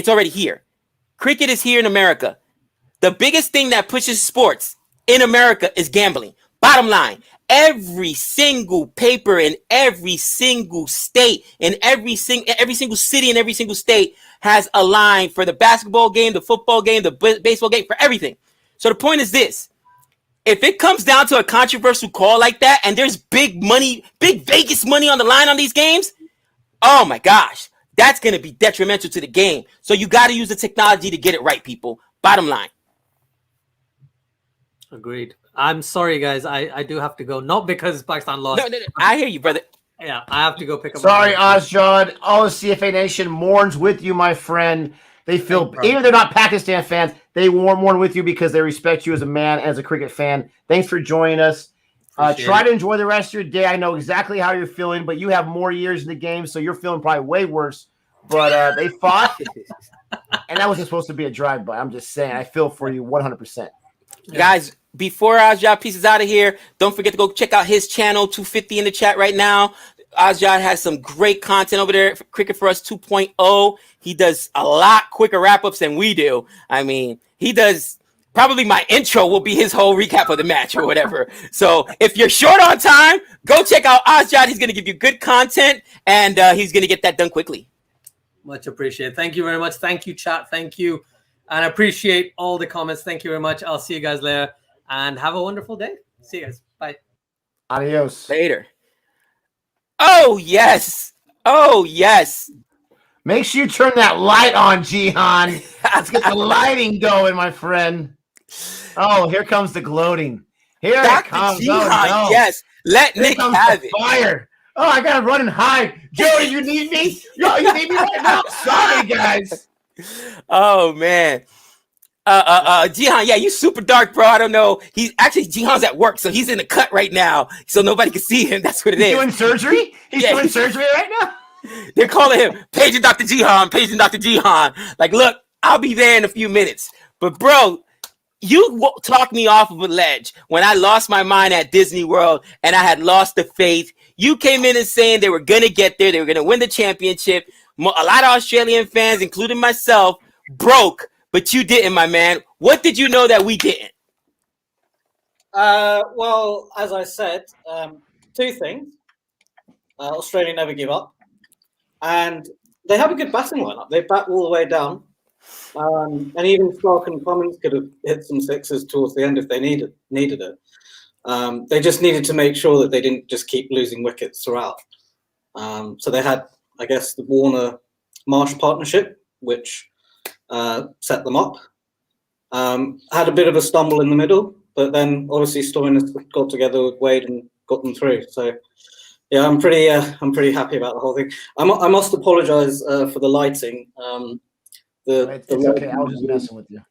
already here. Cricket is here in America. The biggest thing that pushes sports in America is gambling. Bottom line, every single paper in every single state, in every single city in every single state has a line for the basketball game, the football game, the baseball game, for everything. So the point is this. If it comes down to a controversial call like that and there's big money, big Vegas money on the line on these games, oh my gosh, that's going to be detrimental to the game. So you got to use the technology to get it right, people. Bottom line. Agreed. I'm sorry, guys. I do have to go. Not because Pakistan lost. No, I hear you, brother. Yeah, I have to go pick up. Sorry, Ozjod. All of CFA Nation mourns with you, my friend. They feel, Thanks, even if they're not Pakistan fans, they mourn with you because they respect you as a man, as a cricket fan. Thanks for joining us. Try to enjoy the rest of your day. I know exactly how you're feeling, but you have more years in the game, so you're feeling probably way worse. But they fought, and that wasn't supposed to be a drive-by. I'm just saying, I feel for you 100%. Guys, before Ozjod pieces out of here, don't forget to go check out his channel, 250 in the chat right now. Ozjod has some great content over there, Cricket for Us 2.0. He does a lot quicker wrap-ups than we do. I mean, he does probably my intro will be his whole recap of the match or whatever. So if you're short on time, go check out Ozjod. He's going to give you good content, and he's going to get that done quickly. Much appreciated. Thank you very much. Thank you, chat. Thank you. And I appreciate all the comments. Thank you very much. I'll see you guys later and have a wonderful day. See you guys. Bye. Adios. Later. Oh, yes. Oh, yes. Make sure you turn that light on, Jihan. Let's get the lighting going, my friend. Oh, here comes the gloating. Here it comes. Jihan, oh, no. yes. Let Here Nick comes have the it. fire. Oh, I got to run and hide. Jody, you need me? Yo, you need me right now? Sorry, guys. Oh, man. Jihan, yeah, you super dark, bro. I don't know. Jihan's at work, so he's in the cut right now, so nobody can see him. That's what it is. Doing surgery? He's doing surgery right now? They're calling him Paging Dr. Jihan, Paging Dr. Jihan. Like, look, I'll be there in a few minutes. But, bro, you talked me off of a ledge when I lost my mind at Disney World and I had lost the faith. You came in and saying they were going to get there. They were going to win the championship. A lot of Australian fans, including myself, broke. But you didn't, my man. What did you know that we didn't? Well, as I said, two things. Australia never give up. And they have a good batting lineup. They bat all the way down. And even Stark and Cummins could have hit some sixes towards the end if they needed it. They just needed to make sure that they didn't just keep losing wickets throughout. So they had, I guess, the Warner-Marsh partnership, which set them up. Had a bit of a stumble in the middle, but then obviously Stoinis got together with Wade and got them through. So yeah, I'm pretty happy about the whole thing. I must apologise for the lighting. It's okay. I was just messing with you.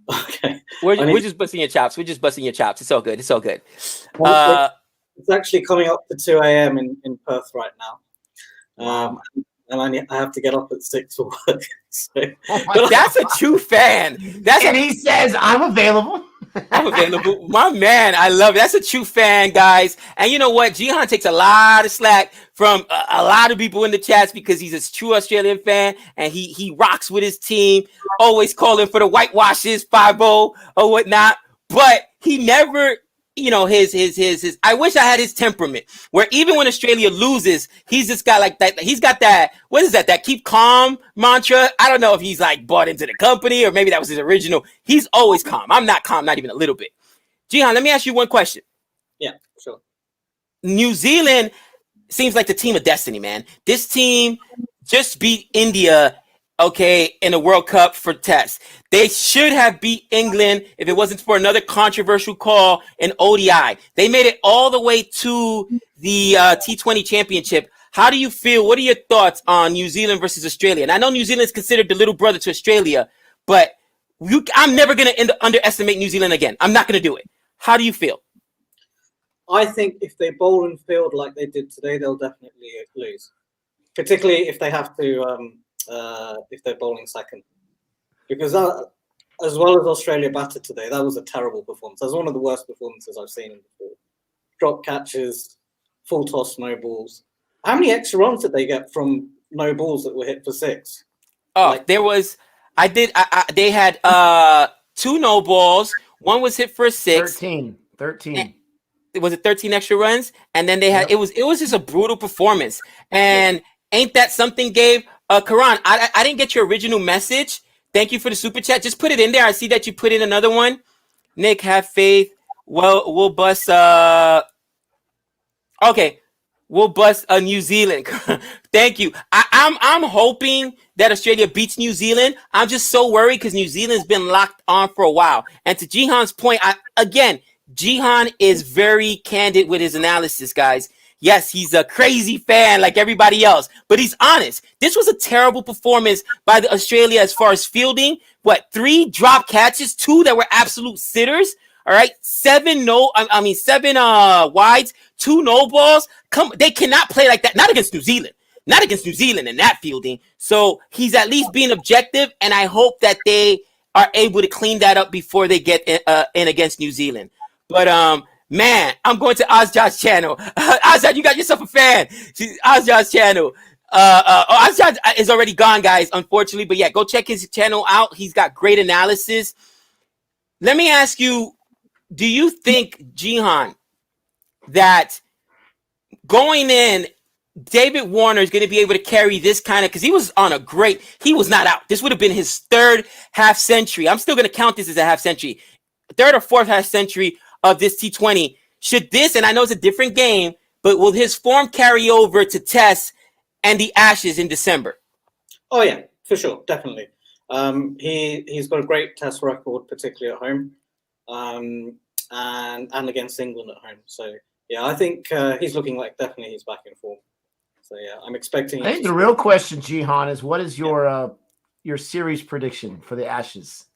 Okay, We're just busting your chops. We're just busting your chops. It's all good. It's all good. It's actually coming up to 2 a.m. in Perth right now. And I have to get up at 6 for work. So. That's a true fan. He says, I'm available. I'm available. My man, I love it. That's a true fan, guys. And you know what? Jihan takes a lot of slack from a lot of people in the chats because he's a true Australian fan and he rocks with his team, always calling for the whitewashes, 5-0 or whatnot. But he never... his I wish I had his temperament where even when Australia loses, he's this guy like that. He's got that, what is that keep calm mantra? I don't know if he's like bought into the company or maybe that was his original. He's always calm. I'm not calm, not even a little bit. Jihan, let me ask you one question. Yeah, sure. New Zealand seems like the team of destiny, man. This team just beat India, in the World Cup for Test. They should have beat England if it wasn't for another controversial call in ODI. They made it all the way to the T20 championship. How do you feel? What are your thoughts on New Zealand versus Australia? And I know New Zealand is considered the little brother to Australia, but I'm never going to underestimate New Zealand again. I'm not going to do it. How do you feel? I think if they bowl and field like they did today, they'll definitely lose. Particularly if they have to... if they're bowling second, because as well as Australia batted today, that was a terrible performance. That was one of the worst performances I've seen in before. Drop catches, full toss, no balls. How many extra runs did they get from no balls that were hit for 6? They had 2 no balls. One was hit for 6. 13. Was it 13 extra runs? And then they had, it was just a brutal performance. And ain't that something, Gabe? Karan, I didn't get your original message. Thank you for the super chat. Just put it in there. I see that you put in another one. Nick, have faith. Well, we'll bust. We'll bust New Zealand. Thank you. I'm hoping that Australia beats New Zealand. I'm just so worried because New Zealand's been locked on for a while. And to Jihan's point, Jihan is very candid with his analysis, guys. Yes, he's a crazy fan like everybody else, but he's honest. This was a terrible performance by the Australia as far as fielding. What, 3 drop catches, 2 that were absolute sitters. All right, 7 wides, 2 no balls. They cannot play like that. Not against New Zealand. Not against New Zealand in that fielding. So he's at least being objective, and I hope that they are able to clean that up before they get in against New Zealand. But man, I'm going to Ozjod's channel. Ozjod, you got yourself a fan. Ozjod's channel. Ozjod is already gone, guys, unfortunately. But yeah, go check his channel out. He's got great analysis. Let me ask you, do you think, Jihan, that going in, David Warner is going to be able to carry this kind of, because he was not out. This would have been his 3rd half century. I'm still going to count this as a half century. 3rd or 4th half century of this T20. Should this, and I know it's a different game, but will his form carry over to Test and the Ashes in December? Oh yeah, for sure, definitely. He's got a great Test record, particularly at home, and against England at home. So yeah, I think he's looking like definitely he's back in form. So yeah, I'm expecting. I think the real question, Jihan, is what is your series prediction for the Ashes?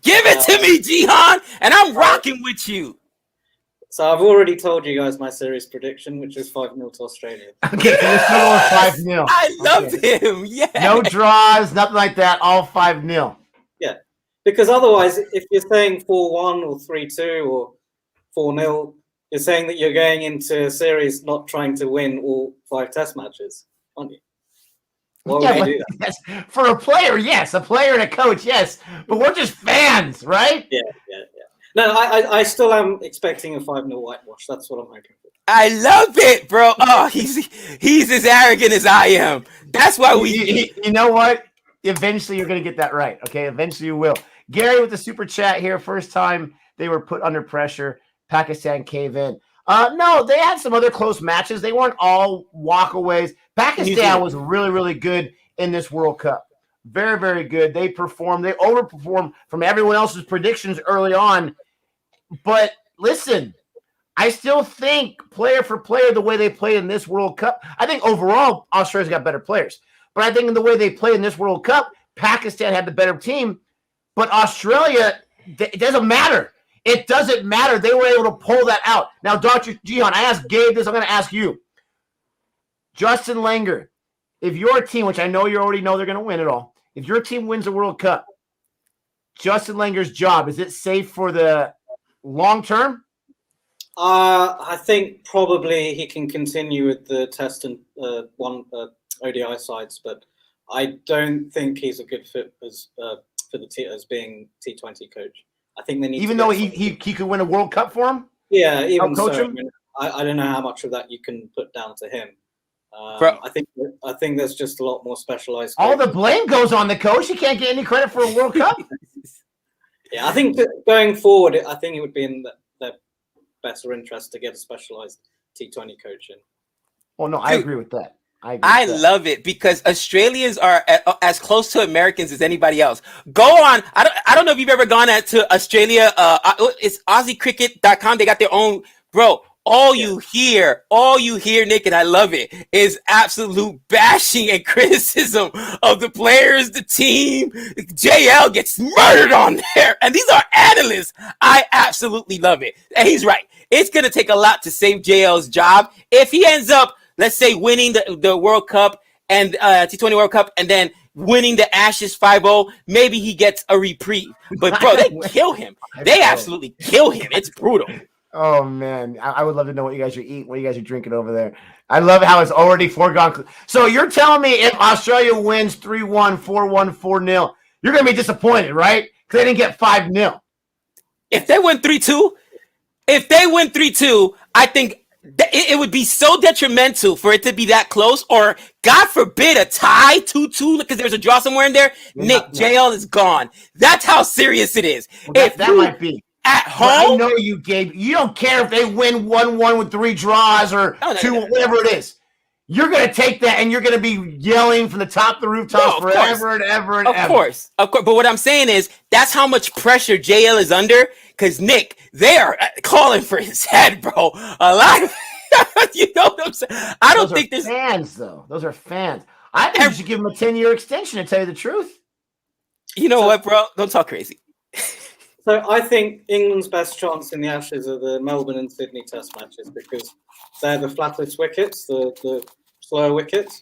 Give it to me, Jihan, and I'm rocking with you. So I've already told you guys my series prediction, which is 5-0 to Australia. Okay, so let's go 5-0. I love him. Yeah. No draws, nothing like that. All 5-0. Yeah, because otherwise, if you're saying 4-1 or 3-2 or 4-0, you're saying that you're going into a series not trying to win all 5 Test matches, aren't you? Why would you do that? Yes. For a player, yes. A player and a coach, yes. But we're just fans, right? Yeah. No, I still am expecting a 5-0 whitewash. That's what I'm hoping for. I love it, bro. Oh, he's as arrogant as I am. That's why You know what? Eventually, you're going to get that right. Okay, eventually you will. Gary with the super chat here. First time they were put under pressure. Pakistan cave in. No, they had some other close matches. They weren't all walkaways. Pakistan was really, really good in this World Cup. Very, very good. They performed. They overperformed from everyone else's predictions early on. But listen, I still think player for player, the way they play in this World Cup, I think overall Australia's got better players. But I think in the way they play in this World Cup, Pakistan had the better team. But Australia, it doesn't matter. It doesn't matter. They were able to pull that out. Now, Dr. Jihan, I asked Gabe this. I'm going to ask you. Justin Langer, if your team, which I know you already know they're going to win it all, if your team wins the World Cup, Justin Langer's job, is it safe for the long term? I think probably he can continue with the Test and ODI sides, but I don't think he's a good fit as being T20 coach. I think they need, even though he could win a World Cup for him. Yeah, even coach so. him? I mean, I don't know how much of that you can put down to him. I think there's just a lot more specialized. All the blame goes on the coach. He can't get any credit for a World Cup. Yeah, I think that going forward, I think it would be in their better interest to get a specialized T20 coach in. Oh no, I agree with that. I love it because Australians are as close to Americans as anybody else. Go on. I don't know if you've ever gone to Australia. It's AussieCricket.com. They got their own, bro. All you hear, Nick, and I love it, is absolute bashing and criticism of the players, the team. JL gets murdered on there. And these are analysts. I absolutely love it. And he's right. It's going to take a lot to save JL's job. If he ends up, let's say, winning the World Cup and T20 World Cup and then winning the Ashes 5-0, maybe he gets a reprieve. But, bro, they kill him. They absolutely kill him. It's brutal. Oh, man. I would love to know what you guys are eating, what you guys are drinking over there. I love how it's already foregone. So you're telling me if Australia wins 3-1, 4-1, 4-0, you're going to be disappointed, right? Because they didn't get 5-0. If they win 3-2, I think it would be so detrimental for it to be that close, or God forbid a tie 2-2 because there's a draw somewhere in there. JL is gone. That's how serious it is. Well, that might be. At home, I know you, Gabe. You don't care if they win 1-1 with 3 draws or 2, whatever it is. You're going to take that and you're going to be yelling from the top of the rooftop forever and ever and ever. Of course. But what I'm saying is that's how much pressure JL is under. Because Nick, they are calling for his head, bro. A lot of You know what I'm saying? I don't Those think are there's fans, though. Those are fans. I think you should give him a 10-year extension, to tell you the truth. You know what, bro? Don't talk crazy. So I think England's best chance in the Ashes are the Melbourne and Sydney Test matches because they're the flattest wickets, the slower wickets.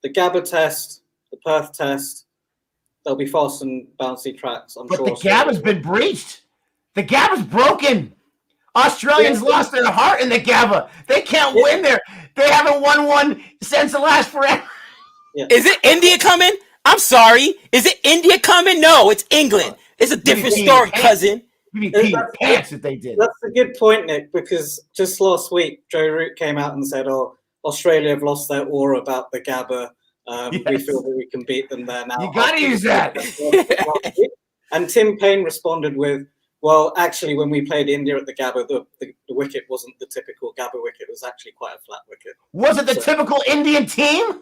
The Gabba Test, the Perth Test, they'll be fast and bouncy tracks. I'm But sure. the Gabba's been breached. The Gabba's broken. Australians lost their heart in the Gabba. They can't win there. They haven't won one since the last forever. Yeah. Is it India coming? I'm sorry. Is it India coming? No, it's England. It's a different story, cousin. You'd be peeing pants if they did. That's a good point, Nick, because just last week, Joe Root came out and said, "Oh, Australia have lost their aura about the Gabba. We feel that we can beat them there now." You got to use that. And Tim Payne responded with, "Well, actually, when we played India at the Gabba, the wicket wasn't the typical Gabba wicket. It was actually quite a flat wicket." Was it the typical Indian team?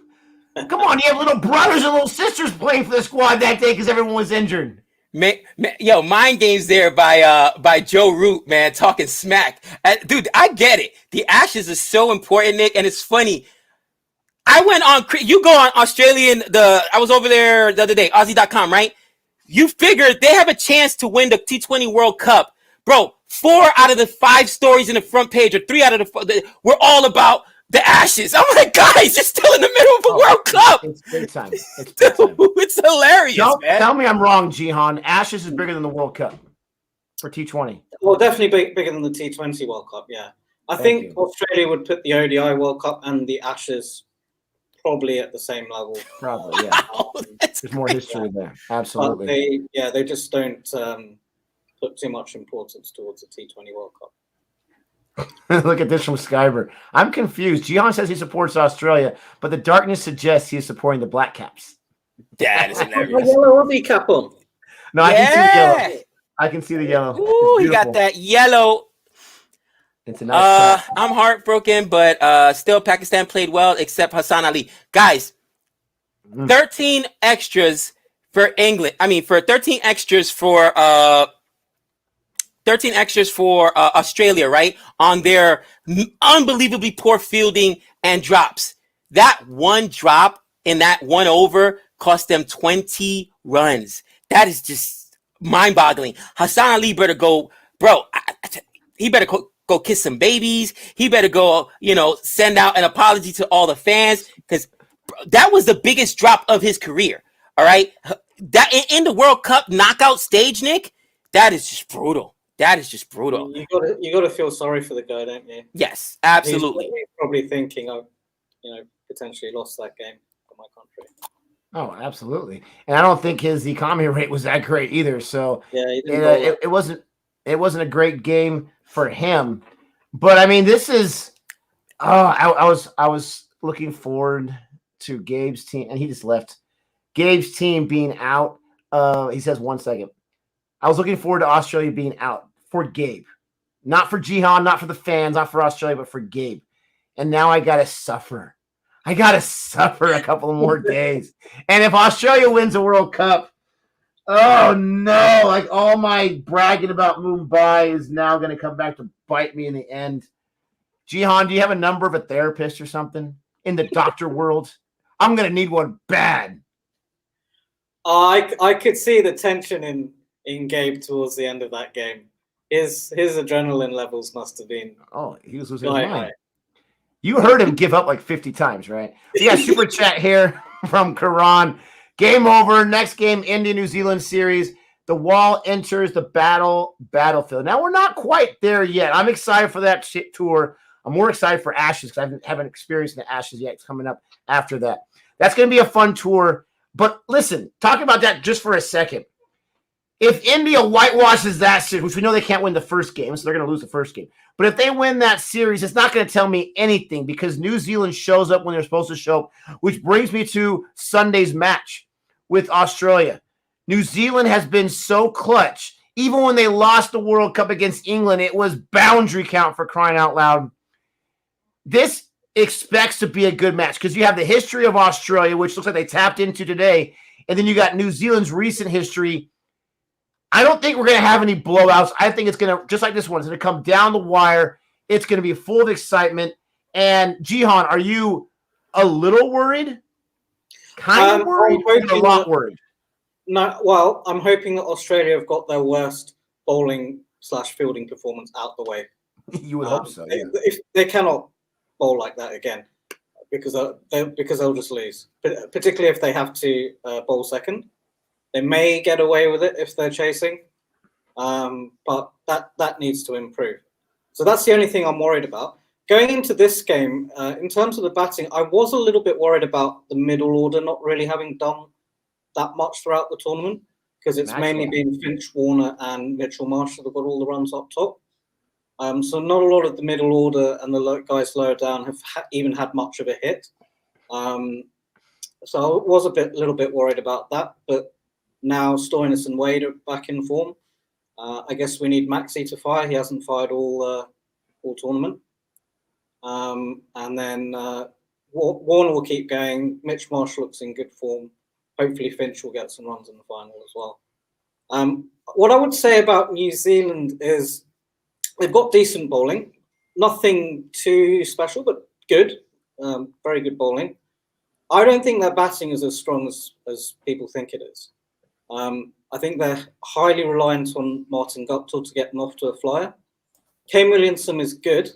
Come on, you have little brothers and little sisters playing for the squad that day because everyone was injured. Yo, mind games there by Joe Root, man, talking smack. Dude, I get it. The Ashes is so important, Nick, and it's funny. I went on, you go on Australian, I was over there the other day, Aussie.com, right? You figure they have a chance to win the T20 World Cup. Bro, 4 out of the 5 stories in the front page, or 3 out of were all about the Ashes. I'm like, guys, you're still in the middle of a World Cup. It's big time. It's big time. It's hilarious, man. Tell me I'm wrong, Jihan. Ashes is bigger than the World Cup for T20. Well, definitely bigger than the T20 World Cup, yeah. I think Australia would put the ODI World Cup and the Ashes probably at the same level. Probably, yeah. There's more history there. Absolutely. But they just don't put too much importance towards the T20 World Cup. Look at this from Skyber. I'm confused. Jihan says he supports Australia, but the darkness suggests he is supporting the Black Caps. That is A hilarious. yellow Aussie cap on. No, I can see the yellow. I can see the yellow. Ooh, he got that yellow. It's a nice cap. I'm heartbroken, but still Pakistan played well, except Hassan Ali. Guys, 13 extras for England. I mean, for 13 extras for Australia, right? On their unbelievably poor fielding and drops. That one drop in that one over cost them 20 runs. That is just mind-boggling. Hassan Ali better go, bro. He better go kiss some babies. He better go, send out an apology to all the fans, because that was the biggest drop of his career. All right, that in the World Cup knockout stage, Nick, that is just brutal. That is just brutal. You got to feel sorry for the guy, don't you? Yes, absolutely. He's probably thinking, potentially lost that game for my country. Oh, absolutely. And I don't think his economy rate was that great either. So yeah, it wasn't a great game for him. But I mean, this is I was looking forward to Gabe's team, and he just left. Gabe's team being out. He says 1 second. I was looking forward to Australia being out for Gabe. Not for Jihan, not for the fans, not for Australia, but for Gabe. And now I got to suffer. I got to suffer a couple of more days. And if Australia wins a World Cup, oh no, like all my bragging about Mumbai is now going to come back to bite me in the end. Jihan, do you have a number of a therapist or something in the doctor world? I'm going to need one bad. I could see the tension in Gabe towards the end of that game. His adrenaline levels must have been. Oh, he was losing his mind. You heard him give up like 50 times, right? We got super chat here from Karan. Game over. Next game, India New Zealand series. The wall enters the battlefield. Now we're not quite there yet. I'm excited for that tour. I'm more excited for Ashes because I haven't experienced the Ashes yet. It's coming up after that. That's going to be a fun tour. But listen, talking about that just for a second. If India whitewashes that series, which we know they can't win the first game, so they're going to lose the first game. But if they win that series, it's not going to tell me anything because New Zealand shows up when they're supposed to show up, which brings me to Sunday's match with Australia. New Zealand has been so clutch. Even when they lost the World Cup against England, it was boundary count for crying out loud. This expects to be a good match because you have the history of Australia, which looks like they tapped into today, and then you got New Zealand's recent history. I don't think we're going to have any blowouts. I think it's going to, just like this one, it's going to come down the wire. It's going to be full of excitement. And Jihan, are you a little worried? Kind of worried? I'm Or a lot worried? No, well, I'm hoping that Australia have got their worst bowling/fielding performance out the way. You would hope so. Yeah. If they cannot bowl like that again, because they'll just lose. Particularly if they have to bowl second, they may get away with it if they're chasing, but that needs to improve. So that's the only thing I'm worried about. Going into this game, in terms of the batting, I was a little bit worried about the middle order not really having done that much throughout the tournament, because it's mainly been Finch, Warner, and Mitchell Marsh that have got all the runs up top. So not a lot of the middle order and the guys lower down have even had much of a hit. So I was a little bit worried about that. But now Stoinis and Wade are back in form. I guess we need Maxi to fire. He hasn't fired all tournament. And then Warner will keep going. Mitch Marsh looks in good form. Hopefully Finch will get some runs in the final as well. What I would say about New Zealand is they've got decent bowling. Nothing too special, but good. Very good bowling. I don't think their batting is as strong as people think it is. I think they're highly reliant on Martin Guptill to get them off to a flyer. Kane Williamson is good,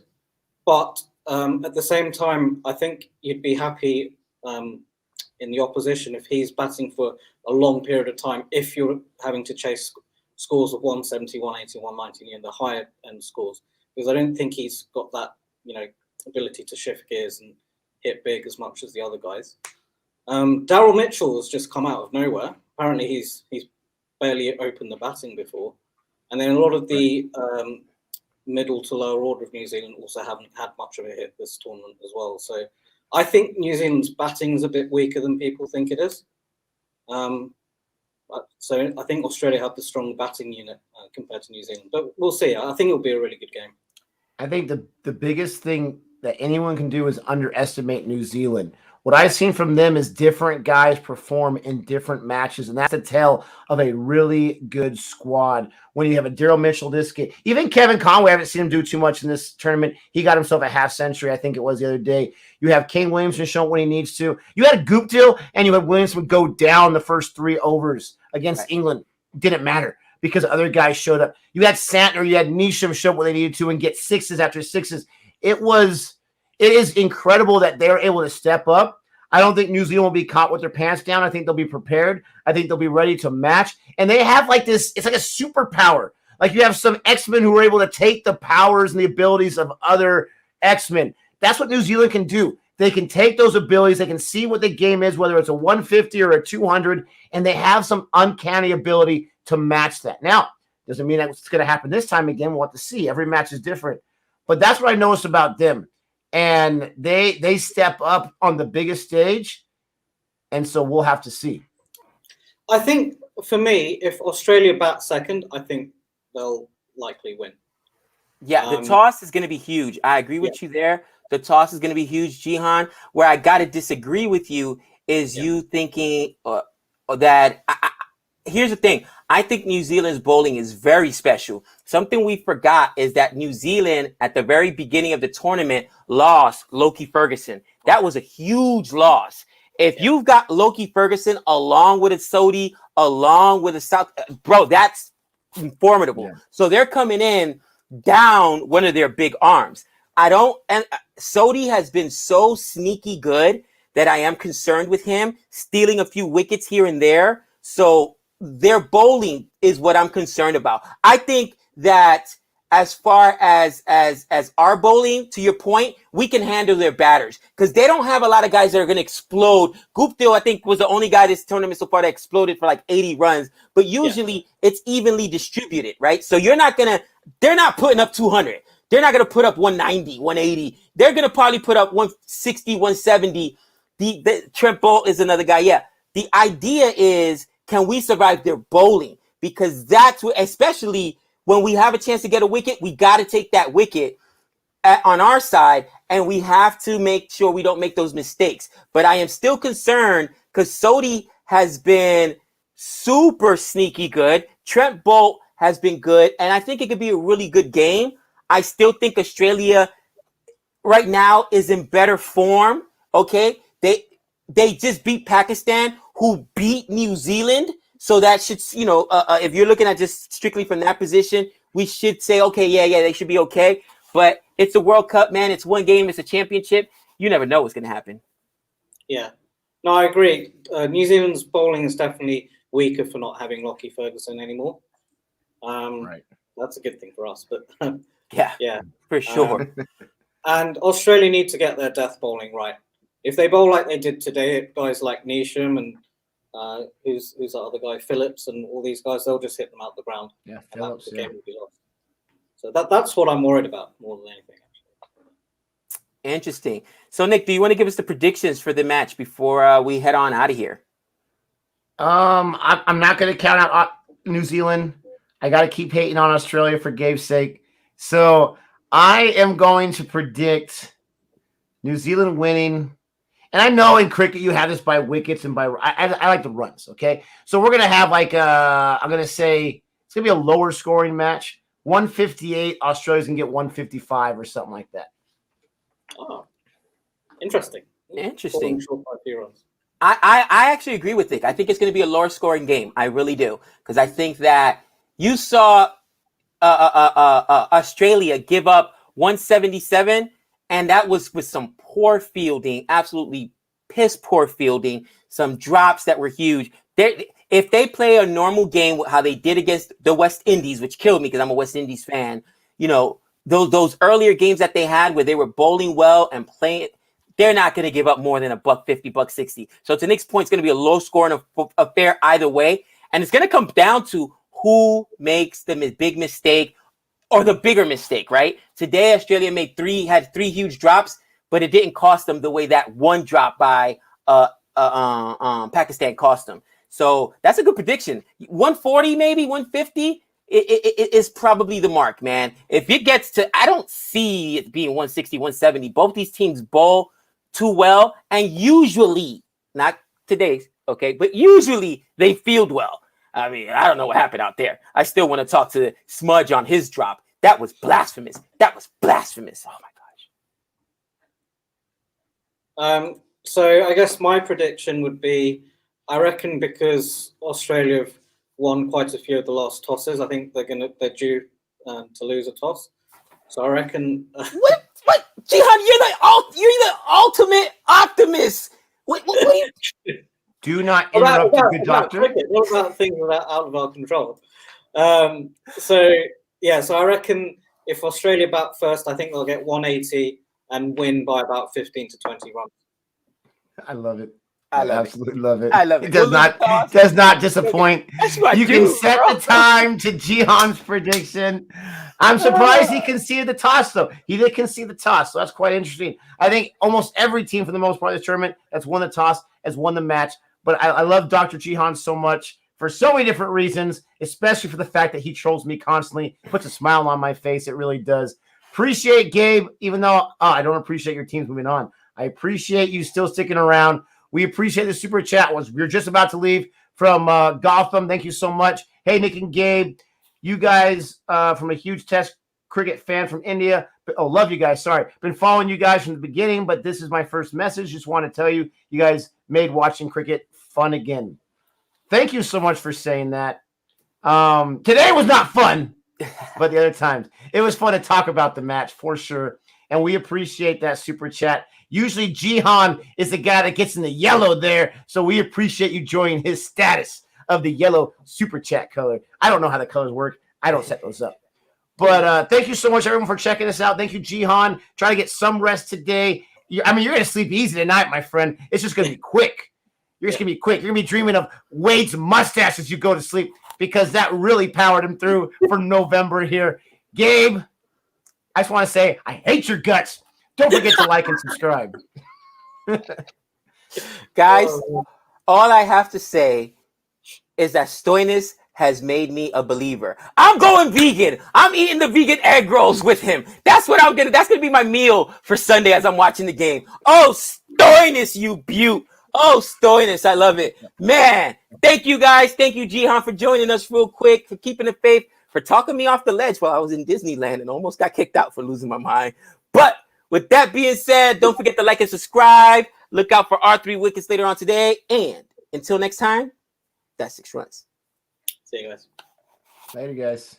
but at the same time, I think you'd be happy in the opposition if he's batting for a long period of time, if you're having to chase scores of 170, 180, 190 in the higher end scores, because I don't think he's got that, ability to shift gears and hit big as much as the other guys. Daryl Mitchell has just come out of nowhere. Apparently he's barely opened the batting before. And then a lot of the middle to lower order of New Zealand also haven't had much of a hit this tournament as well. So I think New Zealand's batting is a bit weaker than people think it is. So I think Australia have the strong batting unit compared to New Zealand. But we'll see. I think it'll be a really good game. I think the biggest thing that anyone can do is underestimate New Zealand. What I've seen from them is different guys perform in different matches, and that's a tell of a really good squad. When you have a Daryl Mitchell this game, even Kevin Conway, I haven't seen him do too much in this tournament. He got himself a half century, I think it was the other day. You have Kane Williamson showing what he needs to. You had Guptill, and you had Williamson go down the first 3 overs against England. Didn't matter because other guys showed up. You had Santner, you had Neesham show what they needed to and get sixes after sixes. It is incredible that they're able to step up. I don't think New Zealand will be caught with their pants down. I think they'll be prepared. I think they'll be ready to match. And they have like this, it's like a superpower. Like you have some X-Men who are able to take the powers and the abilities of other X-Men. That's what New Zealand can do. They can take those abilities. They can see what the game is, whether it's a 150 or a 200, and they have some uncanny ability to match that. Now, doesn't mean that's going to happen this time again. We'll have to see. Every match is different. But that's what I noticed about them. And they step up on the biggest stage, and so we'll have to see. I think, for me, if Australia bat second, I think they'll likely win. Yeah, the toss is going to be huge. I agree with you there. The toss is going to be huge, Jihan. Where I got to disagree with you is you thinking that here's the thing. I think New Zealand's bowling is very special. Something we forgot is that New Zealand, at the very beginning of the tournament, lost Loki Ferguson. That was a huge loss. If you've got Loki Ferguson along with a Sodhi, along with a South, bro, that's formidable. Yeah. So they're coming in down one of their big arms. And Sodhi has been so sneaky good that I am concerned with him stealing a few wickets here and there. So their bowling is what I'm concerned about. I think that as far as our bowling, to your point, we can handle their batters because they don't have a lot of guys that are going to explode. Guptill, I think, was the only guy this tournament so far that exploded for like 80 runs, but usually it's evenly distributed, right? So they're not putting up 200. They're not going to put up 190, 180. They're going to probably put up 160, 170. The Trent Bolt is another guy. Yeah. The idea is, can we survive their bowling? Because that's what, especially when we have a chance to get a wicket, we got to take that wicket on our side, and we have to make sure we don't make those mistakes. But I am still concerned because Sodhi has been super sneaky good. Trent Bolt has been good, and I think it could be a really good game. I still think Australia right now is in better form. Okay, they just beat Pakistan, who beat New Zealand. So that should, if you're looking at just strictly from that position, we should say, okay, yeah, they should be okay. But it's the World Cup, man. It's one game. It's a championship. You never know what's going to happen. Yeah. No, I agree. New Zealand's bowling is definitely weaker for not having Lockie Ferguson anymore. Right. That's a good thing for us. But yeah, for sure. And Australia need to get their death bowling right. If they bowl like they did today, guys like Neesham and who's that other guy, Phillips, and all these guys, they'll just hit them out the ground. Yeah, and Phillips. the game will be lost. So that's what I'm worried about more than anything. Interesting. So, Nick, do you want to give us the predictions for the match before we head on out of here? I'm not going to count out New Zealand. I got to keep hating on Australia for Gabe's sake. So I am going to predict New Zealand winning. And I know in cricket you have this by wickets and by I like the runs. Okay, so we're gonna have like I'm gonna say it's gonna be a lower scoring match. 158. Australia's gonna get 155 or something like that. Oh, interesting. I actually agree with Nick. I think it's going to be a lower scoring game. I really do, because I think that you saw Australia give up 177, and that was with some poor fielding, absolutely piss poor fielding, some drops that were huge. If they play a normal game, how they did against the West Indies, which killed me because I'm a West Indies fan, those earlier games that they had where they were bowling well and playing, they're not going to give up more than $150, $160. So to Nick's point, it's going to be a low scoring affair either way. And it's going to come down to who makes the big mistake or the bigger mistake, right? Today, Australia had three huge drops, but it didn't cost them the way that one drop by Pakistan cost them. So that's a good prediction. 140, maybe 150. It is probably the mark, man. If it gets to, I don't see it being 160, 170. Both these teams bowl too well, and usually, not today, okay, but usually they field well. I mean, I don't know what happened out there. I still want to talk to Smudge on his drop. That was blasphemous. Oh my gosh. So I guess my prediction would be, I reckon because Australia have won quite a few of the last tosses, I think they're due to lose a toss. So I reckon. What? Jihan, you're the ultimate optimist. What Do not interrupt the good doctor. What about things that are out of our control? So I reckon if Australia bat first, I think they'll get 180 and win by about 15 to 20 runs. I love it. I absolutely love it. I love it. It does not disappoint. You can set the time to Jihan's prediction. I'm surprised he conceded the toss, though. He did concede the toss, so that's quite interesting. I think almost every team, for the most part of this tournament, that's won the toss has won the match. But I love Dr. Jihan so much for so many different reasons, especially for the fact that he trolls me constantly. Puts a smile on my face. It really does. Appreciate Gabe, even though I don't appreciate your teams moving on. I appreciate you still sticking around. We appreciate the super chat. We're just about to leave from Gotham. Thank you so much. Hey, Nick and Gabe, you guys from a huge Test cricket fan from India. Love you guys. Sorry. Been following you guys from the beginning, but this is my first message. Just want to tell you, you guys made watching cricket fun again. Thank you so much for saying that. Today was not fun, but the other times it was fun to talk about the match for sure. And we appreciate that super chat. Usually Jihan is the guy that gets in the yellow there, so we appreciate you joining his status of the yellow super chat color. I don't know how the colors work. I don't set those up. But thank you so much, everyone, for checking us out. Thank you, Jihan. Try to get some rest today. You're going to sleep easy tonight, my friend. It's just going to be quick. You're just going to be quick. You're going to be dreaming of Wade's mustache as you go to sleep because that really powered him through for November here. Gabe, I just want to say I hate your guts. Don't forget to like and subscribe. Guys, all I have to say is that Stoinis has made me a believer. I'm going vegan. I'm eating the vegan egg rolls with him. That's what that's going to be my meal for Sunday as I'm watching the game. Oh, Stoinis, you beaut. Oh, Stoinis, I love it. Man, thank you guys. Thank you, Jihan, for joining us real quick, for keeping the faith, for talking me off the ledge while I was in Disneyland and almost got kicked out for losing my mind. But With that being said, don't forget to like and subscribe. Look out for our 3 wickets later on today. And until next time, that's 6 runs. See you guys. Later, guys.